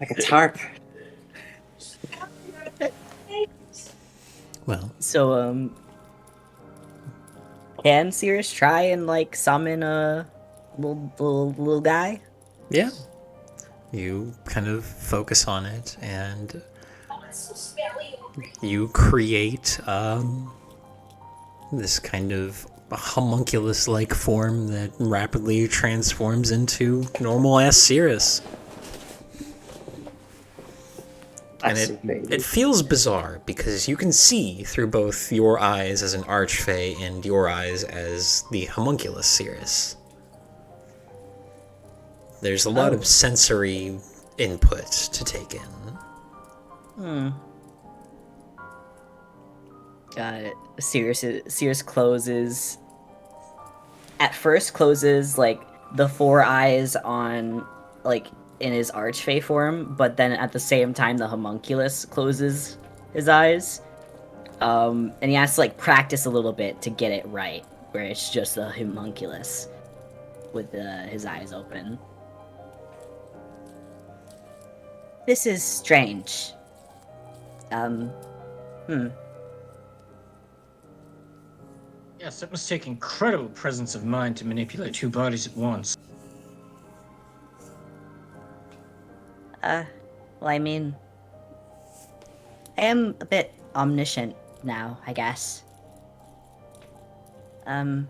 Like a tarp. Well, So can Cirrus try and like summon a little guy? yeah. You kind of focus on it, and you create this kind of homunculus-like form that rapidly transforms into normal-ass Cirrus. And it feels bizarre because you can see through both your eyes as an archfey and your eyes as the homunculus Cirrus. There's a lot of sensory input to take in. Cirrus closes. At first, closes like the four eyes on like in his archfey form, but then at the same time the homunculus closes his eyes. And he has to like practice a little bit to get it right, where it's just the homunculus with his eyes open. This is strange. Yes, it must take incredible presence of mind to manipulate two bodies at once. Well, I mean, I am a bit omniscient now, I guess. But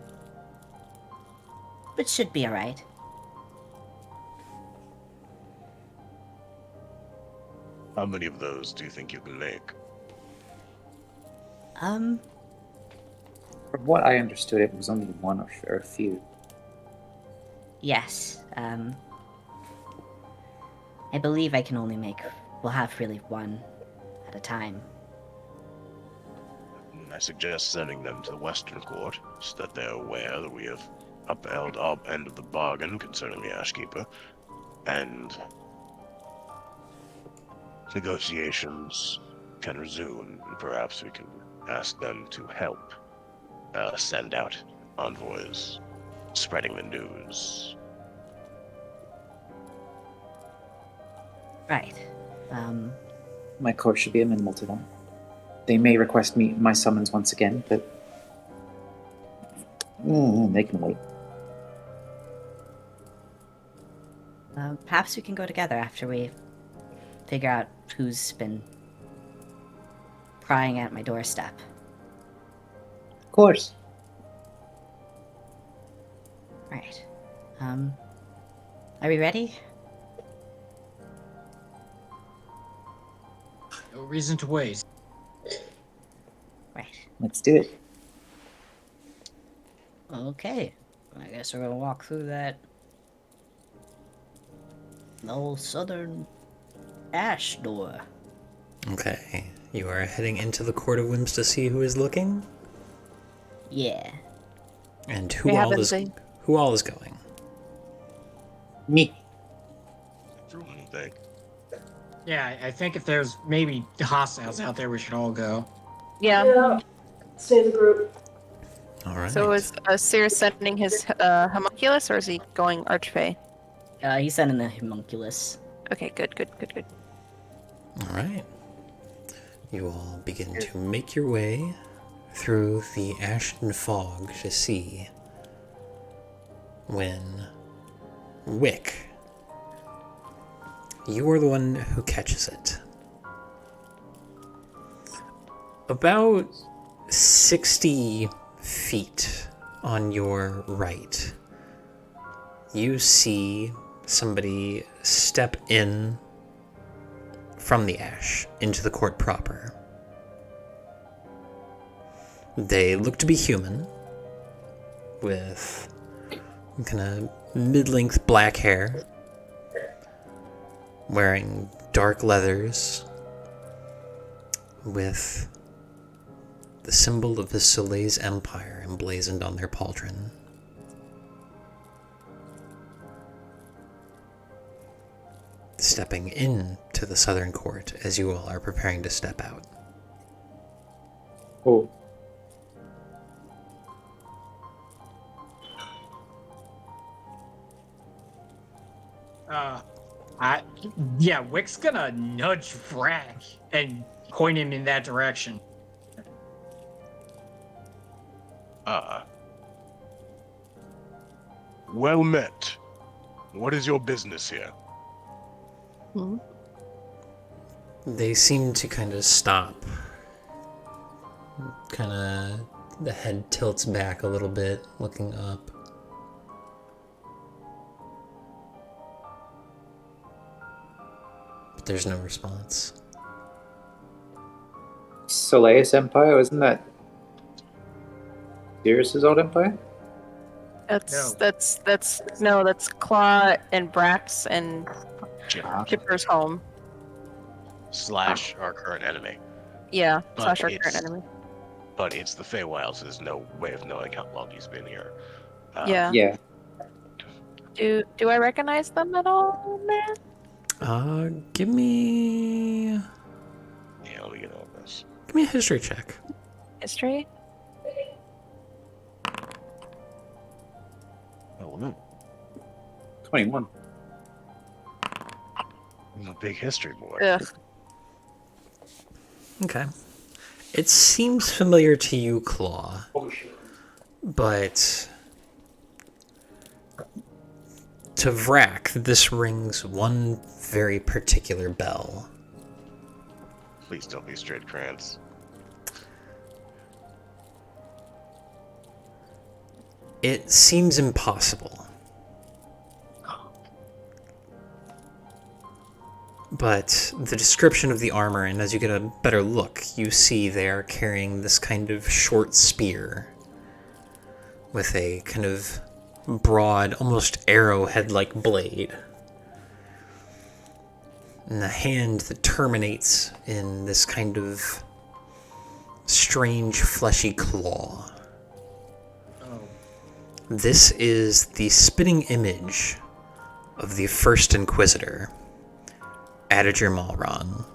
should be alright. How many of those do you think you can make? From what I understood, it was only one or a few. Yes, I believe I can only we'll have really one at a time. I suggest sending them to the Western Court so that they're aware that we have upheld our end of the bargain concerning the Ashkeeper, and negotiations can resume, and perhaps we can ask them to help send out envoys spreading the news. Right. My court should be amenable to that. They may request my summons once again, but they can wait. Perhaps we can go together after we figure out who's been prying at my doorstep. Of course. Right. Are we ready? No reason to wait. Right. Let's do it. Okay. I guess we're gonna walk through that old southern ash door. Okay, you are heading into the Court of Whims to see who is looking? Yeah. And who all is going? Me. Yeah, I think if there's maybe hostiles out there, we should all go. Yeah. Stay in the group. All right. So is Cirrus sending his homunculus, or is he going Archfey? He's sending the homunculus. Okay, good. All right. You all begin to make your way through the ashen fog to see when Wick, you are the one who catches it. About 60 feet on your right, you see somebody step in from the ash into the court proper. They look to be human, with kind of mid-length black hair, wearing dark leathers, with the symbol of the Soleil's Empire emblazoned on their pauldron. Stepping into the southern court as you all are preparing to step out. Oh. Wick's gonna nudge Vrack and point him in that direction. Well met. What is your business here? They seem to kind of stop. Kind of, the head tilts back a little bit, looking up. But there's no response. Soleil's Empire, isn't that Sirius's old empire? That's Claw and Brax and Chipper's home. Slash our current enemy. Yeah, But slash our it's- current enemy. But it's the Feywilds. There's no way of knowing how long he's been here. Yeah. Yeah. Do I recognize them at all, man? Give me... Yeah, let me get all this. Give me a history check. History? Oh, no. 21. I'm a big history boy. Ugh. Okay. It seems familiar to you, Claw. But to Vrack, this rings one very particular bell. Please don't be straight Krantz. It seems impossible. But the description of the armor, and as you get a better look, you see they are carrying this kind of short spear with a kind of broad, almost arrowhead-like blade. And the hand that terminates in this kind of strange fleshy claw. Oh. This is the spitting image of the first Inquisitor, Adager Malron,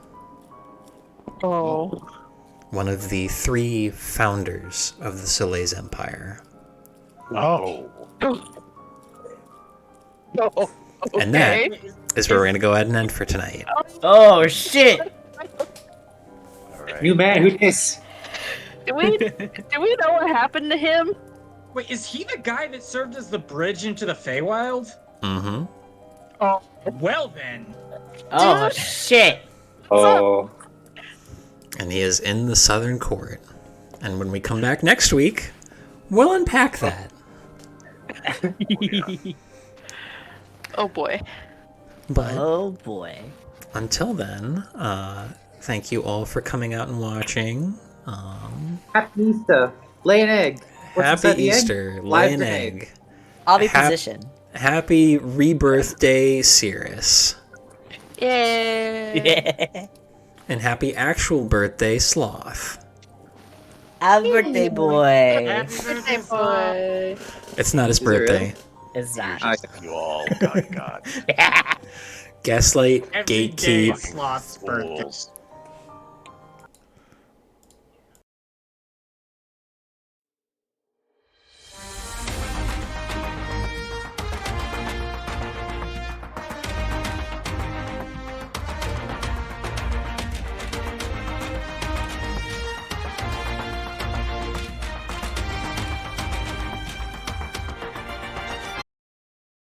Oh. one of the 3 founders of the Soleil's Empire. Oh. Oh. And that Okay. is where we're going to go ahead and end for tonight. Oh shit! All right. New man, who dis? Do we know what happened to him? Wait, is he the guy that served as the bridge into the Feywild? Mm-hmm. Oh. Well then. Oh shit! Oh. And he is in the Southern Court. And when we come back next week, we'll unpack that. Oh boy. But Oh boy. until then, thank you all for coming out and watching. Happy Easter. Lay an egg. What's inside Happy the egg? Easter. Live Lay an grenade. egg. I'll be Hap- positioned. Happy rebirth day, Cirrus. Yeah. And happy actual birthday, Sloth. Happy birthday, boy. Happy birthday, Boy. It's not his Is it really? birthday. Is that? You all got God. Gaslight, Every day gatekeep. Sloth's birthday. Fools.